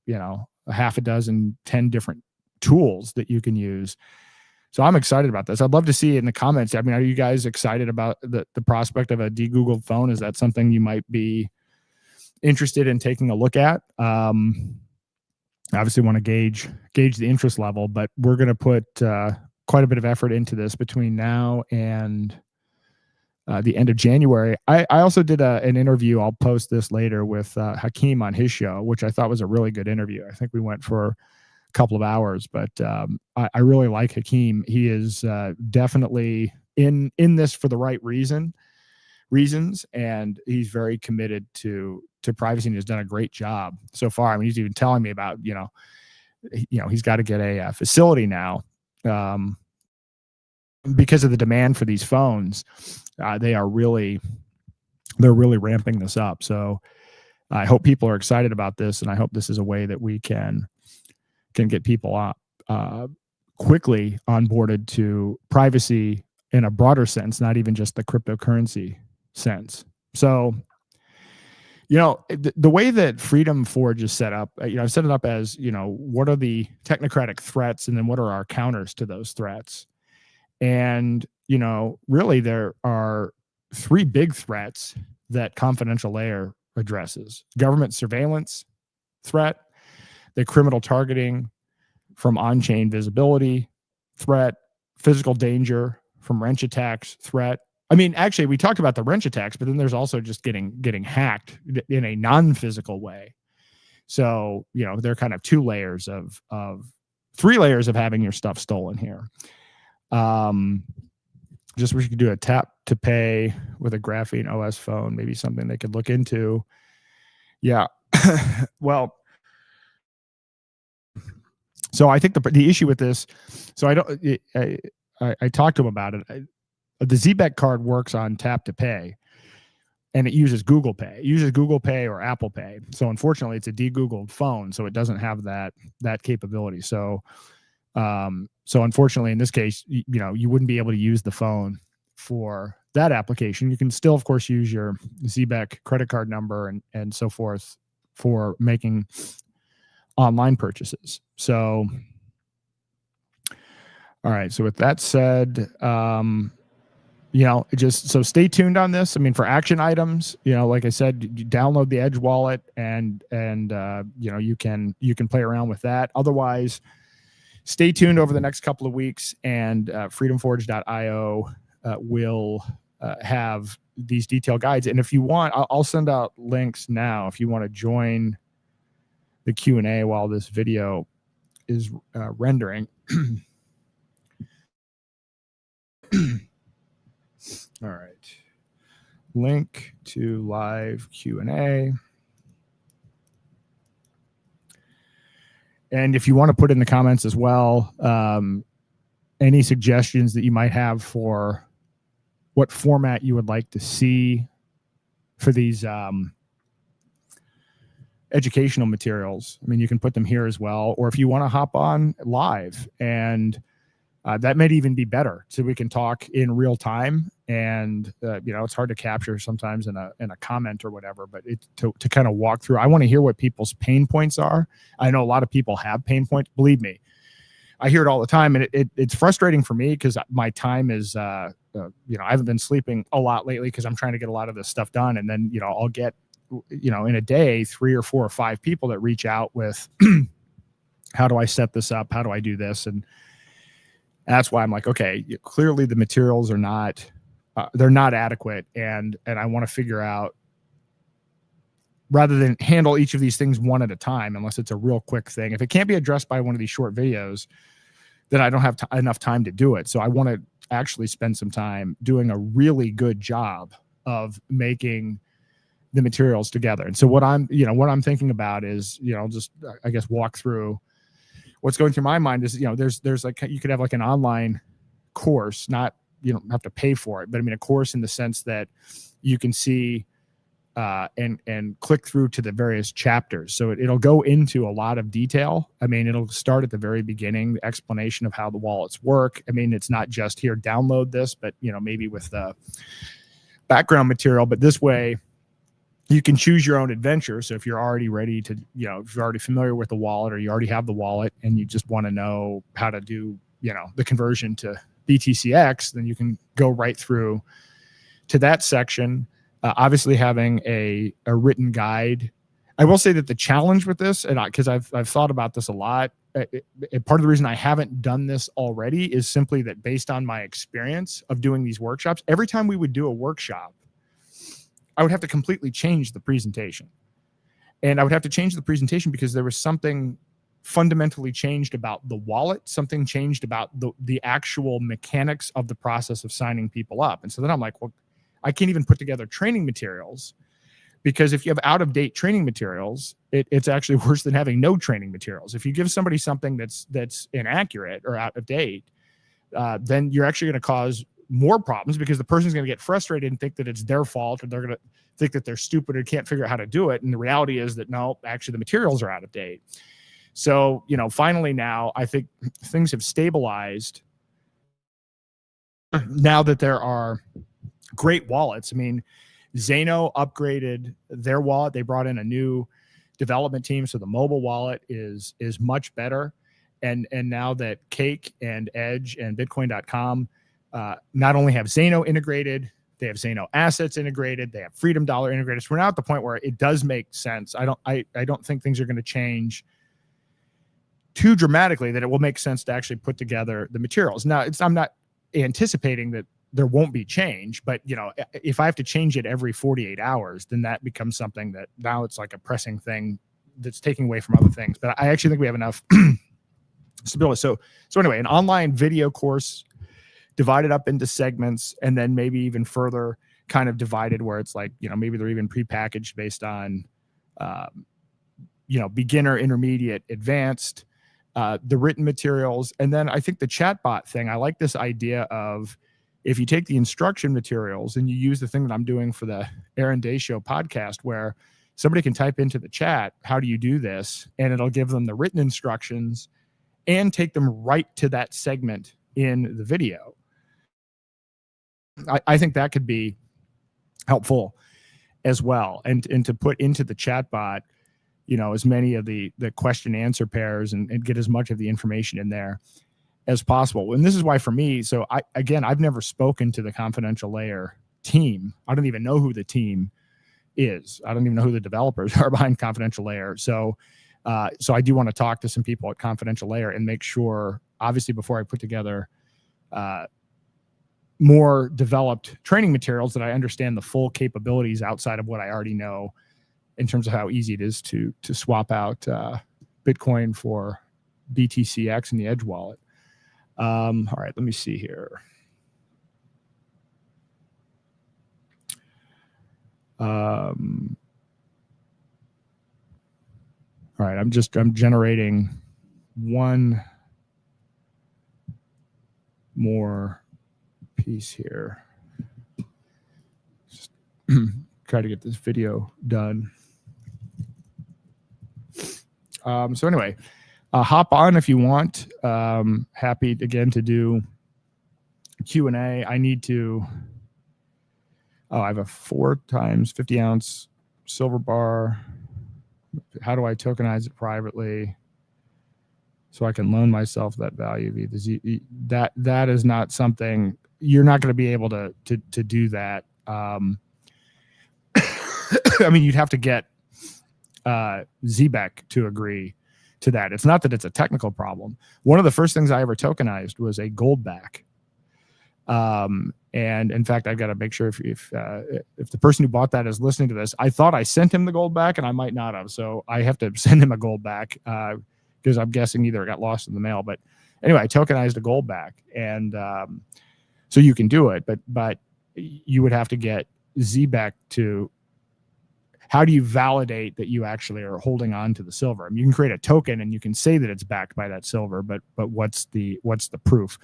a half a dozen, 10 different tools that you can use. So I'm excited about this. I'd love to see in the comments. I mean, are you guys excited about the prospect of a de-Googled phone? Is that something you might be interested in taking a look at? Obviously want to gauge the interest level, but we're going to put quite a bit of effort into this between now and the end of January. I also did an interview. I'll post this later with Hakeem on his show, which I thought was a really good interview. I think we went for couple of hours, but I really like Hakeem. He is definitely in this for the right reasons, and he's very committed to privacy and has done a great job so far. I mean, he's even telling me about he's got to get a facility now because of the demand for these phones. They're really ramping this up. So I hope people are excited about this, and I hope this is a way that we can get people quickly onboarded to privacy in a broader sense, not even just the cryptocurrency sense. So, the way that Freedom Forge is set up, I've set it up as, what are the technocratic threats, and then what are our counters to those threats? And, really there are three big threats that confidential layer addresses: government surveillance threat, the criminal targeting from on-chain visibility threat, physical danger from wrench attacks threat. I mean, actually, we talked about the wrench attacks, but then there's also just getting hacked in a non-physical way. So, they're kind of 3 layers of having your stuff stolen here. Just wish you could do a tap to pay with a Graphene OS phone, maybe something they could look into. Yeah. Well, so I think the issue with this, so I talked to him about it. The ZBEC card works on tap to pay, and it uses Google Pay. It uses Google Pay or Apple Pay. So unfortunately, it's a de-Googled phone, so it doesn't have that capability. So unfortunately, in this case, you wouldn't be able to use the phone for that application. You can still, of course, use your ZBEC credit card number and so forth for making online purchases. So, all right. So with that said, so stay tuned on this. I mean, for action items, like I said, you download the Edge wallet and you can play around with that. Otherwise, stay tuned over the next couple of weeks, and freedomforge.io will have these detailed guides. And if you want, I'll send out links now if you want to join the Q&A while this video is rendering. All right. Link to live Q&A. And if you want to put in the comments as well, any suggestions that you might have for what format you would like to see for these educational materials. I mean, you can put them here as well, or if you want to hop on live, and that might even be better, so we can talk in real time. And it's hard to capture sometimes in a comment or whatever, but to kind of walk through. I want to hear what people's pain points are. I know a lot of people have pain points. Believe me, I hear it all the time, and it's frustrating for me because my time is I haven't been sleeping a lot lately because I'm trying to get a lot of this stuff done, and then I'll get in a day 3 or 4 or 5 people that reach out with how do I set this up, how do I do this, and that's why I'm like, okay, clearly the materials are not they're not adequate, and I want to figure out, rather than handle each of these things one at a time, unless it's a real quick thing. If it can't be addressed by one of these short videos, then I don't have enough time to do it. So I want to actually spend some time doing a really good job of making the materials together. And so what I'm thinking about is, just, I guess, walk through what's going through my mind is, there's like, you could have like an online course, you don't have to pay for it, but I mean, a course in the sense that you can see and click through to the various chapters. So it'll go into a lot of detail. I mean, it'll start at the very beginning, the explanation of how the wallets work. I mean, it's not just here, download this, but maybe with the background material. But this way, you can choose your own adventure. So if you're already ready to, if you're already familiar with the wallet, or you already have the wallet and you just want to know how to do, the conversion to BTCX, then you can go right through to that section. Obviously having a written guide. I will say that the challenge with this, and because I've thought about this a lot, part of the reason I haven't done this already is simply that based on my experience of doing these workshops, every time we would do a workshop, I would have to completely change the presentation. And I would have to change the presentation because there was something fundamentally changed about the wallet, something changed about the actual mechanics of the process of signing people up. And so then I'm like, well, I can't even put together training materials, because if you have out-of-date training materials, it's actually worse than having no training materials. If you give somebody something that's inaccurate or out of date, then you're actually going to cause more problems, because the person's going to get frustrated and think that it's their fault, or they're going to think that they're stupid or can't figure out how to do it. And the reality is that no, actually the materials are out of date. So, finally now I think things have stabilized now that there are great wallets. I mean, Zano upgraded their wallet. They brought in a new development team. So the mobile wallet is much better. And now that Cake and Edge and Bitcoin.com not only have Zano integrated, they have Zano assets integrated, they have Freedom Dollar integrated. So we're now at the point where it does make sense. I don't think things are going to change too dramatically, that it will make sense to actually put together the materials. Now, I'm not anticipating that there won't be change, but if I have to change it every 48 hours, then that becomes something that now it's like a pressing thing that's taking away from other things. But I actually think we have enough stability. So anyway, an online video course divided up into segments, and then maybe even further kind of divided where it's like, maybe they're even prepackaged based on, beginner, intermediate, advanced, the written materials. And then I think the chatbot thing, I like this idea of, if you take the instruction materials and you use the thing that I'm doing for the Aaron Day Show podcast, where somebody can type into the chat, how do you do this? And it'll give them the written instructions and take them right to that segment in the video. I think that could be helpful as well. And to put into the chatbot, as many of the question answer pairs and get as much of the information in there as possible. And this is why for me, so I've never spoken to the Confidential Layer team. I don't even know who the team is. I don't even know who the developers are behind Confidential Layer. So I do want to talk to some people at Confidential Layer and make sure, obviously, before I put together more developed training materials, that I understand the full capabilities outside of what I already know in terms of how easy it is to swap out Bitcoin for BTCX in the Edge wallet. All right, let me see here. All right, I'm generating one more piece here. Just try to get this video done. So anyway, hop on if you want. Happy again to do Q&A. I need to. I have a 4 times 50 ounce silver bar. How do I tokenize it privately so I can loan myself that value via the Z? That is not something you're not going to be able to do that. I mean, you'd have to get ZBEC to agree to that. It's not that it's a technical problem. One of the first things I ever tokenized was a gold back. And in fact, I've got to make sure if the person who bought that is listening to this, I thought I sent him the gold back and I might not have. So I have to send him a gold back because I'm guessing either it got lost in the mail. But anyway, I tokenized a gold back, and so you can do it, but you would have to get ZBEC to. How do you validate that you actually are holding on to the silver? I mean, you can create a token and you can say that it's backed by that silver, but what's the proof?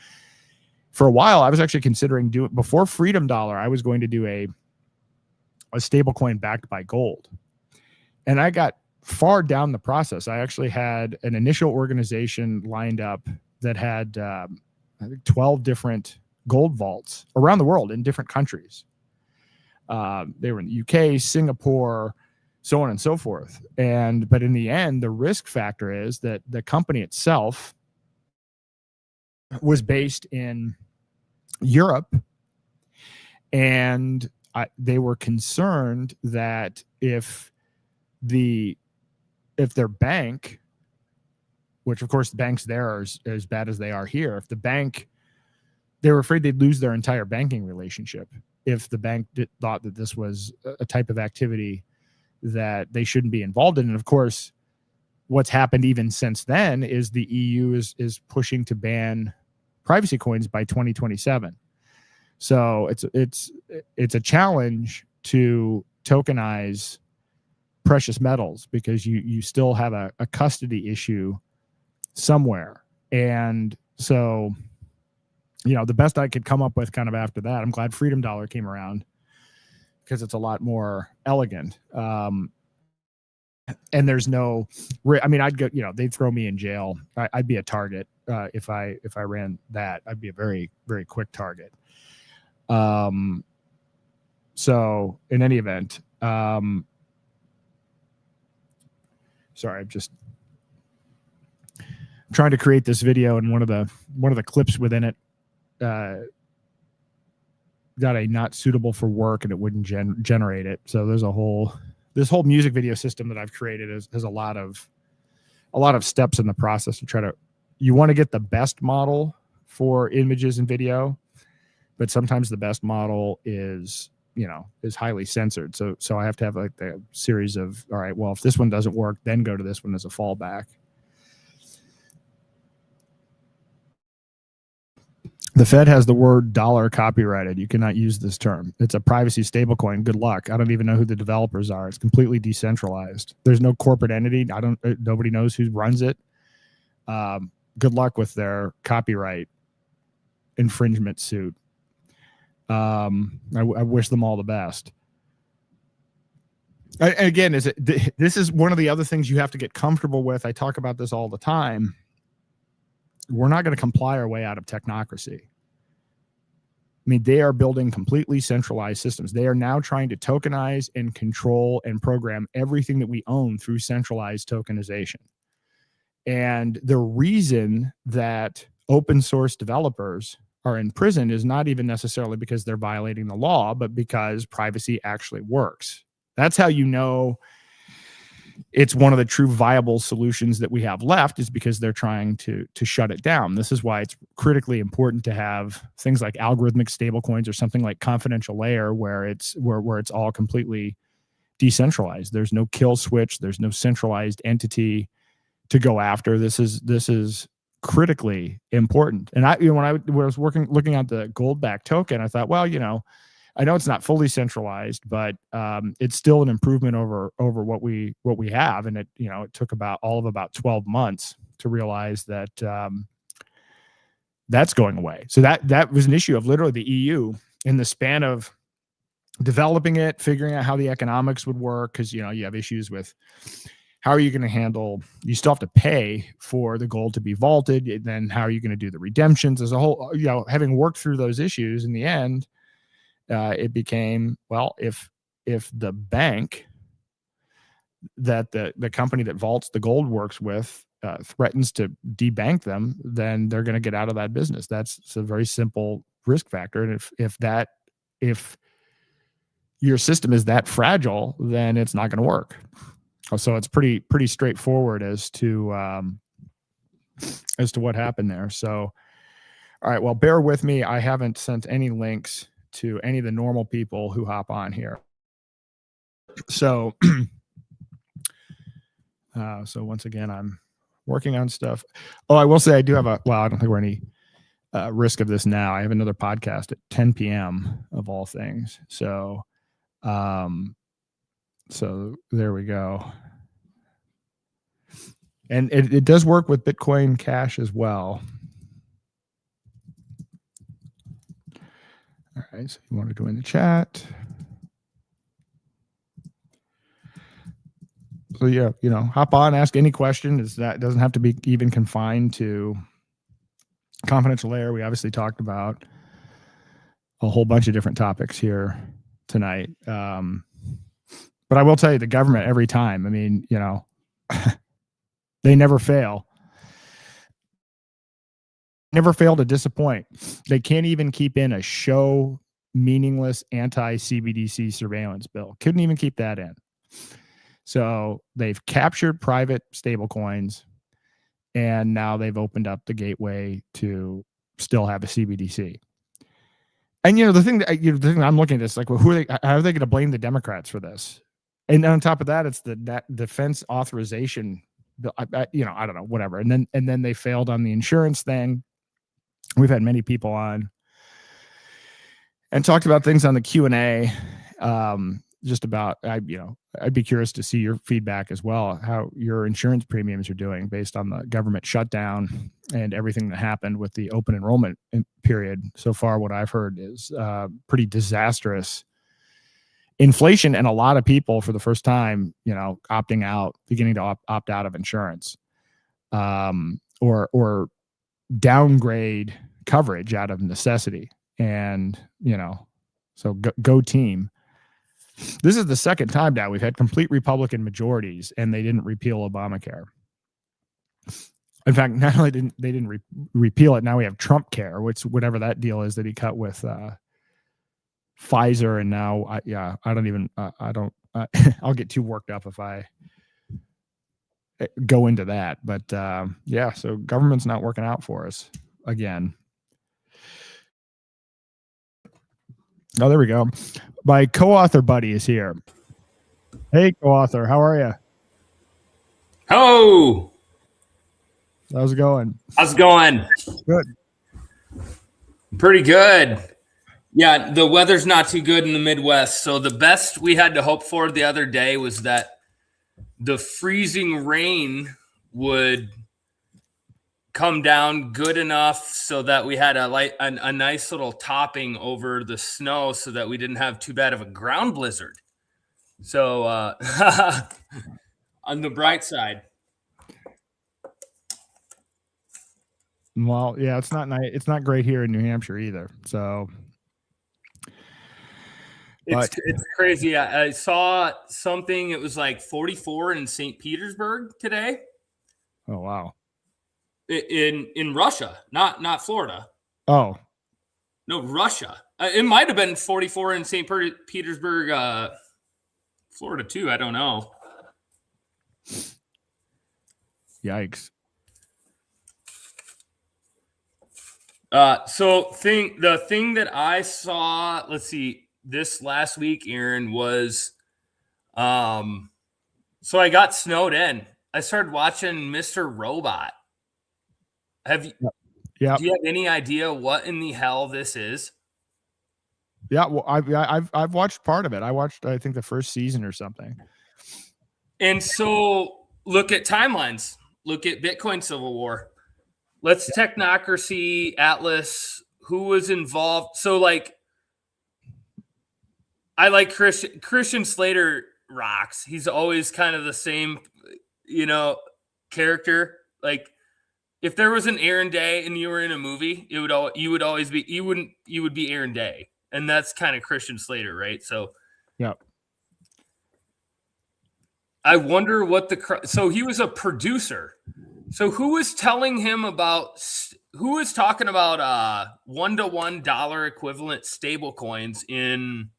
For a while, I was actually considering before Freedom Dollar, I was going to do a stable coin backed by gold. And I got far down the process. I actually had an initial organization lined up that had, I think, 12 different gold vaults around the world in different countries. They were in the UK, Singapore, so on and so forth. But in the end, the risk factor is that the company itself was based in Europe, and they were concerned that if their bank, which of course the banks there are as bad as they are here, if the bank, they were afraid they'd lose their entire banking relationship if the bank thought that this was a type of activity that they shouldn't be involved in. And of course, what's happened even since then is the EU is pushing to ban privacy coins by 2027. So it's a challenge to tokenize precious metals because you still have a custody issue somewhere. And so, the best I could come up with kind of after that, I'm glad Freedom Dollar came around because it's a lot more elegant. And there's no, I'd go, they'd throw me in jail. I'd be a target if I ran that. I'd be a very, very quick target. So in any event, sorry, I'm just trying to create this video, and one of the clips within it got a not suitable for work, and it wouldn't generate it. So there's this whole music video system that I've created has a lot of steps in the process to try to, you want to get the best model for images and video, but sometimes the best model is highly censored. So I have to have like the series of, all right, well, if this one doesn't work, then go to this one as a fallback. The Fed has the word dollar copyrighted. You cannot use this term. It's a privacy stablecoin. Good luck. I don't even know who the developers are. It's completely decentralized. There's no corporate entity. Nobody knows who runs it. Good luck with their copyright infringement suit. I wish them all the best. Again, this is one of the other things you have to get comfortable with. I talk about this all the time. We're not going to comply our way out of technocracy. They are building completely centralized systems. They are now trying to tokenize and control and program everything that we own through centralized tokenization. And the reason that open source developers are in prison is not even necessarily because they're violating the law, but because privacy actually works. That's how you know it's one of the true viable solutions that we have left, is because they're trying to shut it down. This is why it's critically important to have things like algorithmic stablecoins or something like confidential layer, where it's all completely decentralized. There's no kill switch. There's no centralized entity to go after. This is critically important. And when I was looking at the gold-backed token, I thought, well, I know it's not fully centralized, but it's still an improvement over what we have. And it took about 12 months to realize that that's going away. So that was an issue of literally the EU in the span of developing it, figuring out how the economics would work, because you have issues with how are you going to handle, you still have to pay for the gold to be vaulted, and then how are you going to do the redemptions as a whole. Having worked through those issues, in the end, it became, well, if the bank that the company that vaults the gold works with threatens to debank them, then they're going to get out of that business. It's a very simple risk factor. And if your system is that fragile, then it's not going to work. So it's pretty straightforward as to what happened there. So, all right, well, bear with me. I haven't sent any links to any of the normal people who hop on here. So, so once again, I'm working on stuff. Oh, I will say I do have I don't think we're any risk of this now. I have another podcast at 10 p.m. of all things. So, so there we go. And it does work with Bitcoin Cash as well. All right, so you want to join the chat. So yeah, hop on, ask any question. That doesn't have to be even confined to confidential layer. We obviously talked about a whole bunch of different topics here tonight. But I will tell you, the government every time, I mean, you know, they never fail. Never fail to disappoint. They can't even keep in a show meaningless anti-CBDC surveillance bill. Couldn't even keep that in. So they've captured private stablecoins, and now they've opened up the gateway to still have a CBDC. And you know, the thing that the thing I'm looking at is like, well, how are they going to blame the Democrats for this? And on top of that, it's that defense authorization bill. You know, I don't know, whatever. And then they failed on the insurance thing. We've had many people on and talked about things on the Q&A. Just about, I'd be curious to see your feedback as well, how your insurance premiums are doing based on the government shutdown and everything that happened with the open enrollment period. So far, what I've heard is pretty disastrous inflation, and a lot of people for the first time, you know, opting out, beginning to opt out of insurance, or downgrade coverage out of necessity. And, you know, so go team. This is the second time now we've had complete Republican majorities and they didn't repeal Obamacare. In fact, not only they didn't repeal it, now we have Trump Care, which whatever that deal is that he cut with Pfizer. And now, I'll get too worked up if I go into that. But yeah, so government's not working out for us again. Oh, there we go. My co-author buddy is here. Hey, co-author, how are you? Oh, How's it going? how's it going? Good. Pretty good. Yeah, the weather's not too good in the Midwest. So the best we had to hope for the other day was that the freezing rain would come down good enough so that we had a nice little topping over the snow so that we didn't have too bad of a ground blizzard. So on the bright side. Well, yeah, it's not nice. It's not great here in New Hampshire either. So It's crazy. I saw something. It was like 44 in St. Petersburg today. Oh, wow. In Russia, not Florida. Oh, no, Russia. It might have been 44 in St. Petersburg, Florida too. I don't know. Yikes. The thing that I saw, let's see, this last week, Aaron, was, so I got snowed in. I started watching Mr. Robot. Have you? Yeah. Do you have any idea what in the hell this is? Yeah. Well, I've watched part of it. I watched, I think, the first season or something. And so look at timelines. Look at Bitcoin Civil War. Let's Technocracy, Atlas, who was involved. So like, I like Christian Slater rocks. He's always kind of the same, character. Like, if there was an Aaron Day and you were in a movie, you would be Aaron Day. And that's kind of Christian Slater, right? So, yeah. I wonder so he was a producer. So who was talking about 1-to-1 dollar equivalent stable coins in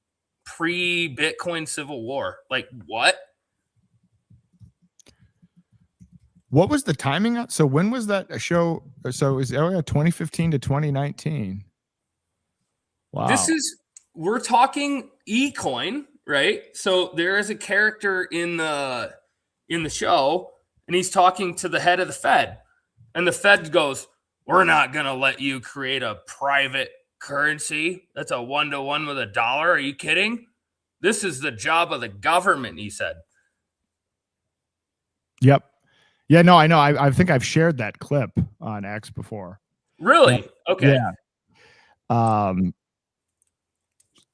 pre-Bitcoin Civil War? Like what? What was the timing? So when was that show? So is 2015 to 2019? Wow. We're talking eCoin, right? So there is a character in the show, and he's talking to the head of the Fed, and the Fed goes, "We're not going to let you create a private currency that's a 1-to-1 with a dollar. Are you kidding? This is the job of the government," he said. Yep. Yeah, no, I know. I think I've shared that clip on X before. Really? Okay. Yeah.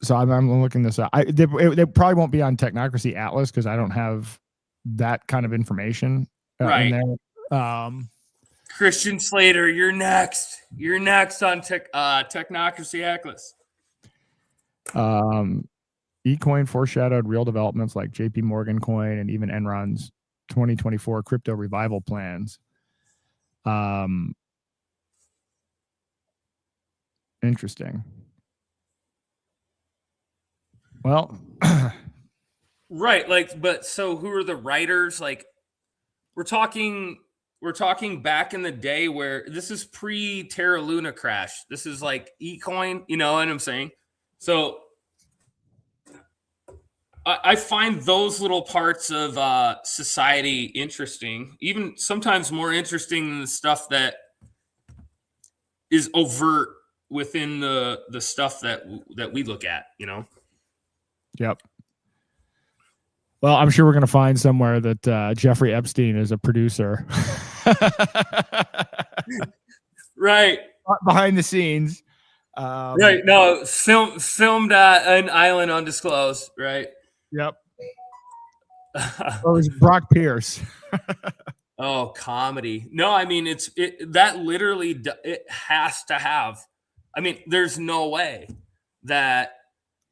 So I'm looking this up. They probably won't be on Technocracy Atlas because I don't have that kind of information right in there. Christian Slater, you're next. You're next on Technocracy Atlas. eCoin foreshadowed real developments like JP Morgan coin and even Enron's 2024 crypto revival plans. Interesting. Well, Right. Like, but so who are the writers? Like, we're talking back in the day where this is pre-Terra Luna crash. This is like eCoin, you know what I'm saying? So I find those little parts of society interesting, even sometimes more interesting than the stuff that is overt within the stuff that we look at, you know? yep. Well, I'm sure we're going to find somewhere that Jeffrey Epstein is a producer. Right. Behind the scees. Right. No, filmed at an island undisclosed. Right. Yep. Or was Brock Pierce? Oh, comedy. No, I mean, that literally, it has to have, I mean, there's no way that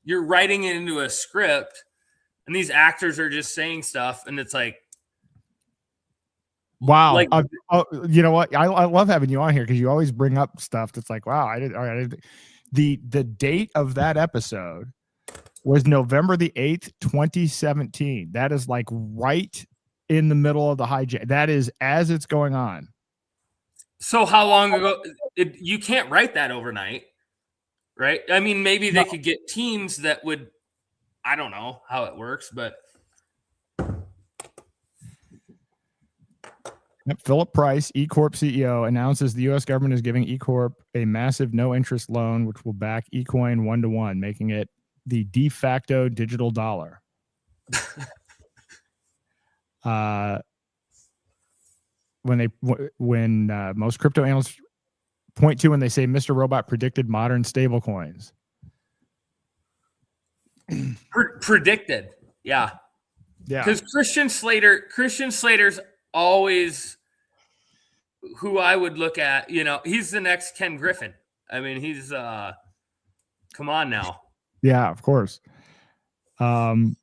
you're writing it into a script and these actors are just saying stuff. And it's like, wow. like, you know what? I love having you on here because you always bring up stuff that's like, wow, the date of that episode was November the 8th, 2017. That is like right in the middle of the hijack. That is as it's going on. So how long ago? You can't write that overnight, right? I mean, maybe they could get teams that would, I don't know how it works, but. Yep. Philip Price, eCorp CEO, announces the U.S. government is giving eCorp a massive no-interest loan, which will back eCoin 1-to-1, making it the de facto digital dollar. When most crypto analysts point to when they say Mr. Robot predicted modern stablecoins. Predicted, yeah. Because Christian Slater's always who I would look at. You know, he's the next Ken Griffin. I mean, he's come on now. Yeah, of course. Well,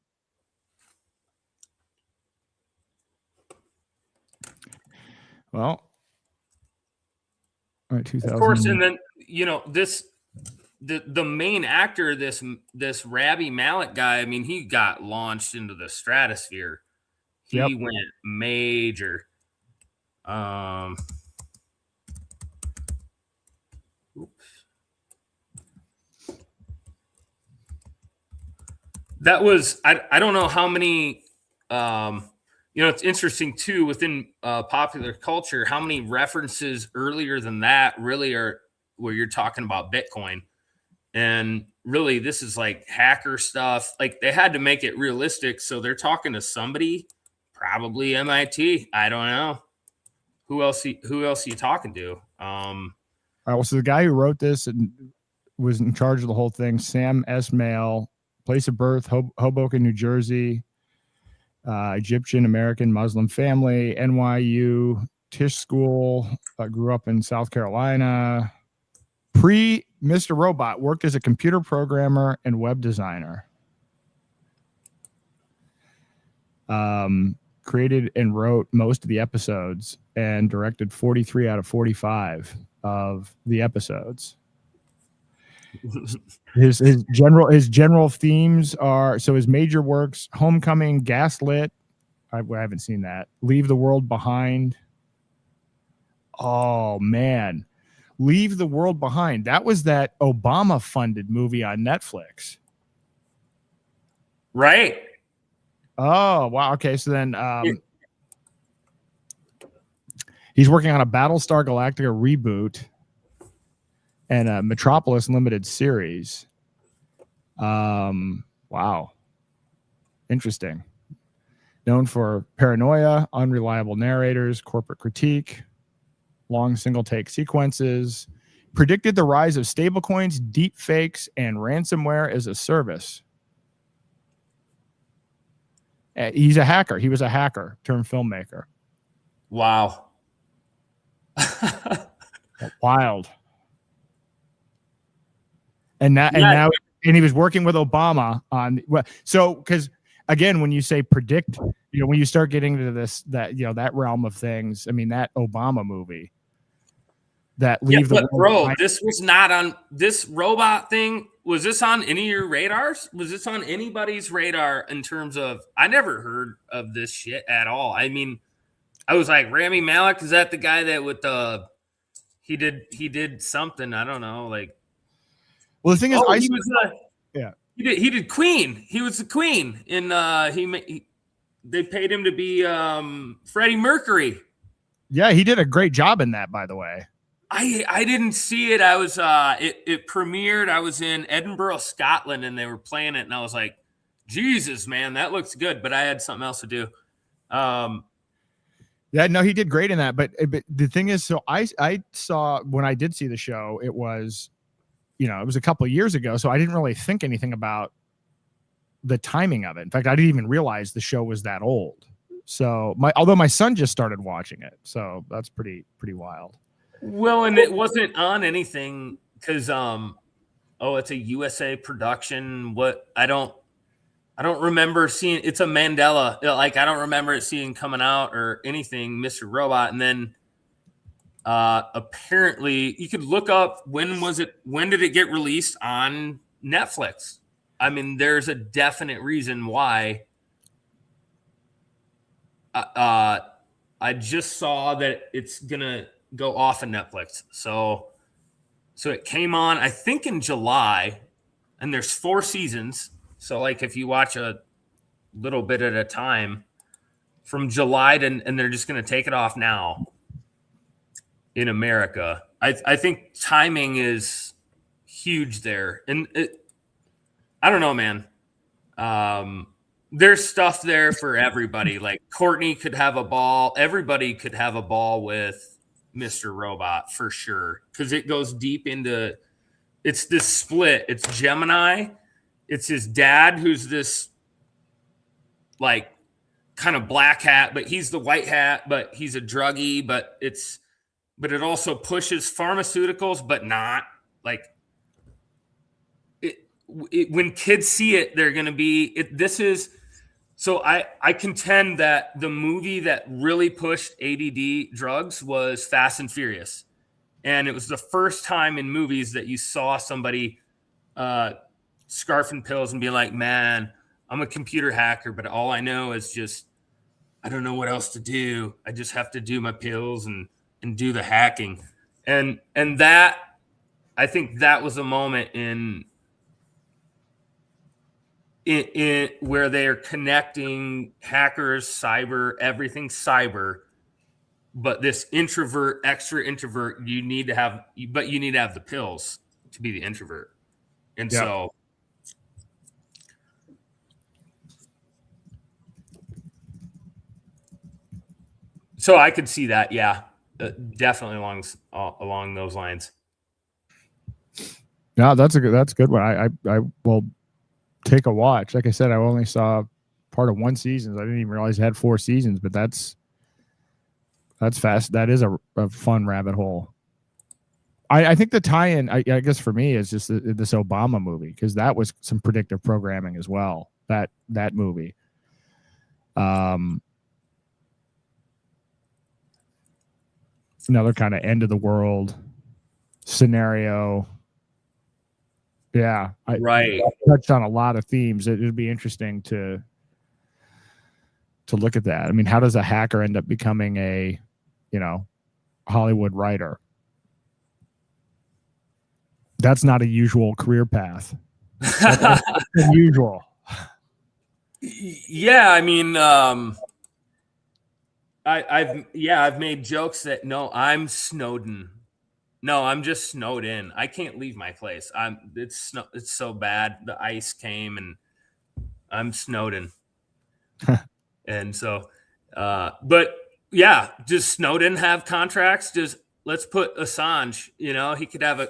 all right, 2000. Of course, and then you know the main actor, this Rabbi Malek guy. I mean, he got launched into the stratosphere. He went major. That was I don't know how many. You know, it's interesting too within popular culture how many references earlier than that really are where you're talking about Bitcoin. And really, this is like hacker stuff. Like they had to make it realistic. So they're talking to somebody, probably MIT. I don't know. Who else are you talking to? All right, well, so the guy who wrote this and was in charge of the whole thing, Sam S. Mail, place of birth, Hoboken, New Jersey, Egyptian American Muslim family, NYU, Tisch School, grew up in South Carolina. Mr. Robot, worked as a computer programmer and web designer. Created and wrote most of the episodes and directed 43 out of 45 of the episodes. His general themes are, so his major works: Homecoming, Gaslit. I haven't seen that. Leave the World Behind. Oh man, Leave the World Behind. That was that Obama funded movie on Netflix. Right. Oh wow. Okay, so then he's working on a Battlestar Galactica reboot and a Metropolis limited series. Wow. Interesting. Known for paranoia, unreliable narrators, corporate critique, long single take sequences, predicted the rise of stablecoins, deep fakes, and ransomware as a service. He's a hacker. He was a hacker turned filmmaker. Wow. Wild. And now And he was working with Obama on because again, when you say predict, when you start getting into that realm of things, I mean, that Obama movie that leave the but bro, this was not on this robot thing. Was this on any of your radars? Was this on anybody's radar in terms of, I never heard of this shit at all. I mean, I was like, Rami Malek, is that the guy that with he did something, I don't know, like, well, the thing is, he did Queen. He was the Queen, and they paid him to be Freddie Mercury. Yeah, he did a great job in that, by the way. I didn't see it. I was it premiered. I was in Edinburgh, Scotland, and they were playing it, and I was like, Jesus, man, that looks good. But I had something else to do. Yeah, no, he did great in that. But the thing is, so I saw, when I did see the show, it was, it was a couple of years ago, so I didn't really think anything about the timing of it. In fact, I didn't even realize the show was that old. So although my son just started watching it, so that's pretty wild. Well, and it wasn't on anything because it's a USA production. What I don't remember seeing. It's a Mandela. Like, I don't remember it seeing coming out or anything, Mr. Robot. And then apparently you could look up when did it get released on Netflix? I mean, there's a definite reason why. I just saw that it's gonna go off of Netflix. So it came on, I think, in July, and there's 4 seasons. So like if you watch a little bit at a time from July and they're just going to take it off now in America. I think timing is huge there. And I don't know, man. There's stuff there for everybody. Like Courtney could have a ball. Everybody could have a ball with Mr. Robot for sure. Because it goes deep into, it's this split. It's Gemini. It's his dad, who's this like kind of black hat, but he's the white hat, but he's a druggie, but it also pushes pharmaceuticals, but not like when kids see it, they're going to be, so I contend that the movie that really pushed ADD drugs was Fast and Furious. And it was the first time in movies that you saw somebody scarfing pills and being like, man, I'm a computer hacker, but all I know is just, I don't know what else to do. I just have to do my pills and do the hacking. And that, I think that was a moment in where they're connecting hackers, cyber, everything cyber, but this introvert, extra introvert, you need to have the pills to be the introvert. And so I could see that. Yeah, definitely along those lines. No, that's a good one. I will take a watch. Like I said, I only saw part of 1 season. I didn't even realize it had 4 seasons, but that's fast. That is a fun rabbit hole. I think the tie-in, I guess for me, is just this Obama movie, because that was some predictive programming as well. That movie. Another kind of end of the world scenario. Yeah, right. I touched on a lot of themes. It'd be interesting to look at that. I mean, how does a hacker end up becoming a, Hollywood writer? That's not a usual career path. That's unusual. Yeah, I mean, I've made jokes that I'm Snowden. No, I'm just snowed in. I can't leave my place. It's so bad. The ice came and I'm snowed in. And so, but yeah, does Snowden have contracts? Let's put Assange, he could have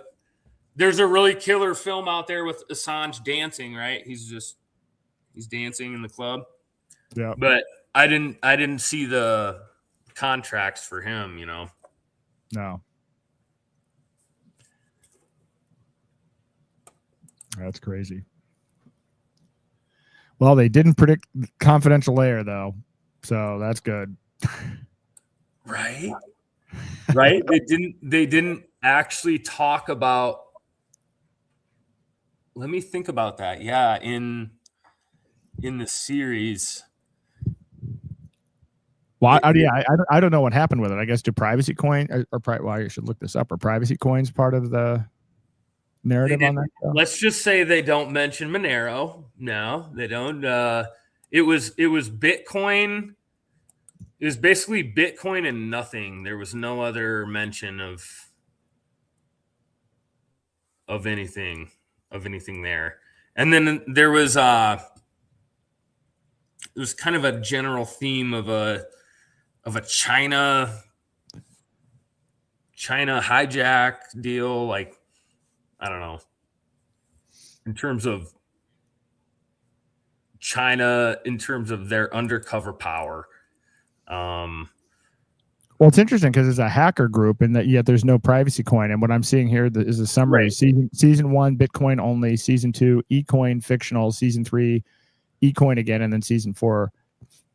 there's a really killer film out there with Assange dancing, right? He's dancing in the club. Yeah. But I didn't see the contracts for him, No. That's crazy. Well, they didn't predict confidential layer though, so that's good. Right. Right. They didn't actually talk about. Let me think about that. Yeah. In the series. Well, I don't know what happened with it. I guess do privacy coin well, I should look this up. Are privacy coins part of the narrative on that show? Let's just say they don't mention Monero. No, they don't. It was Bitcoin. It was basically Bitcoin and nothing. There was no other mention of anything there. And then there was it was kind of a general theme of a China hijack deal, like I don't know, in terms of China, in terms of their undercover power. Well, it's interesting because it's a hacker group, and that yet there's no privacy coin. And what I'm seeing here is a summary: Right. season 1, Bitcoin only; season 2, eCoin fictional; season 3, eCoin again; and then season 4,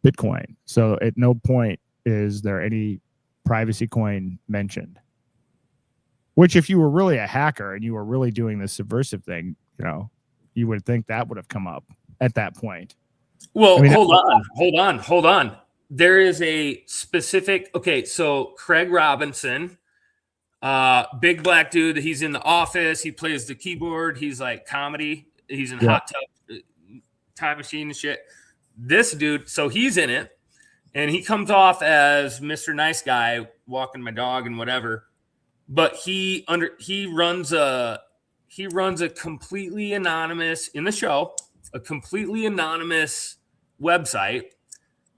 Bitcoin. So at no point is there any privacy coin mentioned. Which, if you were really a hacker and you were really doing this subversive thing, you would think that would have come up at that point. Well, hold on. There is a specific. Okay, so Craig Robinson, big black dude. He's in The Office. He plays the keyboard. He's like comedy. He's in Hot Tub Time Machine and shit. This dude, so he's in it, and he comes off as Mr. Nice Guy walking my dog and whatever. But he runs a completely anonymous in the show, a completely anonymous website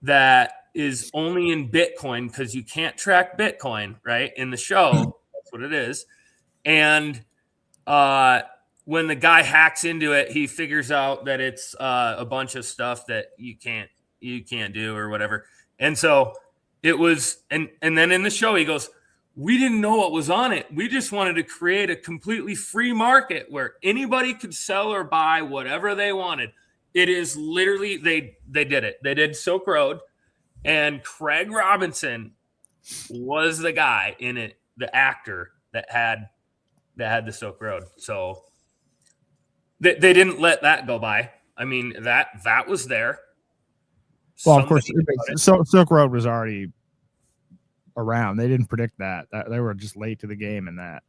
that is only in Bitcoin because you can't track Bitcoin, right? In the show, that's what it is. And when the guy hacks into it, he figures out that it's a bunch of stuff that you can't do or whatever. And so it was, and then in the show, he goes, we didn't know what was on it. We just wanted to create a completely free market where anybody could sell or buy whatever they wanted. It is literally, they did it. They did Silk Road, and Craig Robinson was the guy in it, the actor that had the Silk Road. So they didn't let that go by. I mean, that was there. Well, of course, Silk Road was already around. They didn't predict that. They were just late to the game in that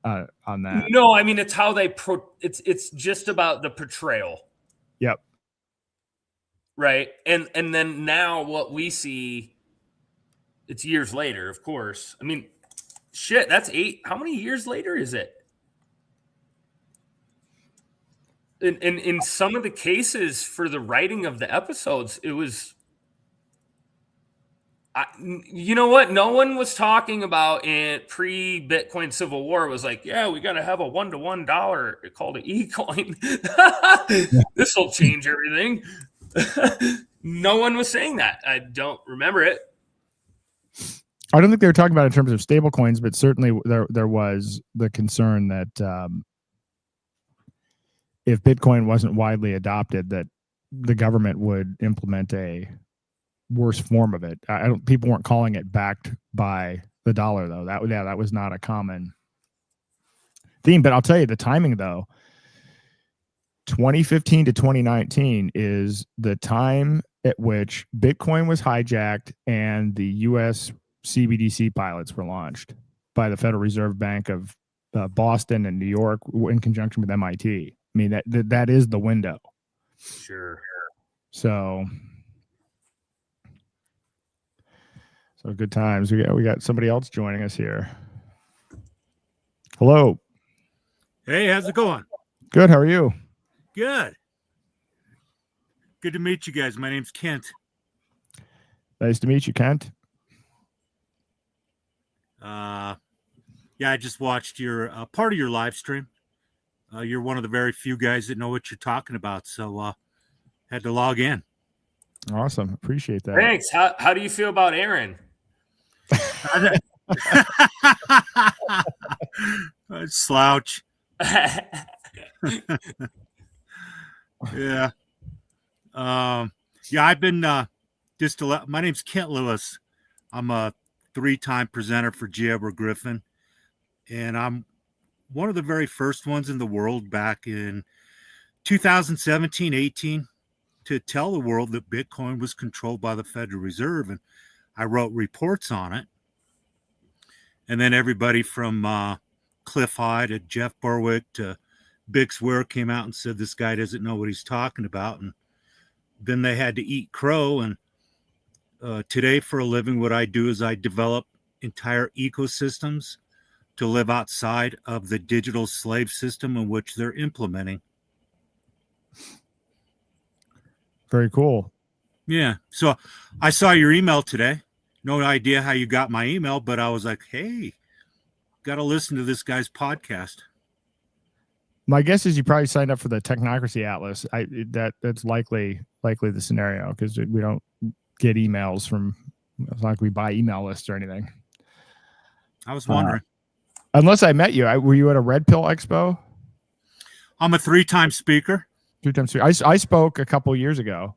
on that. No, I mean, it's how they it's just about the portrayal. Yep. Right. And then now what we see, it's years later, of course. I mean, shit, that's 8. How many years later is it? In some of the cases for the writing of the episodes, it was, you know what? No one was talking about in pre-Bitcoin Civil War. It was like, yeah, we got to have a $1 to $1 called an e-coin. This will change everything. No one was saying that. I don't remember it. I don't think they were talking about it in terms of stable coins, but certainly there was the concern that if Bitcoin wasn't widely adopted, that the government would implement a worse form of it. People weren't calling it backed by the dollar though. That was not a common theme. But I'll tell you the timing though. 2015 to 2019 is the time at which Bitcoin was hijacked and the U.S. CBDC pilots were launched by the Federal Reserve Bank of Boston and New York in conjunction with MIT. I mean, that is the window. Sure. So good times. We got somebody else joining us here. Hello. Hey, how's it going? Good. How are you? Good. Good to meet you guys. My name's Kent. Nice to meet you, Kent. Yeah, I just watched your part of your live stream. You're one of the very few guys that know what you're talking about, so had to log in. Awesome. Appreciate that. Thanks. How do you feel about Aaron? Slouch. Yeah. Yeah, I've been my name's Kent Lewis. I'm a 3-time presenter for G. Edward Griffin, and I'm one of the very first ones in the world back in 2017-18 to tell the world that Bitcoin was controlled by the Federal Reserve, and I wrote reports on it. And then everybody from Cliff High to Jeff Berwick to Bix Ware came out and said this guy doesn't know what he's talking about, and then they had to eat crow. And today, for a living, what I do is I develop entire ecosystems to live outside of the digital slave system in which they're implementing. Very cool. Yeah. So I saw your email today. No idea how you got my email, but I was like, hey, got to listen to this guy's podcast. My guess is you probably signed up for the Technocracy Atlas. That's likely the scenario, because we don't get emails from, it's not like we buy email lists or anything. I was wondering. Unless I met you. Were you at a Red Pill Expo? I'm a 3-time speaker. 3 times. I spoke a couple years ago.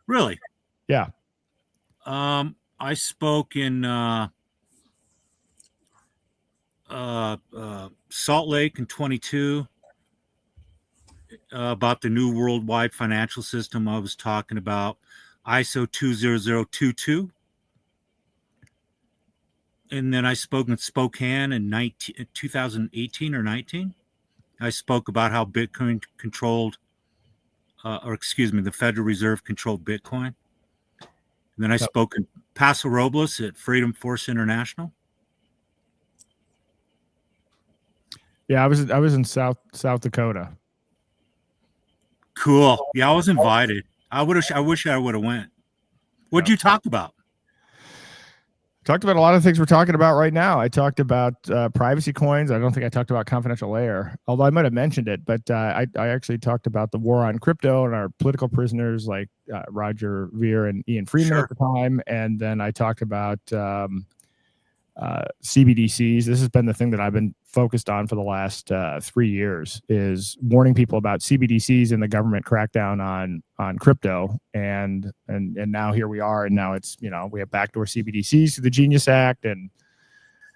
Really? Yeah. I spoke in Salt Lake in 22 about the new worldwide financial system. I was talking about ISO 20022. And then I spoke in Spokane in 2018 or 19. I spoke about how Bitcoin controlled, the Federal Reserve controlled Bitcoin. And then I spoke in Paso Robles at Freedom Force International. Yeah, I was in South Dakota. Cool. Yeah, I was invited. I wish I would have went. What'd you talk about? Talked about a lot of things we're talking about right now. I talked about privacy coins. I don't think I talked about confidential layer, although I might have mentioned it. But I actually talked about the war on crypto and our political prisoners like Roger Ver and Ian Freeman at the time. And then I talked about CBDCs. This has been the thing that I've been focused on for the last 3 years, is warning people about CBDCs and the government crackdown on crypto. And now here we are. And now it's, we have backdoor CBDCs through the Genius Act and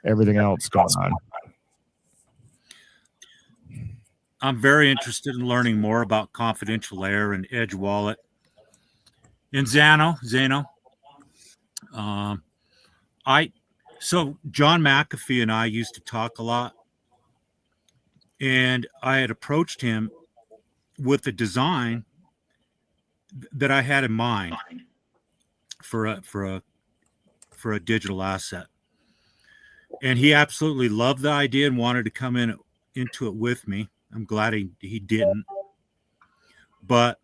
everything else going on. I'm very interested in learning more about confidential layer and Edge Wallet and Zano. So John McAfee and I used to talk a lot, and I had approached him with a design that I had in mind for a digital asset, and he absolutely loved the idea and wanted to come into it with me. I'm glad he didn't, but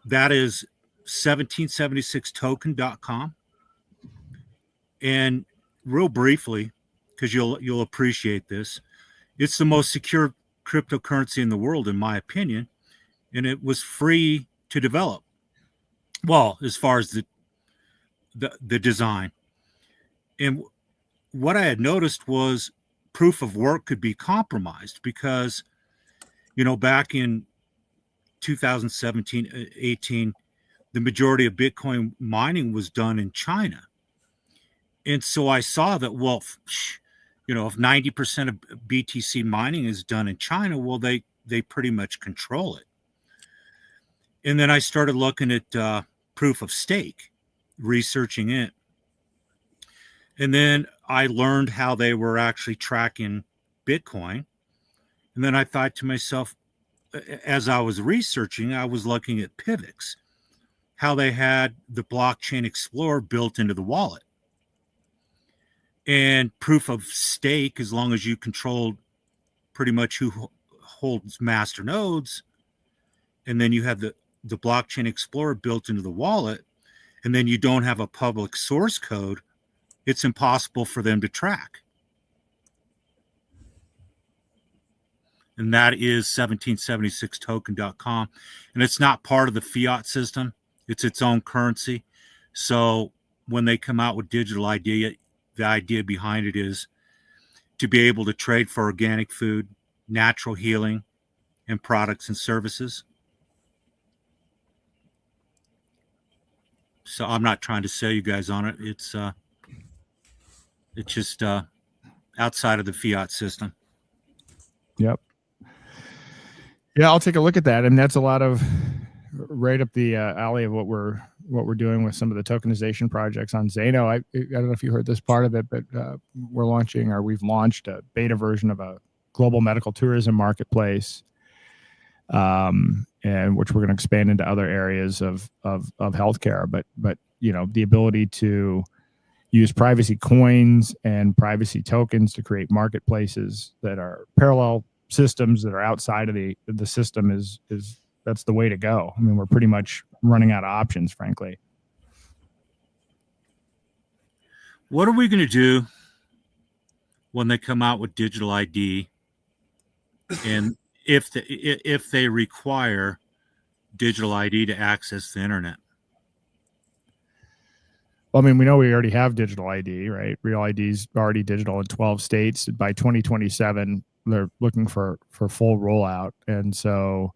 that is 1776token.com. And real briefly, because you'll appreciate this, it's the most secure cryptocurrency in the world, in my opinion, and it was free to develop. Well, as far as the design, and what I had noticed was proof of work could be compromised because, back in 2017-18, the majority of Bitcoin mining was done in China. And so I saw that, well, if 90% of BTC mining is done in China, well, they pretty much control it. And then I started looking at proof of stake, researching it. And then I learned how they were actually tracking Bitcoin. And then I thought to myself, as I was researching, I was looking at Pivx, how they had the blockchain explorer built into the wallet. And proof of stake, as long as you control pretty much who holds master nodes, and then you have the blockchain explorer built into the wallet, and then you don't have a public source code, it's impossible for them to track. And that is 1776token.com. And it's not part of the fiat system. It's its own currency. So when they come out with digital ID, the idea behind it is to be able to trade for organic food, natural healing, and products and services. So I'm not trying to sell you guys on it. It's just outside of the fiat system. Yep. Yeah, I'll take a look at that. And that's a lot of right up the alley of what we're doing with some of the tokenization projects on Zano. I don't know if you heard this part of it, but we've launched a beta version of a global medical tourism marketplace, and which we're going to expand into other areas of healthcare. But the ability to use privacy coins and privacy tokens to create marketplaces that are parallel systems that are outside of the system is that's the way to go. I mean, we're pretty much running out of options, frankly. What are we going to do when they come out with digital ID, and if they require digital ID to access the internet? Well, I mean, we know we already have digital ID, right? Real ID is already digital in 12 states. By 2027, they're looking for full rollout. And so,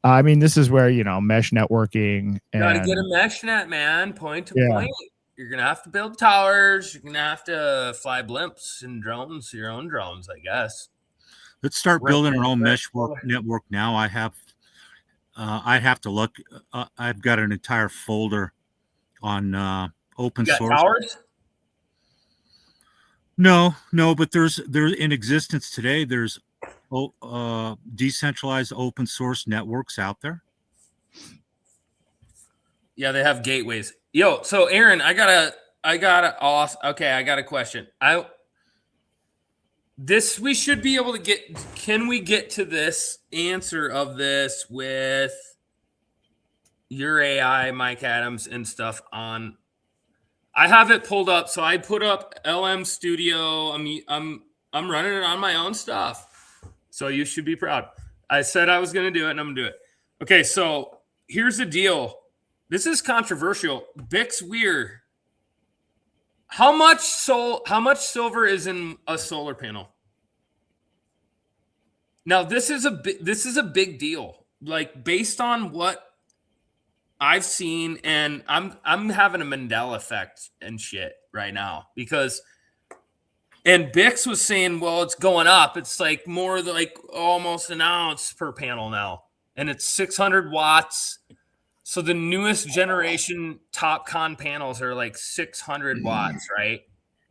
I mean, this is where, mesh networking. Got to get a mesh net, man. Point to Yeah. point. You're going to have to build towers. You're going to have to fly blimps and drones, your own drones, I guess. Let's start building our own mesh network now. I have to look. I've got an entire folder on open source. Towers? No, but there's in existence today. There's decentralized open source networks out there. Yeah, they have gateways. Yo, so Aaron, I got a question. We should be able to can we get to this answer of this with your AI, Mike Adams, and stuff on? I have it pulled up. So I put up LM Studio. I'm running it on my own stuff. So you should be proud. I said I was going to do it, and I'm going to do it. Okay, so here's the deal. This is controversial. Bix Weir. How much silver is in a solar panel? Now, this is a big deal. Like, based on what I've seen, and I'm having a Mandela effect and shit right now, because and Bix was saying, well, it's going up. It's like more like almost an ounce per panel now, and it's 600 watts. So the newest generation TopCon panels are like 600 watts, right?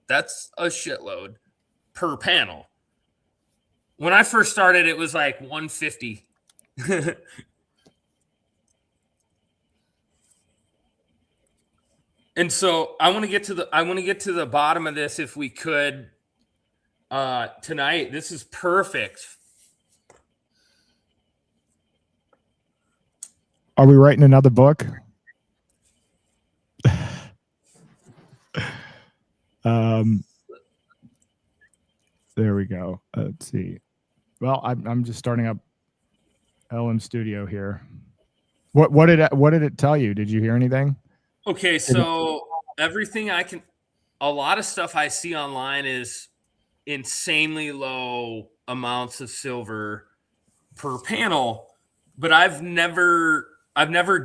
That's a shitload per panel. When I first started, it was like 150. And so I want to get to the bottom of this if we could tonight. This is perfect. Are we writing another book? There we go. Let's see. Well, I'm just starting up LM Studio here. What did it tell you? Did you hear anything? Okay, so everything a lot of stuff I see online is insanely low amounts of silver per panel, but I've never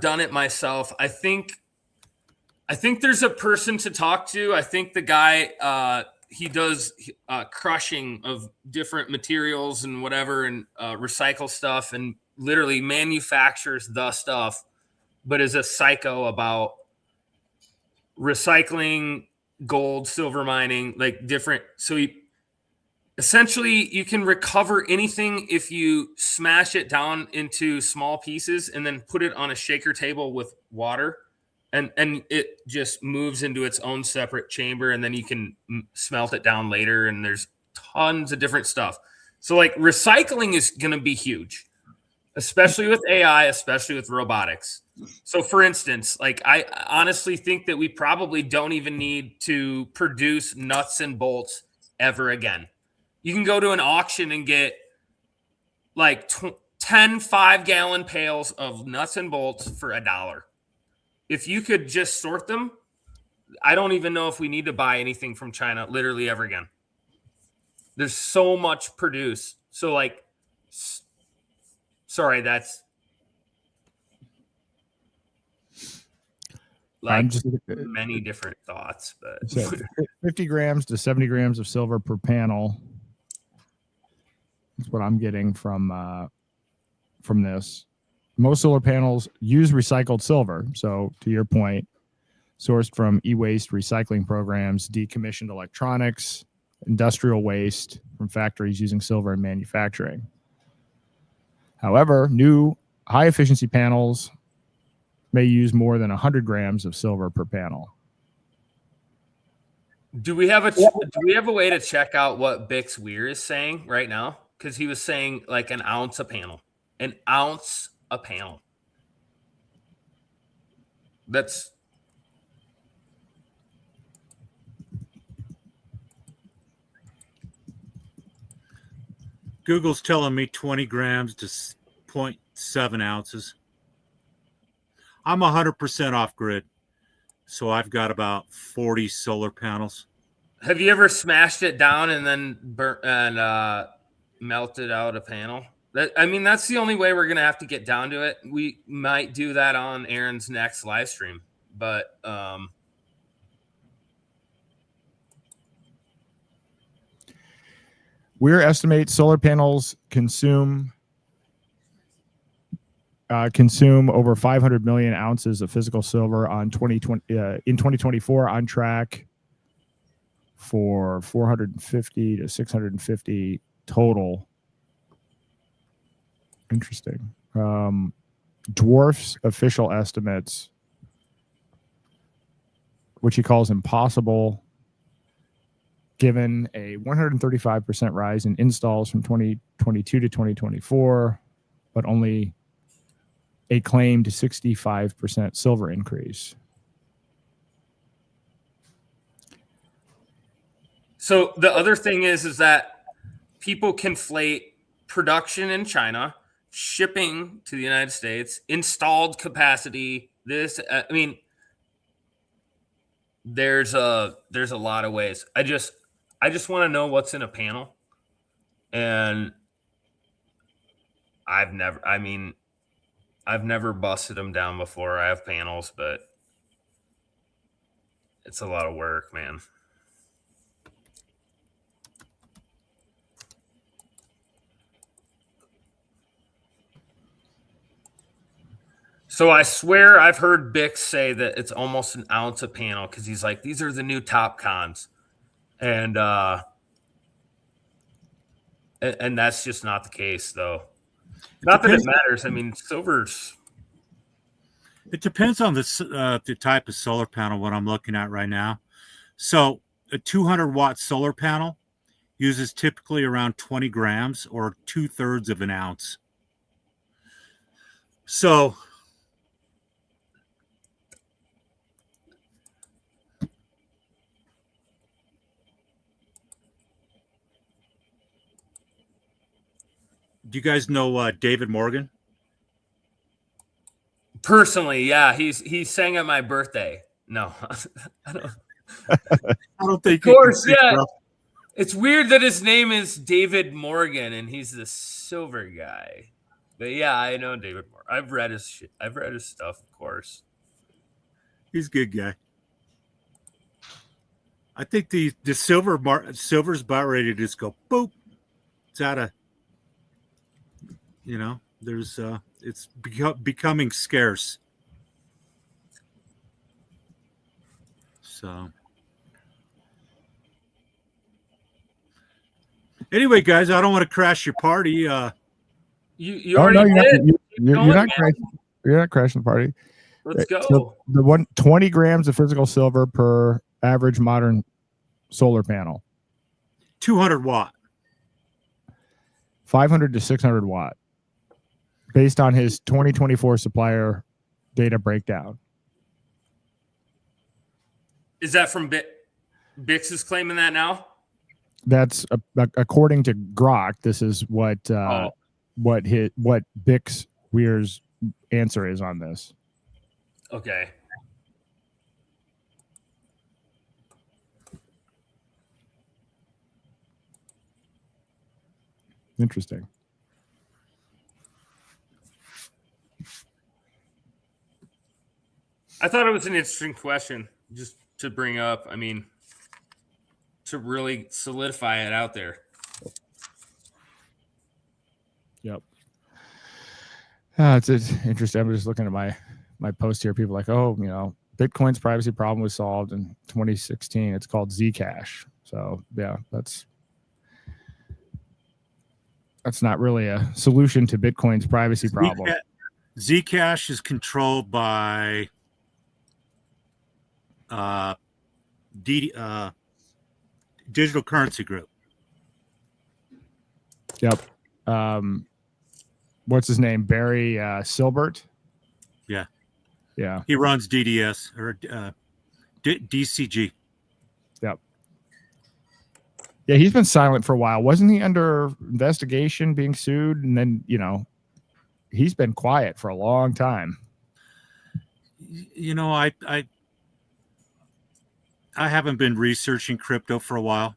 done it myself. I think there's a person to talk to. I think the guy he does crushing of different materials and whatever, and recycle stuff, and literally manufactures the stuff, but is a psycho about recycling, gold, silver mining, like different. So essentially you can recover anything if you smash it down into small pieces and then put it on a shaker table with water, and it just moves into its own separate chamber, and then you can smelt it down later, and there's tons of different stuff. So like recycling is going to be huge, especially with AI, especially with robotics. So for instance, like I honestly think that we probably don't even need to produce nuts and bolts ever again. You can go to an auction and get like 10 5-gallon pails of nuts and bolts for $1. If you could just sort them, I don't even know if we need to buy anything from China literally ever again. There's so much produced. So like, sorry, that's like just many different thoughts, but so 50 grams to 70 grams of silver per panel. That's what I'm getting from this. Most solar panels use recycled silver. So to your point, sourced from e-waste recycling programs, decommissioned electronics, industrial waste from factories using silver in manufacturing. However, new high-efficiency panels may use more than 100 grams of silver per panel. do we have a way to check out what Bix Weir is saying right now? Because he was saying like an ounce a panel. An ounce a panel. That's Google's telling me 20 grams to 0.7 ounces. I'm 100% off grid, so I've got about 40 solar panels. Have you ever smashed it down and then melted out a panel? That's the only way we're gonna have to get down to it. We might do that on Aaron's next live stream, but Weir estimates solar panels consume over 500 million ounces of physical silver in 2024, on track for 450 to 650 total. Interesting. Dwarfs official estimates, which he calls impossible, given a 135% rise in installs from 2022 to 2024, but only a claimed 65% silver increase. So the other thing is that people conflate production in China, shipping to the United States, installed capacity. There's a lot of ways. I just want to know what's in a panel, and I've never busted them down before. I have panels, but it's a lot of work, man. So I swear I've heard Bix say that it's almost an ounce a panel because he's like, these are the new top cons. And that's just not the case, though. Not that it matters. I mean, silver's... It depends on the type of solar panel, what I'm looking at right now. So a 200-watt solar panel uses typically around 20 grams or 2/3 of an ounce. So do you guys know David Morgan? Personally, yeah, he sang at my birthday. No, I don't. I don't think. Of course, yeah. It's weird that his name is David Morgan and he's the silver guy. But yeah, I know David Morgan. I've read his shit. I've read his stuff, of course. He's a good guy. I think the silver's about ready to just go boop. It's out of, there's it's becoming scarce. So anyway, guys, I don't want to crash your party. You already did. You're not crashing the party. Let's go. So the 20 grams of physical silver per average modern solar panel. 200 watt. 500 to 600 watt. Based on his 2024 supplier data breakdown. Is that from Bix is claiming that now? That's according to Grok. This is what Bix Weir's answer is on this. Okay. Interesting. I thought it was an interesting question just to bring up. I mean, to really solidify it out there. Yep. It's interesting. I'm just looking at my post here. People are like, oh, Bitcoin's privacy problem was solved in 2016. It's called Zcash. So yeah, that's not really a solution to Bitcoin's privacy problem. Zcash is controlled by Digital Currency Group. Yep. What's his name? Barry Silbert. Yeah. Yeah. He runs DDS or DCG. Yep. Yeah, he's been silent for a while. Wasn't he under investigation, being sued? And then, he's been quiet for a long time. I haven't been researching crypto for a while.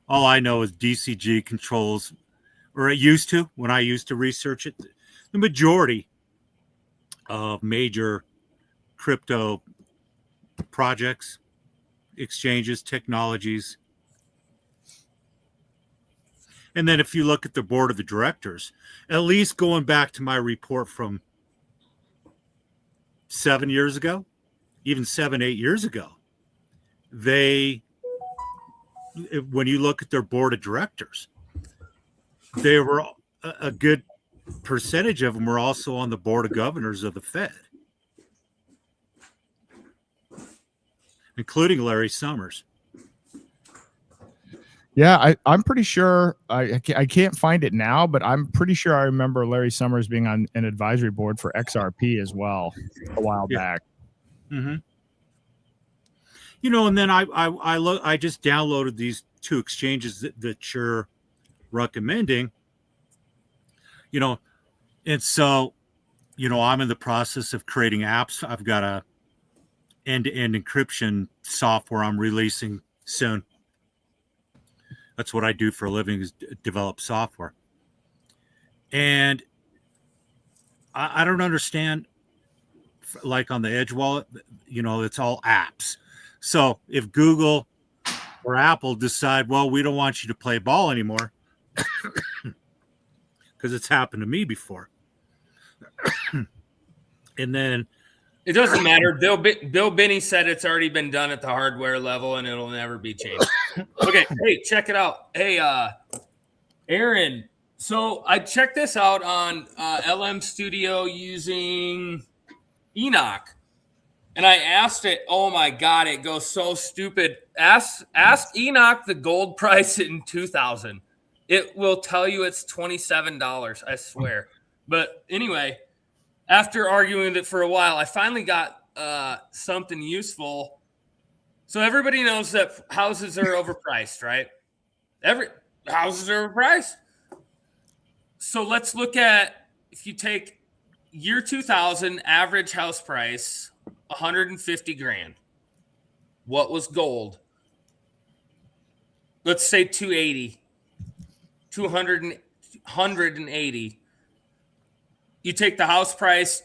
All I know is DCG controls, or it used to, when I used to research it, the majority of major crypto projects, exchanges, technologies. And then if you look at the board of the directors, at least going back to my report from 7 years ago, even 7-8 years ago, when you look at their board of directors, they were a good percentage of them were also on the board of governors of the Fed, including Larry Summers. Yeah, I'm pretty sure I can't find it now, but I'm pretty sure I remember Larry Summers being on an advisory board for XRP as well a while back. Mm-hmm. And then I just downloaded these two exchanges that you're recommending. And so, I'm in the process of creating apps. I've got a end-to-end encryption software I'm releasing soon. That's what I do for a living, is develop software. And I don't understand, like on the Edge wallet, it's all apps. So if Google or Apple decide, well, we don't want you to play ball anymore, because it's happened to me before. And then it doesn't matter. Bill Binney said it's already been done at the hardware level and it'll never be changed. Okay. Hey, check it out. Hey, Aaron. So I checked this out on LM Studio using Enoch. And I asked it, oh my God, it goes so stupid. Ask Enoch the gold price in 2000. It will tell you it's $27, I swear. But anyway, after arguing with it for a while, I finally got something useful. So everybody knows that houses are overpriced, right? Houses are overpriced. So let's look at, if you take year 2000 average house price, 150 grand. What was gold? Let's say 280. 180. You take the house price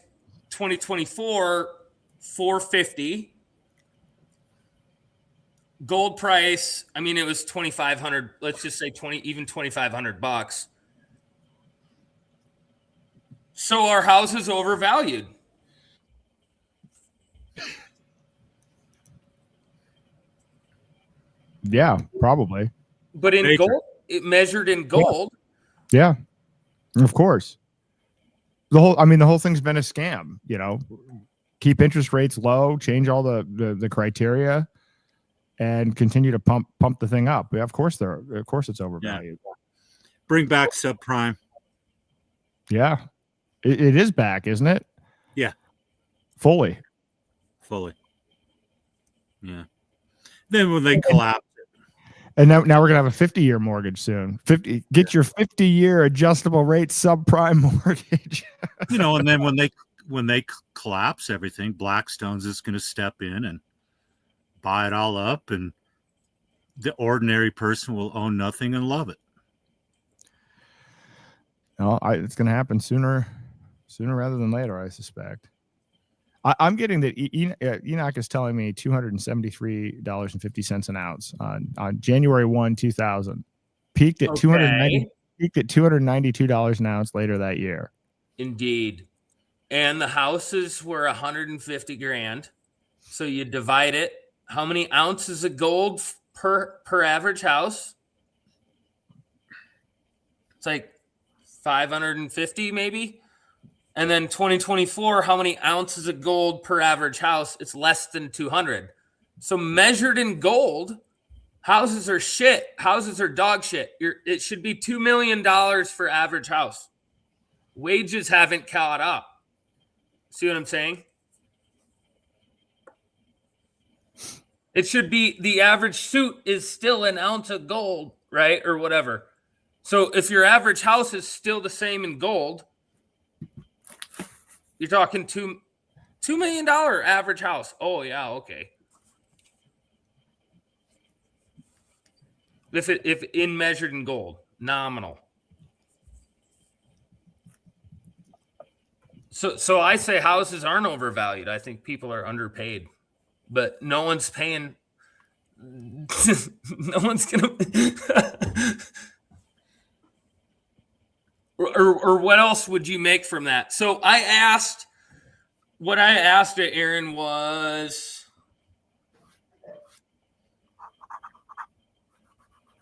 2024, 450. Gold price, I mean, it was 2,500. Let's just say 2,500 bucks. So our house is overvalued. Yeah, probably. But in gold, it measured in gold. Yeah, of course. The whole thing's been a scam. Keep interest rates low, change all the criteria, and continue to pump the thing up. Yeah, of course it's overvalued. Yeah. Bring back subprime. Yeah, it is back, isn't it? Yeah, fully. Yeah. Then when they collapse. And now we're gonna have a 50-year mortgage soon. Get your 50-year adjustable rate subprime mortgage. And then when they collapse everything, Blackstone's is going to step in and buy it all up, and the ordinary person will own nothing and love it. No, it's going to happen sooner Sooner rather than later, I suspect. I'm getting that Enoch is telling me $273.50 an ounce on January 1, 2000. Peaked at $292 an ounce later that year. Indeed. And the houses were 150 grand. So you divide it. How many ounces of gold per average house? It's like 550 maybe. And then 2024, how many ounces of gold per average house? It's less than 200. So measured in gold, houses are shit. Houses are dog shit. It should be $2 million for average house. Wages haven't caught up. See what I'm saying? It should be the average suit is still an ounce of gold, right? Or whatever. So if your average house is still the same in gold, you're talking $2 million average house. Oh, yeah, okay. If in measured in gold, nominal. So I say houses aren't overvalued. I think people are underpaid, but no one's paying. No one's gonna. or what else would you make from that? So what I asked Aaron was,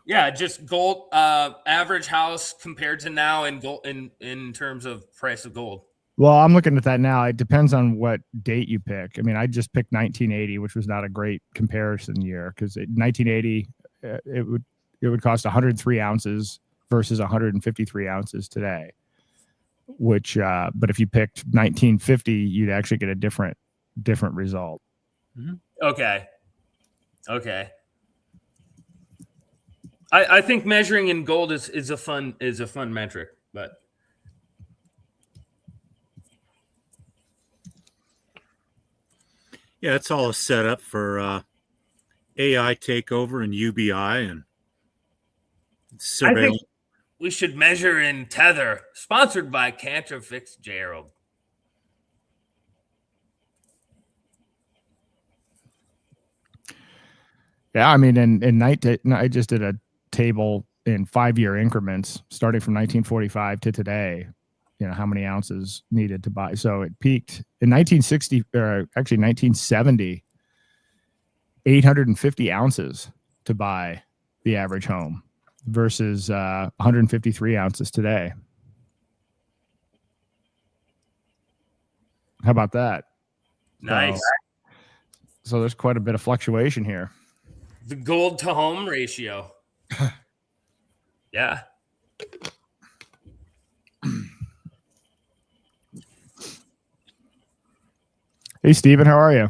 yeah, just gold average house compared to now in gold in terms of price of gold. Well, I'm looking at that now. It depends on what date you pick. I mean, I just picked 1980, which was not a great comparison year because 1980 it would cost 103 ounces versus 153 ounces today. Which, but if you picked 1950, you'd actually get a different result. Mm-hmm. Okay. I think measuring in gold is a fun metric, but. Yeah, it's all a setup for AI takeover and UBI and surveillance. I think we should measure in Tether, sponsored by Cantor Fitzgerald. Yeah, I mean, I just did a table in 5-year increments, starting from 1945 to today. You know, how many ounces needed to buy. So it peaked in 1960, or actually 1970, 850 ounces to buy the average home versus 153 ounces today. How about that? Nice. So there's quite a bit of fluctuation here. The gold to home ratio. Yeah. Hey, Steven, how are you?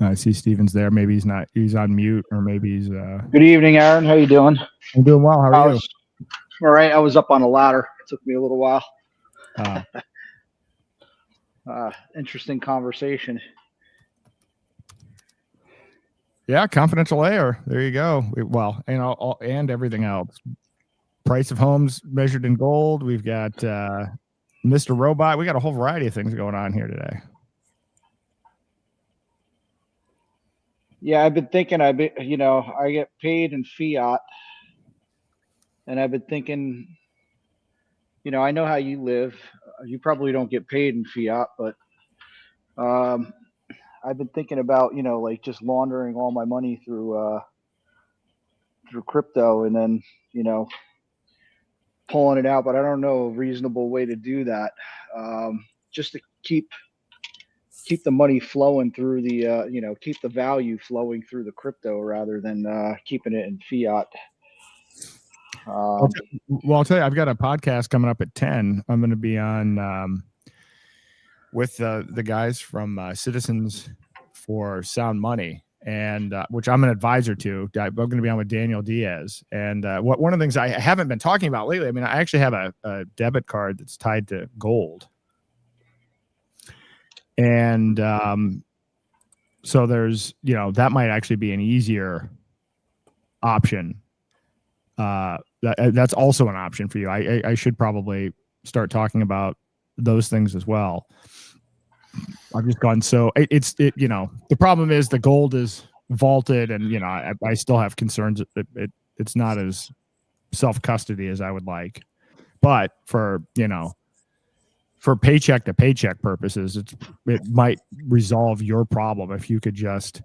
I see Steven's there. Maybe he's not. He's on mute, or maybe he's. Good evening, Aaron. How you doing? I'm doing well. How are you? All right. I was up on a ladder. It took me a little while. Interesting conversation. Yeah, confidential layer. There you go. Well, and everything else. Price of homes measured in gold. We've got Mr. Robot. We got a whole variety of things going on here today. Yeah, I've been thinking. I get paid in fiat, and I've been thinking. I know how you live. You probably don't get paid in fiat, but I've been thinking about like just laundering all my money through crypto, and then pulling it out, but I don't know a reasonable way to do that. Just to keep the money flowing through the, keep the value flowing through the crypto rather than keeping it in fiat. Well, I'll tell you, I've got a podcast coming up at 10. I'm going to be on with the guys from Citizens for Sound Money, and which I'm an advisor to. I'm going to be on with Daniel Diaz. And one of the things I haven't been talking about lately, I mean, I actually have a debit card that's tied to gold. And so there's, that might actually be an easier option. That's also an option for you. I should probably start talking about those things as well. I've just gone the problem is the gold is vaulted, and I still have concerns that it's not as self-custody as I would like. But for paycheck to paycheck purposes, it might resolve your problem if you could just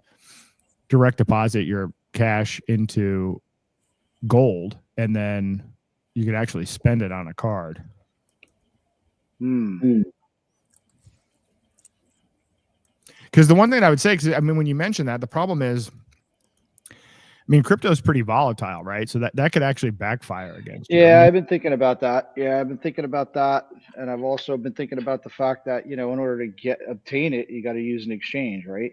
direct deposit your cash into gold, and then you could actually spend it on a card. Because the one thing I would say, when you mention that, the problem is, crypto is pretty volatile, right? So that could actually backfire against you. Yeah, I've been thinking about that. And I've also been thinking about the fact that, in order to obtain it, you got to use an exchange, right?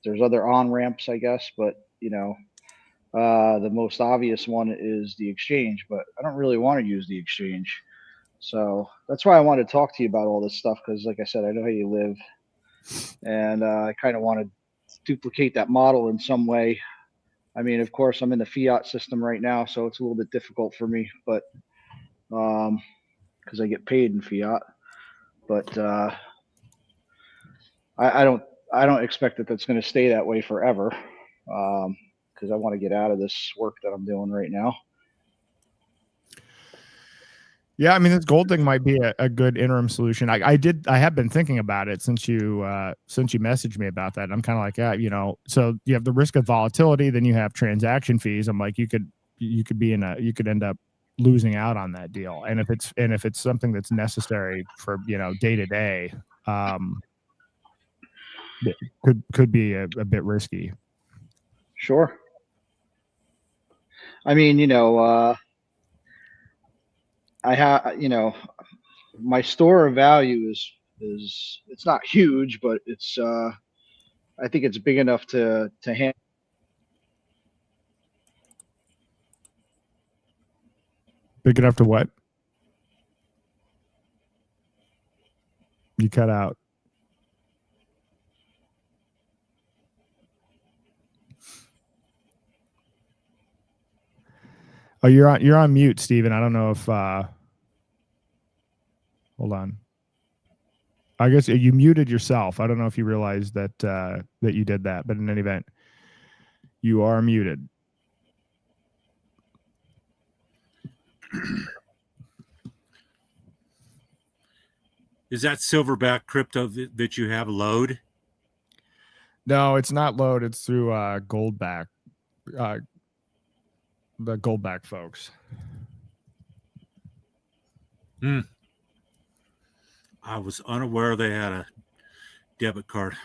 There's other on-ramps, I guess, but, the most obvious one is the exchange, but I don't really want to use the exchange. So that's why I want to talk to you about all this stuff, because like I said, I know how you live, and I kind of want to duplicate that model in some way. Of course, I'm in the fiat system right now, so it's a little bit difficult for me, but because I get paid in fiat. But I don't expect that that's going to stay that way forever, because I want to get out of this work that I'm doing right now. Yeah, this gold thing might be a good interim solution. I have been thinking about it since you messaged me about that. I'm kind of like, so you have the risk of volatility, then you have transaction fees. I'm like, you could end up losing out on that deal. And if it's something that's necessary for, day to day, it could be a bit risky. Sure. I have, my store of value is it's not huge, but it's I think it's big enough to handle. Big enough to what? You cut out. Oh, you're on mute, Steven. I don't know if hold on. I guess you muted yourself. I don't know if you realized that that you did that, but in any event, you are muted. Is that silverback crypto that you have load? No, it's not load. It's through Goldback. The Goldback folks. I was unaware they had a debit card.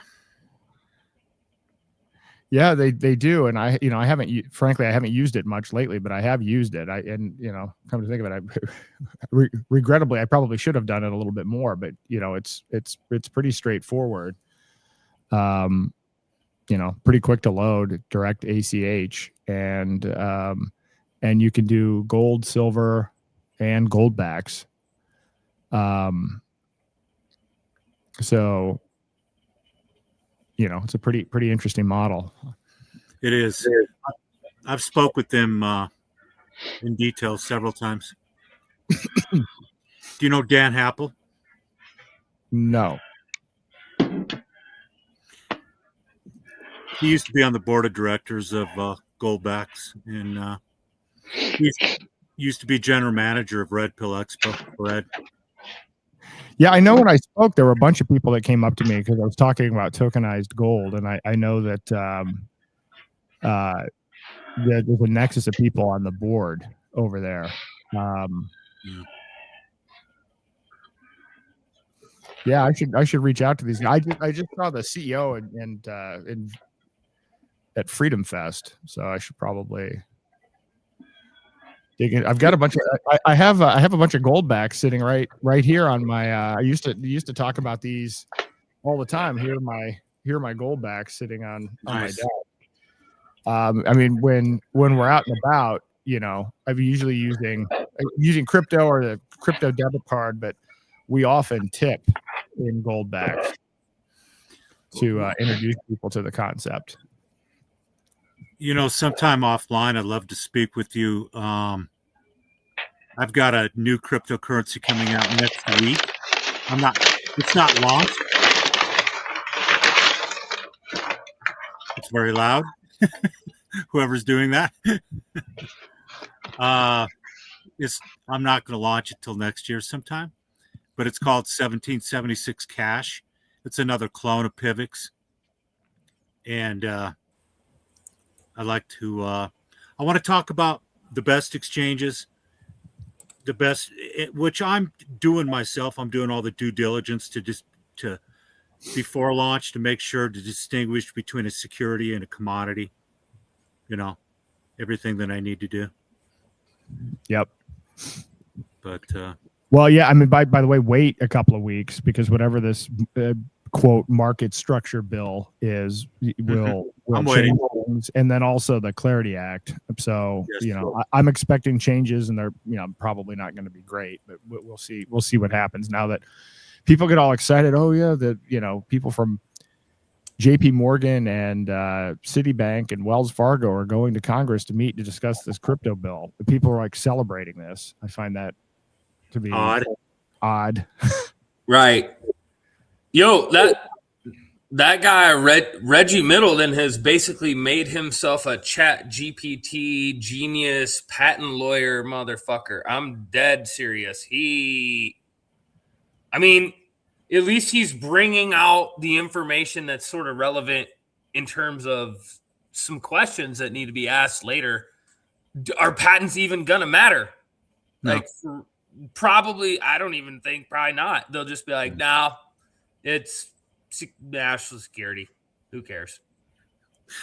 Yeah, they do, and I haven't used it much lately, but I have used it. Come to think of it, regrettably, I probably should have done it a little bit more, but it's pretty straightforward. Pretty quick to load, direct ACH, and you can do gold, silver, and Goldbacks. So it's a pretty interesting model. It is. I've spoke with them in detail several times. Do you know Dan Happel? No. He used to be on the board of directors of Goldbacks, and he used to be general manager of Red Pill Expo. Red. Yeah, I know when I spoke, there were a bunch of people that came up to me because I was talking about tokenized gold, and I know that there's a nexus of people on the board over there. Yeah, I should reach out to these guys. I just saw the CEO and at Freedom Fest, so I should probably dig in. I've got a bunch of I have a bunch of Goldbacks sitting right here on my. I used to talk about these all the time. Here are my Goldbacks sitting on my desk. When we're out and about, I'm usually using crypto or the crypto debit card, but we often tip in Goldbacks to introduce people to the concept. Sometime offline, I'd love to speak with you. I've got a new cryptocurrency coming out next week. It's not launched. It's very loud. Whoever's doing that. I'm not going to launch it till next year sometime, but it's called 1776 Cash. It's another clone of Pivx. And I want to talk about the best exchanges, which I'm doing myself. I'm doing all the due diligence to before launch to make sure to distinguish between a security and a commodity. Everything that I need to do. Yep. But well, yeah. I mean, by the way, wait a couple of weeks because whatever this quote market structure bill is will change things, and then also the Clarity Act. So yes, I'm expecting changes, and they're probably not going to be great, but we'll see. We'll see what happens now that people get all excited. Oh yeah, that people from JP Morgan and Citibank and Wells Fargo are going to Congress to meet to discuss this crypto bill. The people are like celebrating this. I find that to be odd. Right. Yo, that guy, Reggie Middleton, has basically made himself a Chat GPT genius patent lawyer motherfucker. I'm dead serious. At least he's bringing out the information that's sort of relevant in terms of some questions that need to be asked later. Are patents even going to matter? No. Probably, I don't even think, probably not. They'll just be like, no, it's national security. Who cares?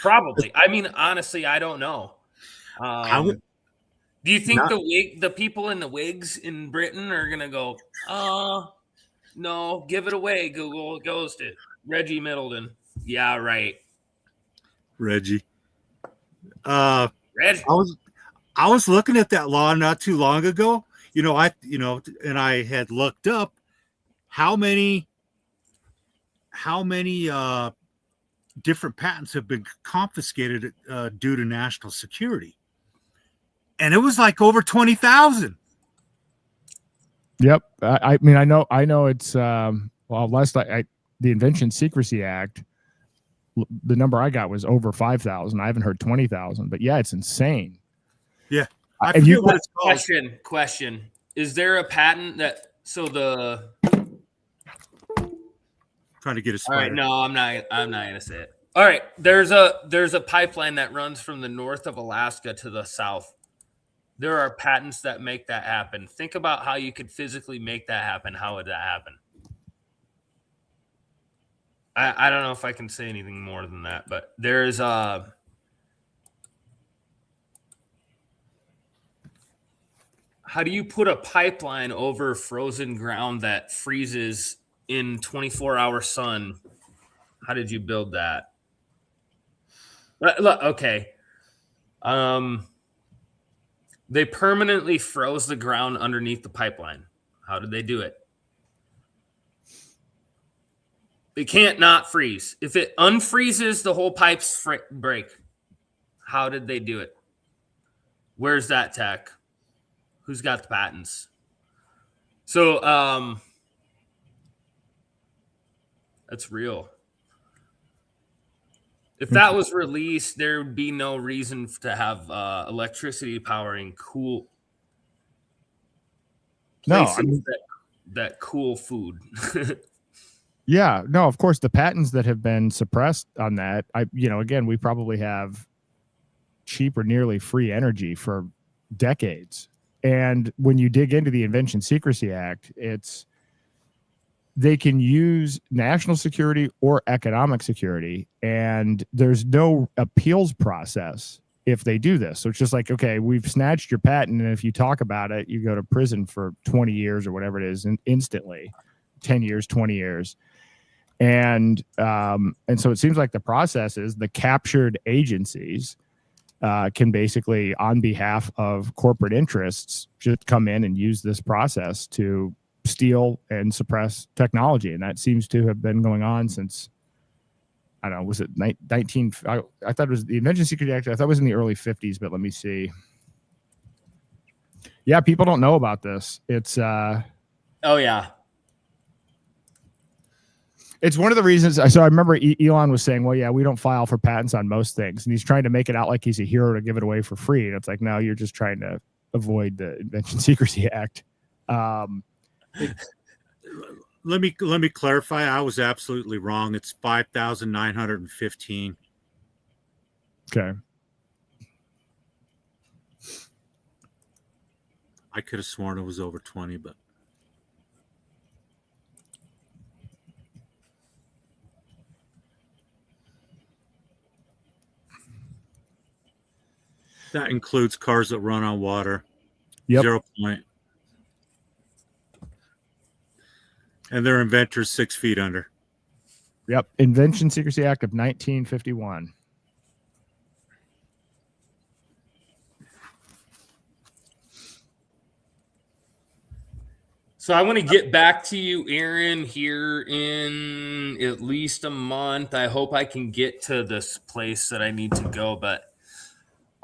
Probably. Honestly, I don't know. Do you think the people in the wigs in Britain are going to go, no, give it away, Google. It goes to Reggie Middleton. Yeah, right. Reggie. Reggie. I was looking at that law not too long ago. And I had looked up how many different patents have been confiscated due to national security. And it was like over 20,000. Yep. I know it's the Invention Secrecy Act, the number I got was over 5,000. I haven't heard 20,000, but yeah, it's insane. Yeah. Question. Is there a patent that trying to get a spider? All right, no, I'm not gonna say it. All right, there's a pipeline that runs from the north of Alaska to the south. There are patents that make that happen. Think about how you could physically make that happen. How would that happen? I don't know if I can say anything more than that, but there's how do you put a pipeline over frozen ground that freezes in 24-hour sun? How did you build that? Look, okay. They permanently froze the ground underneath the pipeline. How did they do it? It can't not freeze. If it unfreezes, the whole pipes break. How did they do it? Where's that tech? Who's got the patents? So that's real. If that was released, there would be no reason to have electricity powering cool places that cool food. Yeah, no, of course, the patents that have been suppressed on that, again, we probably have cheap or nearly free energy for decades. And when you dig into the Invention Secrecy Act, they can use national security or economic security, and there's no appeals process if they do this. So it's just like, okay, we've snatched your patent, and if you talk about it, you go to prison for 20 years or whatever it is, and instantly, 10 years, 20 years. And so it seems like the process is the captured agencies can basically, on behalf of corporate interests, just come in and use this process to steal and suppress technology. And that seems to have been going on since, I don't know, was it 19? I thought it was the Invention Security Act. I thought it was in the early 50s, but let me see. Yeah, people don't know about this. It's Oh yeah. It's one of the reasons. So I remember Elon was saying, well, yeah, we don't file for patents on most things. And he's trying to make it out like he's a hero to give it away for free. And it's like, no, you're just trying to avoid the Invention Secrecy Act. Let me clarify. I was absolutely wrong. It's 5,915. Okay. I could have sworn it was over 20, but that includes cars that run on water. Yep. 0 point. And their inventors 6 feet under. Yep. Invention Secrecy Act of 1951. So I want to get back to you, Aaron, here in at least a month. I hope I can get to this place that I need to go, but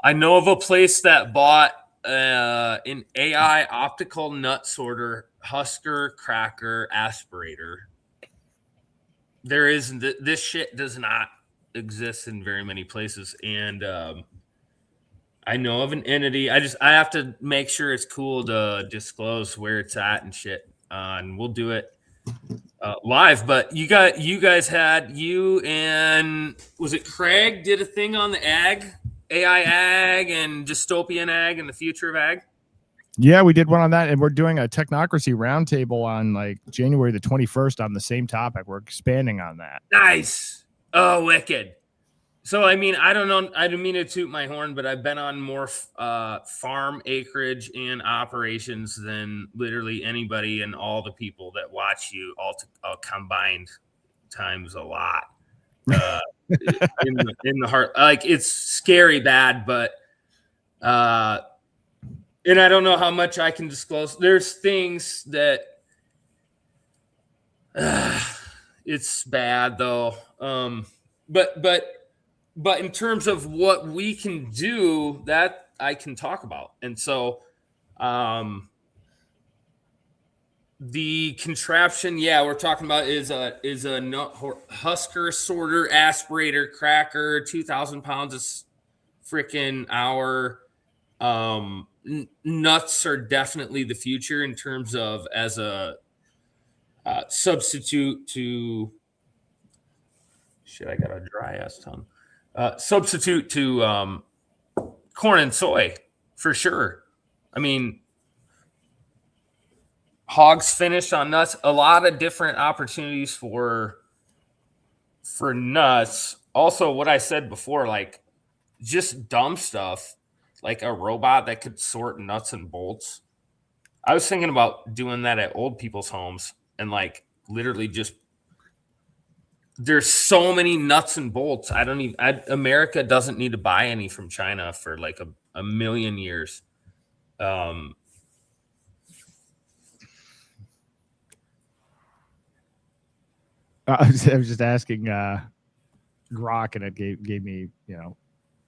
I know of a place that bought an AI optical nut sorter, husker, cracker, aspirator. There is this shit does not exist in very many places, and I know of an entity. I have to make sure it's cool to disclose where it's at and shit. And we'll do it live. But you guys had and was it Craig did a thing on the AI ag and dystopian ag and the future of ag? Yeah, we did one on that, and we're doing a technocracy roundtable on like January the 21st on the same topic. We're expanding on that. Nice. Oh, wicked. So, I mean, I don't know. I don't mean to toot my horn, but I've been on more farm acreage and operations than literally anybody and all the people that watch you all combined times a lot. In the heart, like it's scary bad, but and I don't know how much I can disclose. There's things that it's bad though. But in terms of what we can do, that I can talk about. And so the contraption, yeah, we're talking about is a husker, sorter, aspirator, cracker, 2,000 pounds of freaking hour. Nuts are definitely the future in terms of as a substitute to shit. I got a dry ass tongue. Substitute to corn and soy for sure. I mean, hogs finish on nuts. A lot of different opportunities for nuts. Also, what I said before, like just dumb stuff, like a robot that could sort nuts and bolts. I was thinking about doing that at old people's homes and like literally just. There's so many nuts and bolts. America doesn't need to buy any from China for like a million years. I was just asking Grok, and it gave me,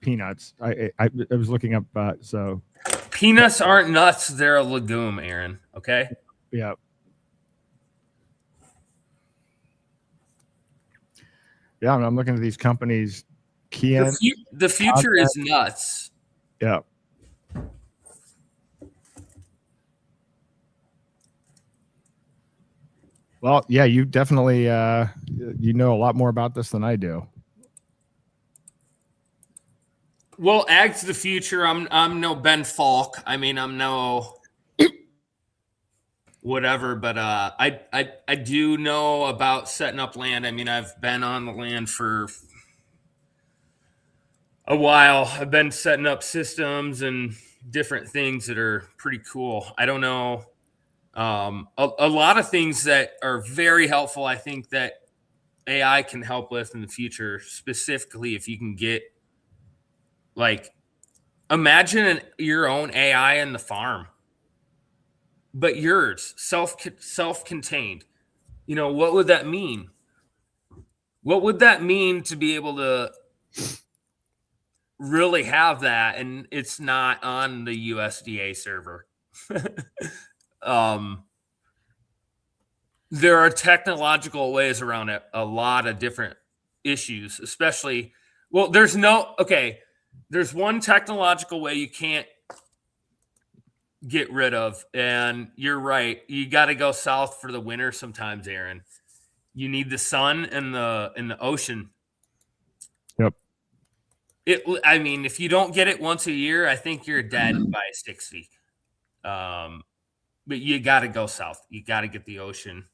peanuts. I was looking up. So peanuts aren't nuts; they're a legume, Aaron. Okay. Yeah. Yeah, I'm looking at these companies. The future is nuts. Yeah. Well, yeah, you definitely you know a lot more about this than I do. Well, ag's the future. I'm no Ben Falk. I mean, I'm no whatever, but I do know about setting up land. I mean, I've been on the land for a while. I've been setting up systems and different things that are pretty cool. I don't know. A lot of things that are very helpful. I think that AI can help with in the future, specifically if you can get like, imagine your own AI in the farm, but yours self-contained. What would that mean? What would that mean to be able to really have that and it's not on the USDA server? There are technological ways around it, a lot of different issues, especially, well, there's one technological way you can't get rid of, and you're right. You got to go south for the winter sometimes, Aaron. You need the sun and the ocean. Yep. I mean, if you don't get it once a year, I think you're dead by 60. But you got to go south. You got to get the ocean.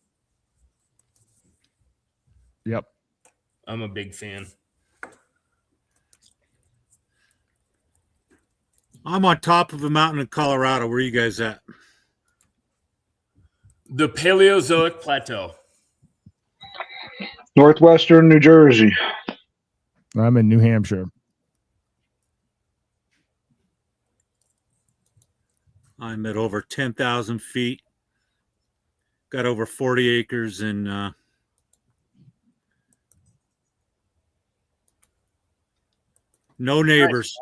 Yep. I'm a big fan. I'm on top of a mountain in Colorado. Where are you guys at? The Paleozoic Plateau. Northwestern New Jersey. I'm in New Hampshire. I'm at over 10,000 feet. Got over 40 acres and no neighbors.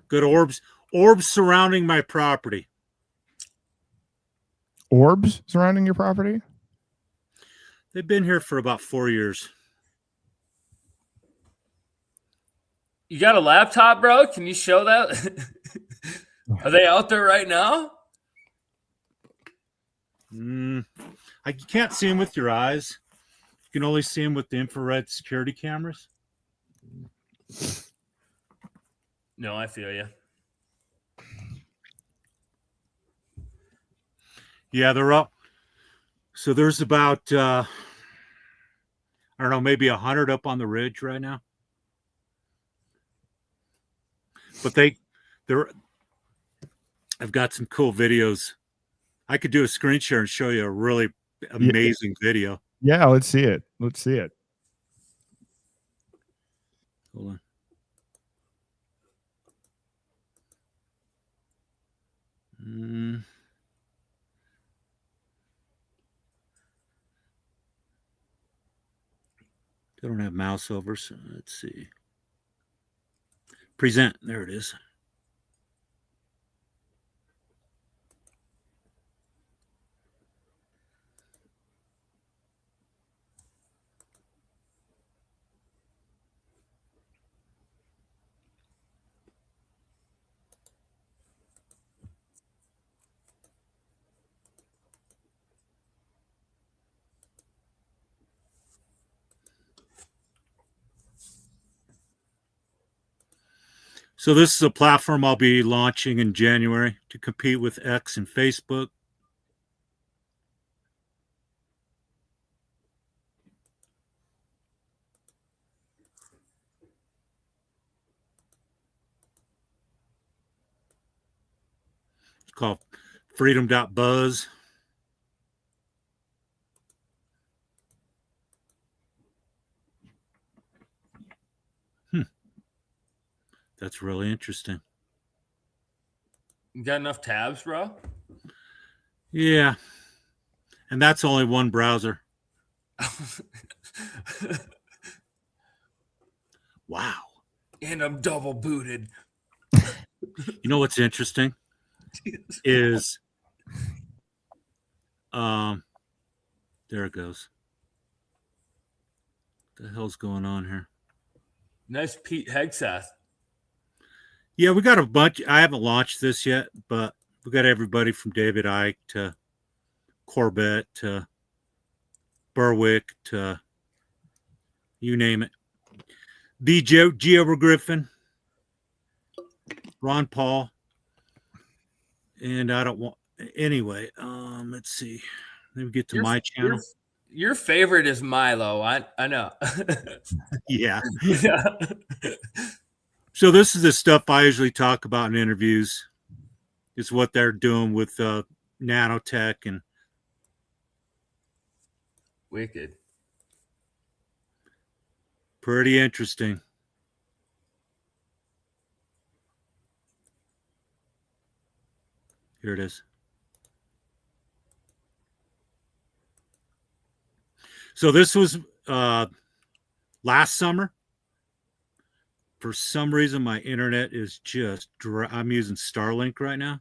Good orbs surrounding my property. Orbs surrounding your property? They've been here for about 4 years. You got a laptop, bro? Can you show that? Are they out there right now? I can't see them with your eyes. You can only see them with the infrared security cameras. No, I feel you. Yeah, they're up. So there's about, I don't know, maybe 100 up on the ridge right now. But I've got some cool videos. I could do a screen share and show you a really amazing video. Yeah, let's see it. Let's see it. Hold on. I don't have mouse over, so let's see. Present. There it is. So this is a platform I'll be launching in January to compete with X and Facebook. It's called freedom.buzz. That's really interesting. You got enough tabs, bro? Yeah. And that's only one browser. Wow. And I'm double booted. You know what's interesting is there it goes. What the hell's going on here? Nice Pete Hegseth. Yeah, we got a bunch. I haven't launched this yet, but we got everybody from David Icke to Corbett to Berwick to you name it. B. Geo Griffin, Ron Paul, and I don't want anyway. Let's see. Let me get to my channel. Your favorite is Milo. I know. Yeah. Yeah. So this is the stuff I usually talk about in interviews. Is what they're doing with nanotech and Wicked. pretty interesting. Here it is. So this was last summer. For some reason, my internet is just, I'm using Starlink right now,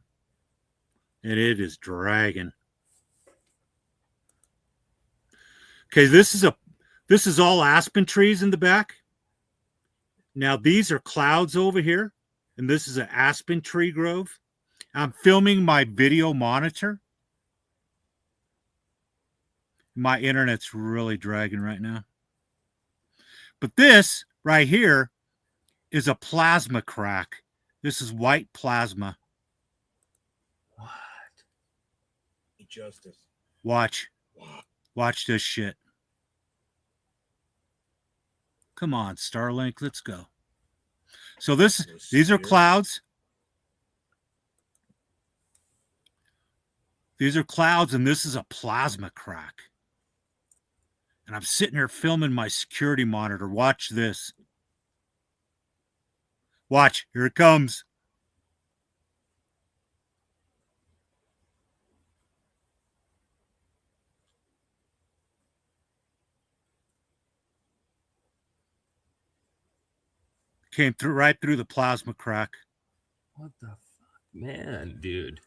and it is dragging. Okay, this is all aspen trees in the back. Now these are clouds over here, and this is an aspen tree grove. I'm filming my video monitor. My internet's really dragging right now. But this right here is a plasma crack. This is white plasma. What? Justice. Watch. Watch this shit. Come on, Starlink, let's go. So these are clouds. These are clouds, and this is a plasma crack. And I'm sitting here filming my security monitor. Watch this. Watch, here it comes. Came through right through the plasma crack. What the fuck? Man, dude.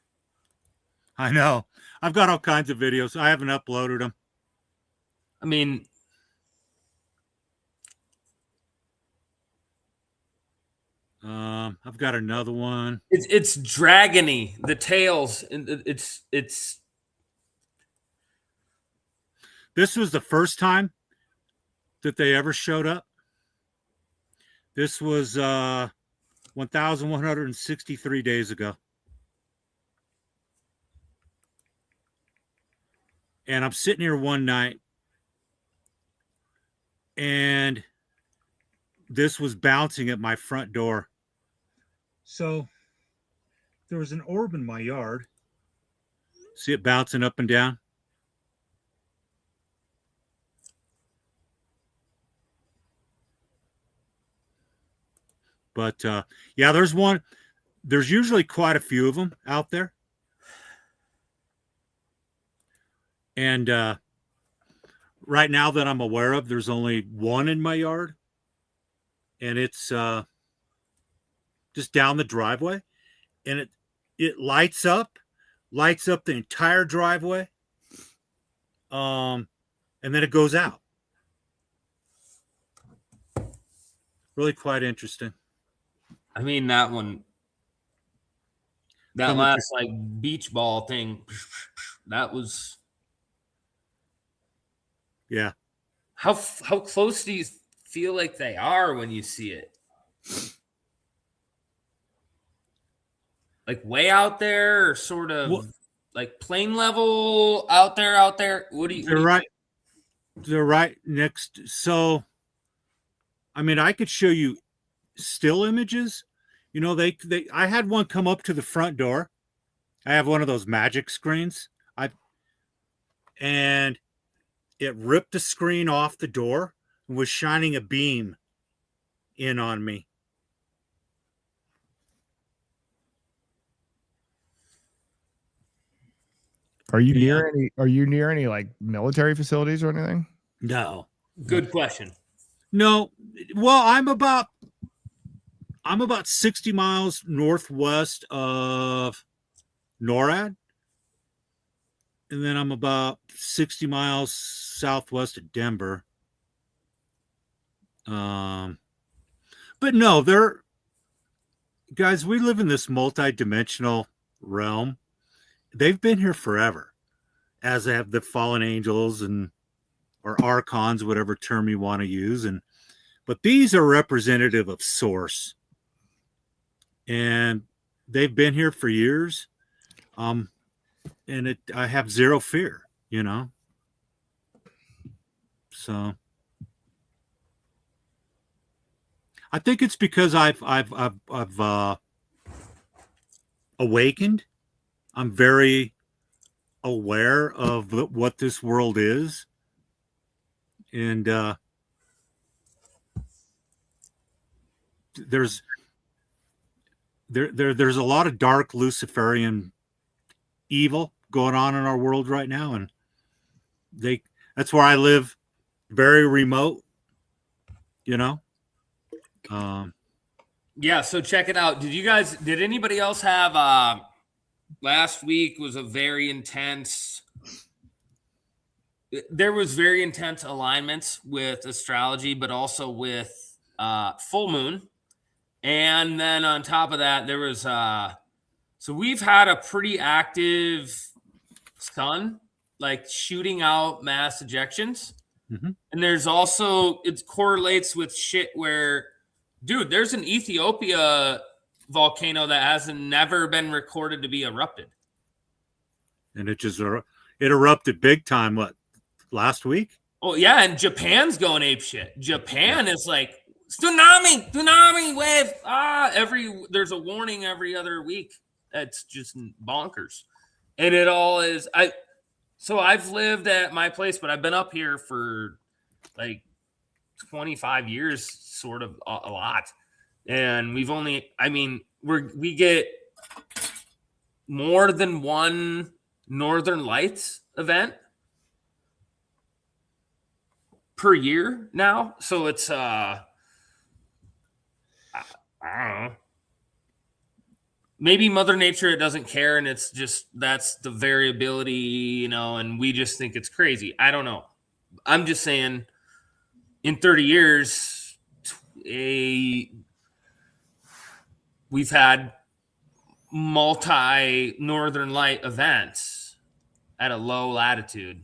I know. I've got all kinds of videos. I haven't uploaded them. I mean, I've got another one. it's dragony. The tails. It's. This was the first time that they ever showed up. This was 1,163 days ago. And I'm sitting here one night, and this was bouncing at my front door. So there was an orb in my yard. See it bouncing up and down? But yeah, there's one. There's usually quite a few of them out there. And right now that I'm aware of, there's only one in my yard. And it's just down the driveway. And it lights up the entire driveway. And then it goes out. Really quite interesting. I mean, that one, that last like beach ball thing, that was. Yeah. How close do you feel like they are when you see it? Like way out there, or sort of like plane level out there? What do you? They're right next. So, I mean, I could show you still images. You know, I had one come up to the front door. I have one of those magic screens. And it ripped the screen off the door and was shining a beam in on me. Are you near any like military facilities or anything? No. Good question. No. Well, I'm about 60 miles northwest of NORAD. And then I'm about 60 miles southwest of Denver. But no, guys, we live in this multi-dimensional realm. They've been here forever, as have the fallen angels or archons, whatever term you want to use. But these are representative of source. And they've been here for years. And I have zero fear, you know. So I think it's because I've awakened. I'm very aware of what this world is, and there's a lot of dark Luciferian evil going on in our world right now, and that's where I live very remote, you know. Yeah, so check it out. Did anybody else have last week was a very intense, there was very intense alignments with astrology, but also with full moon. And then on top of that, there was so we've had a pretty active sun, like shooting out mass ejections. Mm-hmm. And there's also, it correlates with shit where, dude, there's an Ethiopia volcano that hasn't never been recorded to be erupted. And it erupted big time, what, last week? Oh, yeah, and Japan's going ape shit. Japan is like, tsunami wave. There's a warning every other week. That's just bonkers. And it all is, so I've lived at my place, but I've been up here for like 25 years, sort of a lot. And we get more than one Northern Lights event per year now. So it's, I don't know. Maybe Mother Nature doesn't care, and it's just that's the variability, and we just think it's crazy. I don't know. I'm just saying, in 30 years, we've had multi-Northern Light events at a low latitude.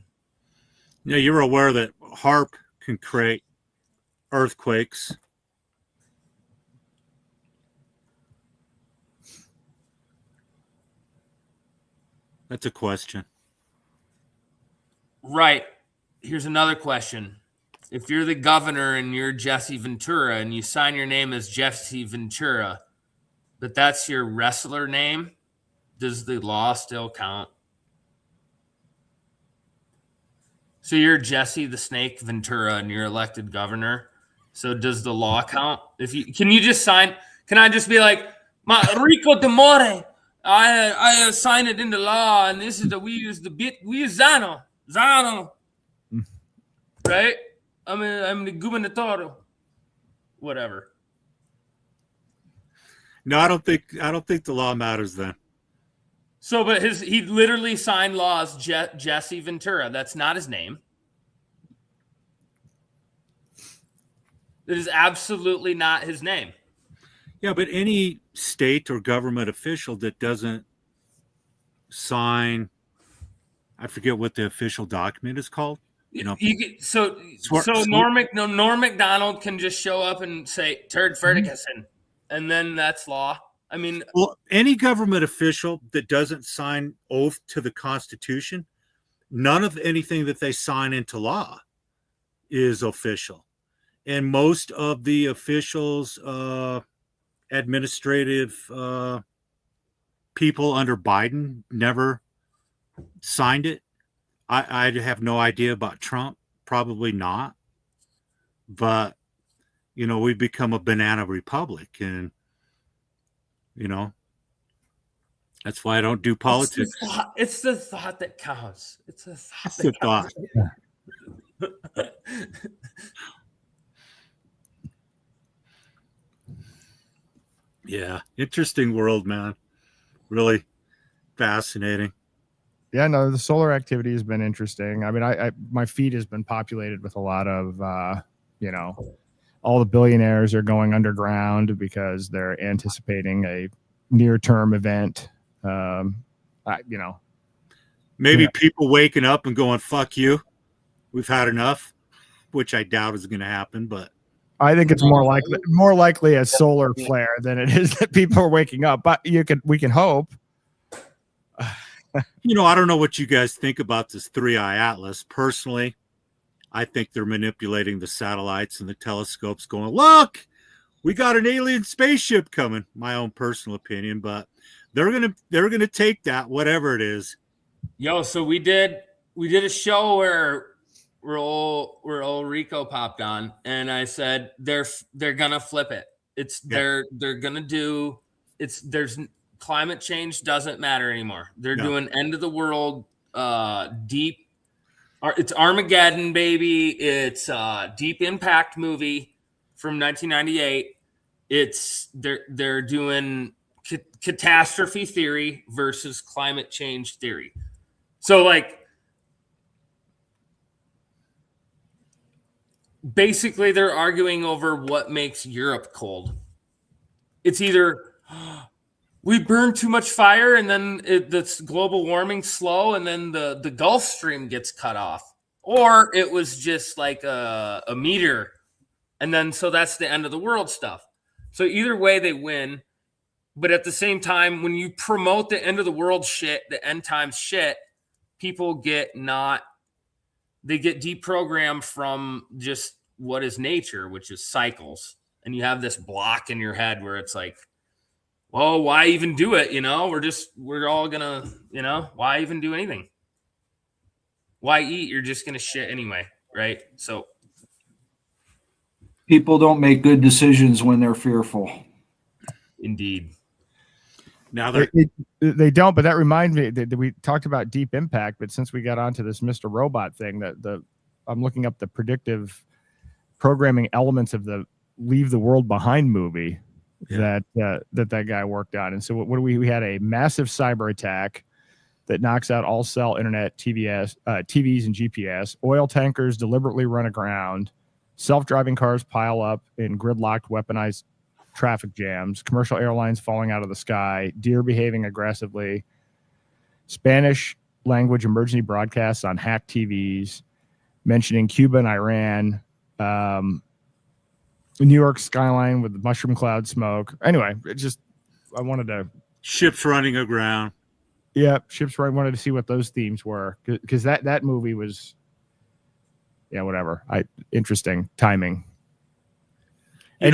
Yeah, you're aware that HAARP can create earthquakes. That's a question. Right. Here's another question. If you're the governor and you're Jesse Ventura and you sign your name as Jesse Ventura, but that's your wrestler name, does the law still count? So you're Jesse the Snake Ventura and you're elected governor. So does the law count? Can you just sign? Can I just be like, Rico de More? I sign it into law, and this is we use Zano, right? I'm the gubernator, whatever. No, I don't think the law matters then. So, but he literally signed laws, Jesse Ventura. That's not his name. It is absolutely not his name. Yeah, but any state or government official that doesn't sign, I forget what the official document is called. Norm Macdonald can just show up and say Turd Ferguson, and then that's law. I mean, well, any government official that doesn't sign oath to the Constitution, none of anything that they sign into law is official. And most of the officials, administrative people under Biden never signed it. I have no idea about Trump, probably not. But, we've become a banana republic, and, that's why I don't do politics. It's the thought that counts. It's the thought. Yeah, interesting world, man. Really fascinating. Yeah, no, the solar activity has been interesting. I mean, my feed has been populated with a lot of, all the billionaires are going underground because they're anticipating a near-term event. Maybe people waking up and going, "Fuck you, we've had enough," which I doubt is going to happen, but. I think it's more likely a solar flare than it is that people are waking up. But we can hope. I don't know what you guys think about this 3-eye atlas. Personally, I think they're manipulating the satellites and the telescopes, going, "Look, we got an alien spaceship coming." My own personal opinion, but they're gonna take that, whatever it is. Yo, so we did a show where old Rico popped on, and I said they're gonna flip it. They're gonna do there's climate change doesn't matter anymore. They're doing end of the world deep It's Armageddon, baby. It's a Deep Impact movie from 1998. They're doing catastrophe theory versus climate change theory. So like basically they're arguing over what makes Europe cold. It's either we burn too much fire and then that's global warming slow and then the Gulf Stream gets cut off, or it was just like a meteor and then so that's the end of the world stuff. So either way they win. But at the same time, when you promote the end of the world shit, the end times shit, people get deprogrammed from just what is nature, which is cycles. And you have this block in your head where it's like, well, why even do it? We're all gonna, why even do anything? Why eat? You're just gonna shit anyway, right? So people don't make good decisions when they're fearful. Indeed. Now they don't, but that reminds me that we talked about Deep Impact, but since we got onto this Mr. Robot thing, I'm looking up the predictive programming elements of the Leave the World Behind movie that guy worked on. And so what do we had a massive cyber attack that knocks out all cell internet, TVs and GPS, oil tankers deliberately run aground, self-driving cars pile up in gridlocked, weaponized traffic jams, commercial airlines falling out of the sky, deer behaving aggressively, Spanish language emergency broadcasts on hacked TVs, mentioning Cuba and Iran, New York skyline with mushroom cloud smoke. Anyway, I wanted to... Ships running aground. Yeah, ships running. Wanted to see what those themes were, because that movie was, whatever. Interesting timing. And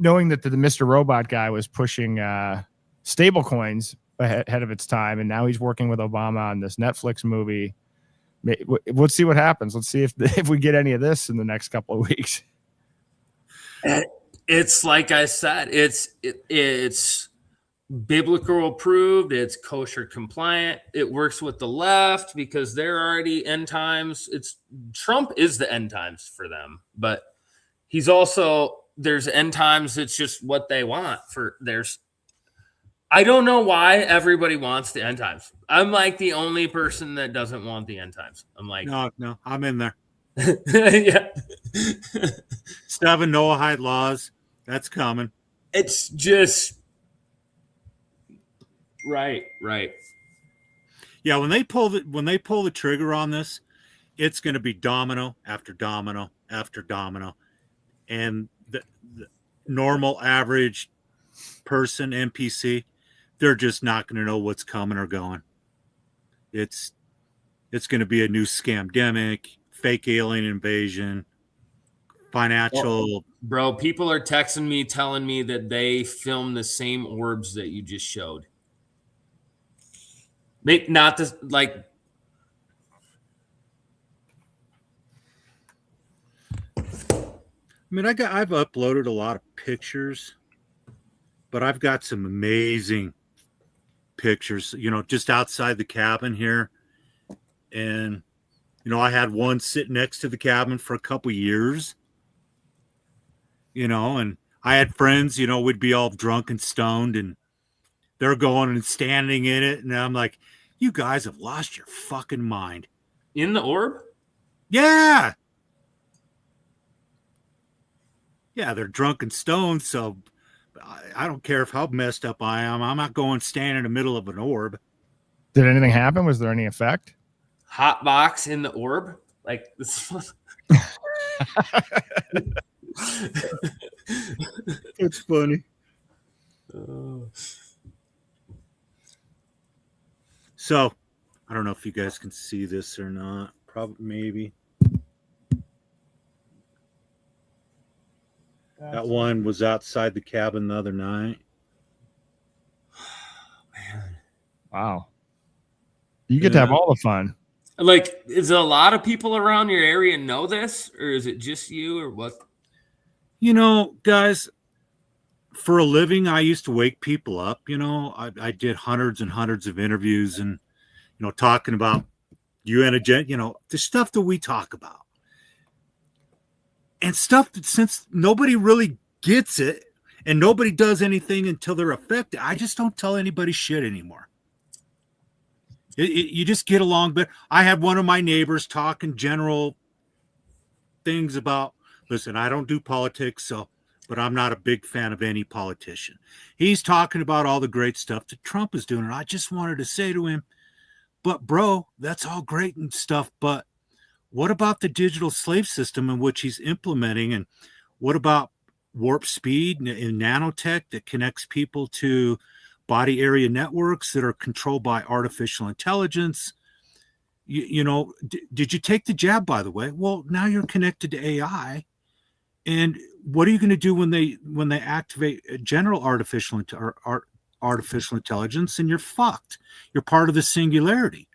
knowing that the Mr. Robot guy was pushing stablecoins ahead of its time, and now he's working with Obama on this Netflix movie. Let's see what happens. Let's see if we get any of this in the next couple of weeks. It's like I said, it's biblical approved, it's kosher compliant, it works with the left because they're already end times. Trump is the end times for them, but he's also there's end times. It's just what they want I don't know why everybody wants the end times. I'm like the only person that doesn't want the end times. I'm like, no, I'm in there. Yeah. 7 Noahide laws. That's coming. It's just right. Yeah, when they pull the trigger on this, it's going to be domino after domino after domino, and the normal average person, NPC, they're just not going to know what's coming or going. It's going to be a new scamdemic, fake alien invasion, financial. Bro, people are texting me telling me that they filmed the same orbs that you just showed. Not this, like. I mean, I've uploaded a lot of pictures, but I've got some amazing pictures, just outside the cabin here. And, I had one sitting next to the cabin for a couple years, and I had friends, we'd be all drunk and stoned and they're going and standing in it. And I'm like, you guys have lost your fucking mind. In the orb? Yeah. Yeah, they're drunk and stoned, so I don't care how messed up I am. I'm not going stand in the middle of an orb. Did anything happen? Was there any effect? Hot box in the orb? Like this. It's funny. So, I don't know if you guys can see this or not. Probably, maybe. That one was outside the cabin the other night. Man. Wow. You get to have all the fun. Like, is a lot of people around your area know this, or is it just you, or what? Guys, for a living, I used to wake people up. I did hundreds and hundreds of interviews and, talking about, the stuff that we talk about. And stuff that, since nobody really gets it and nobody does anything until they're affected, I just don't tell anybody shit anymore. You just get along. But I had one of my neighbors talking general things about, listen, I don't do politics, but I'm not a big fan of any politician. He's talking about all the great stuff that Trump is doing. And I just wanted to say to him, but bro, that's all great and stuff, but what about the digital slave system in which he's implementing? And what about warp speed and nanotech that connects people to body area networks that are controlled by artificial intelligence? Did you take the jab, by the way? Well, now you're connected to AI. And what are you going to do when they activate general artificial intelligence, and you're fucked? You're part of the singularity.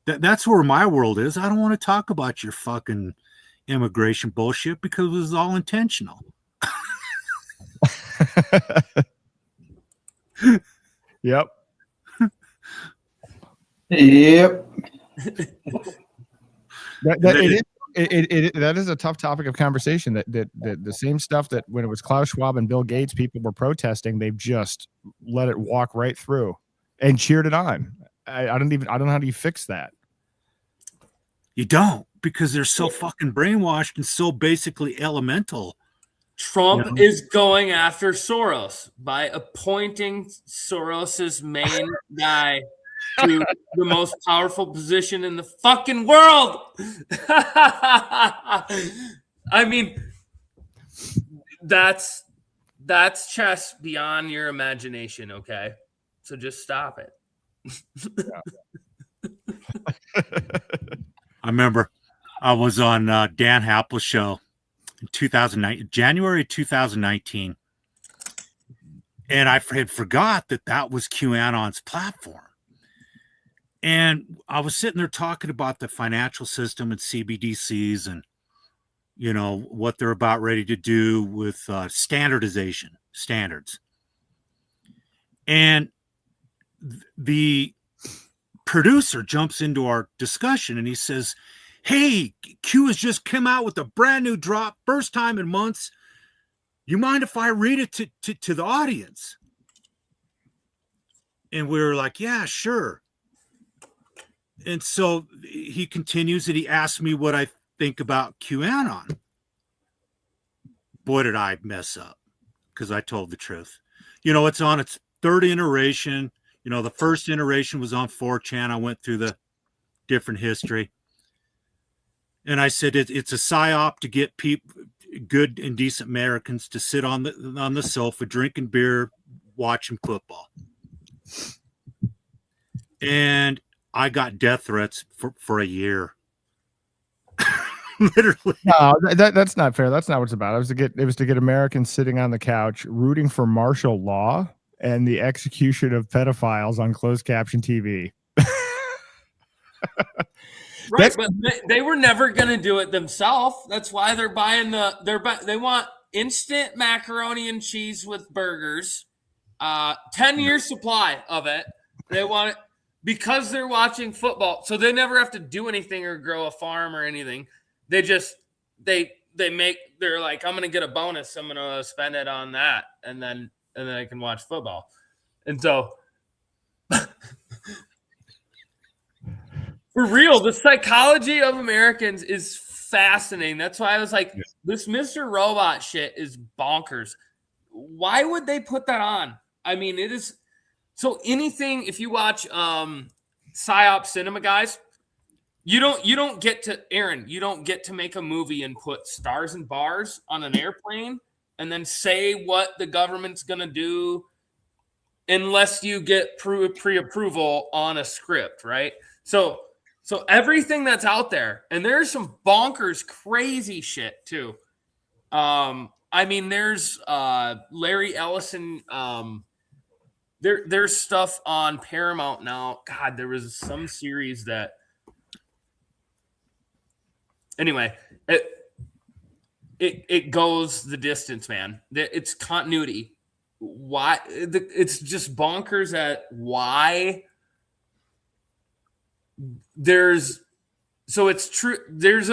That's where my world is. I don't want to talk about your fucking immigration bullshit because it was all intentional. Yep. Yep. That is a tough topic of conversation. That the same stuff that when it was Klaus Schwab and Bill Gates, people were protesting. They've just let it walk right through and cheered it on. I don't know how do you fix that. You don't, because they're so fucking brainwashed and so basically elemental. Trump is going after Soros by appointing Soros's main guy to the most powerful position in the fucking world. I mean, that's chess beyond your imagination. Okay, so just stop it. I remember I was on Dan Happel's show in January 2019, and I had forgot that was QAnon's platform. And I was sitting there talking about the financial system and CBDCs and, what they're about ready to do with standards. And the producer jumps into our discussion and he says, hey, Q has just come out with a brand new drop, first time in months. You mind if I read it to the audience? And we were like, yeah, sure. And so he continues and he asked me what I think about QAnon. Boy, did I mess up, because I told the truth. It's on its third iteration. The first iteration was on 4chan. I went through the different history. And I said it's a psyop to get good and decent Americans to sit on the sofa, drinking beer, watching football. And I got death threats for a year. Literally. No, that's not fair. That's not what it's about. It was to get Americans sitting on the couch rooting for martial law and the execution of pedophiles on closed caption TV. Right, but they were never going to do it themselves. That's why they're buying they want instant macaroni and cheese with burgers, 10-year supply of it. They want it because they're watching football, so they never have to do anything or grow a farm or anything. They just they're like, I'm going to get a bonus. I'm going to spend it on that, and then I can watch football. And so, for real, the psychology of Americans is fascinating. That's why I was like, this Mr. Robot shit is bonkers. Why would they put that on? I mean, it is so anything. If you watch PsyOp Cinema, guys, you don't get to, Aaron, you don't get to make a movie and put stars and bars on an airplane and then say what the government's going to do unless you get pre-approval on a script, right? So everything that's out there, and there's some bonkers, crazy shit too. I mean, there's Larry Ellison. There's stuff on Paramount now. God, there was some series that. Anyway, it goes the distance, man. It's continuity. Why? It's just bonkers at why there's So it's true. There's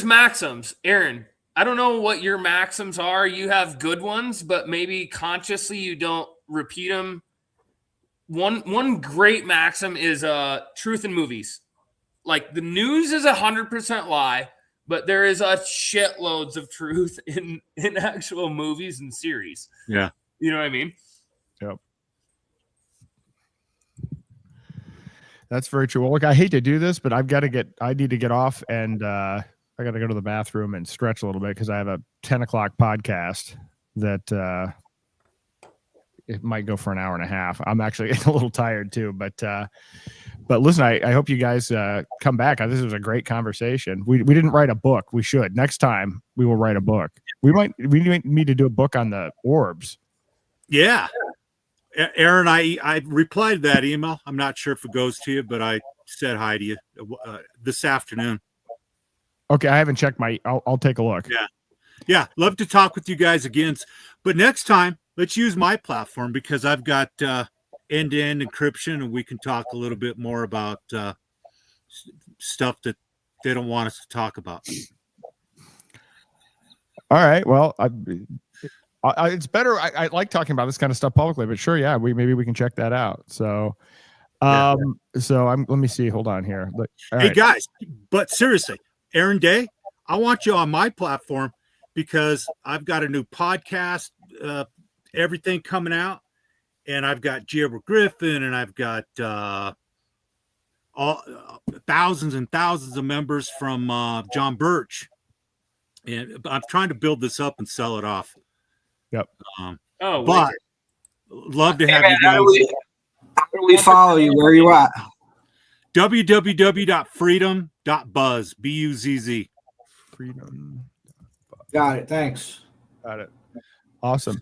maxims. Aaron, I don't know what your maxims are. You have good ones, but maybe consciously you don't repeat them. One great maxim is truth in movies. Like the news is 100% lie, but there is a shitloads of truth in actual movies and series. Yeah. You know what I mean? Yep. That's very true. Well, look, I hate to do this, but I need to get off, and I got to go to the bathroom and stretch a little bit because I have a 10 o'clock podcast that it might go for an hour and a half. I'm actually a little tired too, but listen, I hope you guys come back. This was a great conversation. We didn't write a book. We should. Next time we will write a book. We might need to do a book on the orbs. Yeah. Aaron, I replied to that email. I'm not sure if it goes to you, but I said hi to you this afternoon. Okay, I haven't checked I'll take a look. Yeah. Love to talk with you guys again. But next time, let's use my platform because I've got end-to-end encryption, and we can talk a little bit more about stuff that they don't want us to talk about. All right. Well, it's better. I like talking about this kind of stuff publicly, but sure, yeah, maybe we can check that out. So, let me see. Hold on here. Hey guys, but seriously, Aaron Day, I want you on my platform because I've got a new podcast, everything coming out, and I've got Gilbert Griffin, and I've got all thousands and thousands of members from John Birch, and I'm trying to build this up and sell it off. Yep. But love to have you guys. How do we follow you? Where are you at? www.freedom.buzz. BUZZ. Freedom. Got it. Thanks. Got it. Awesome.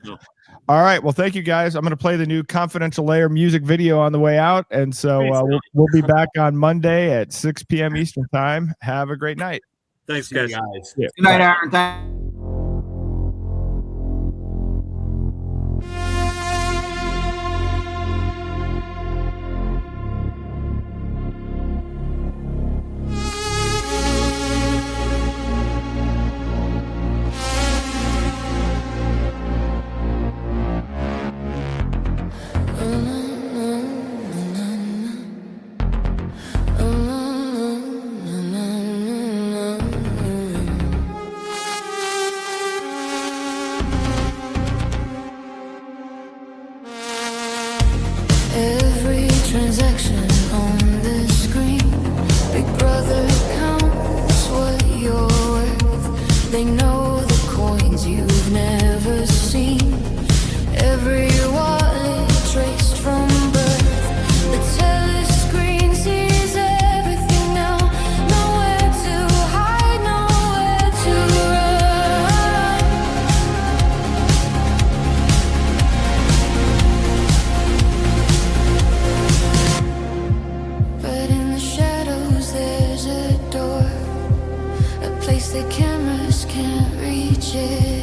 All right. Well, thank you guys. I'm going to play the new Confidential Layer music video on the way out. And so we'll be back on Monday at 6 p.m. Eastern time. Have a great night. Thanks, guys. Good night, Aaron. Thanks. Every transaction on the screen, Big Brother counts what you're worth. They know the coins you've never seen. Every wallet traced from birth. The telescreen sees everything now. Nowhere to hide, nowhere to run. But in the shadows there's a door, a place that cameras can't reach anymore.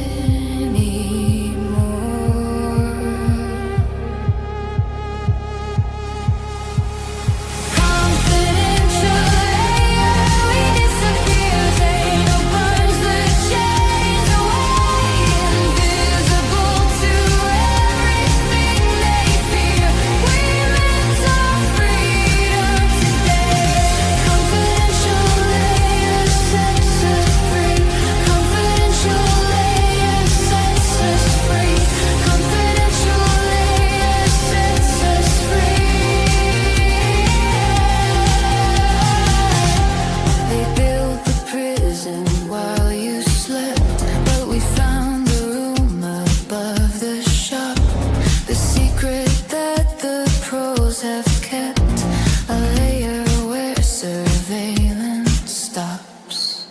Confidential layer, we disappear. Zeno burns the chains away, invisible to everything they fear. We meant our freedom today. Confidential layer sets us free. Confidential layer sets us free. Confidential layer sets us free. They built the prison while you slept, but we found the room above the shop. The secret that the pros have kept, a layer where surveillance stops.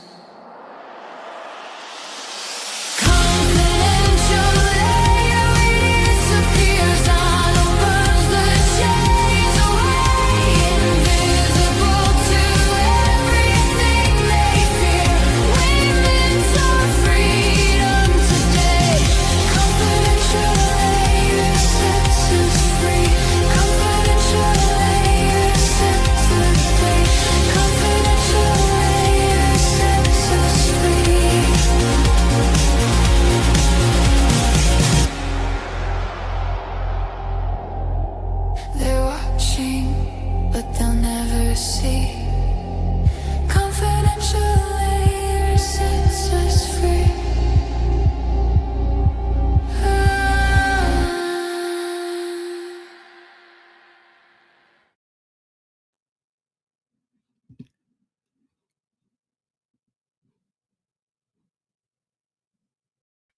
Confidential layer, we disappear. Zano burns the chains away, invisible to everything they fear. We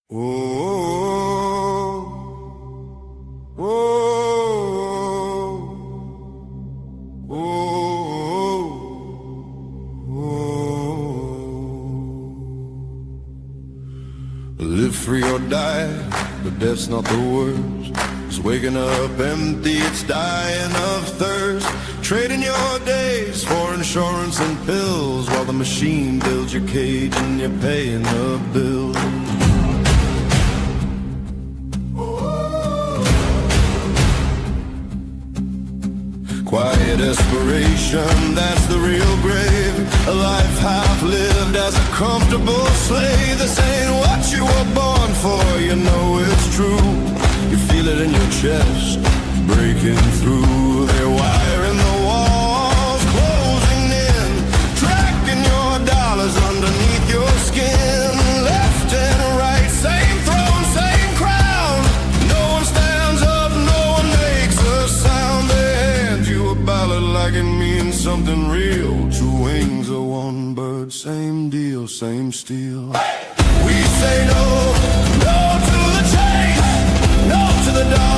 Live free or die, but death's not the worst. It's waking up empty, it's dying of thirst. Trading your days for insurance and pills, while the machine builds your cage and you're paying the bill. Quiet desperation, that's the real grave. A life half lived as a comfortable slave. This ain't what you were born for, you know it's true. You feel it in your chest, breaking through. They're wiring the walls, closing in, tracking your dollars underneath your skin. Left and right, same throne, same crown. No one stands up, no one makes a sound. They hand you a ballot like it means something real. Two wings of one bird, same deal, same steel. We say no, no to the chase, no to the dark.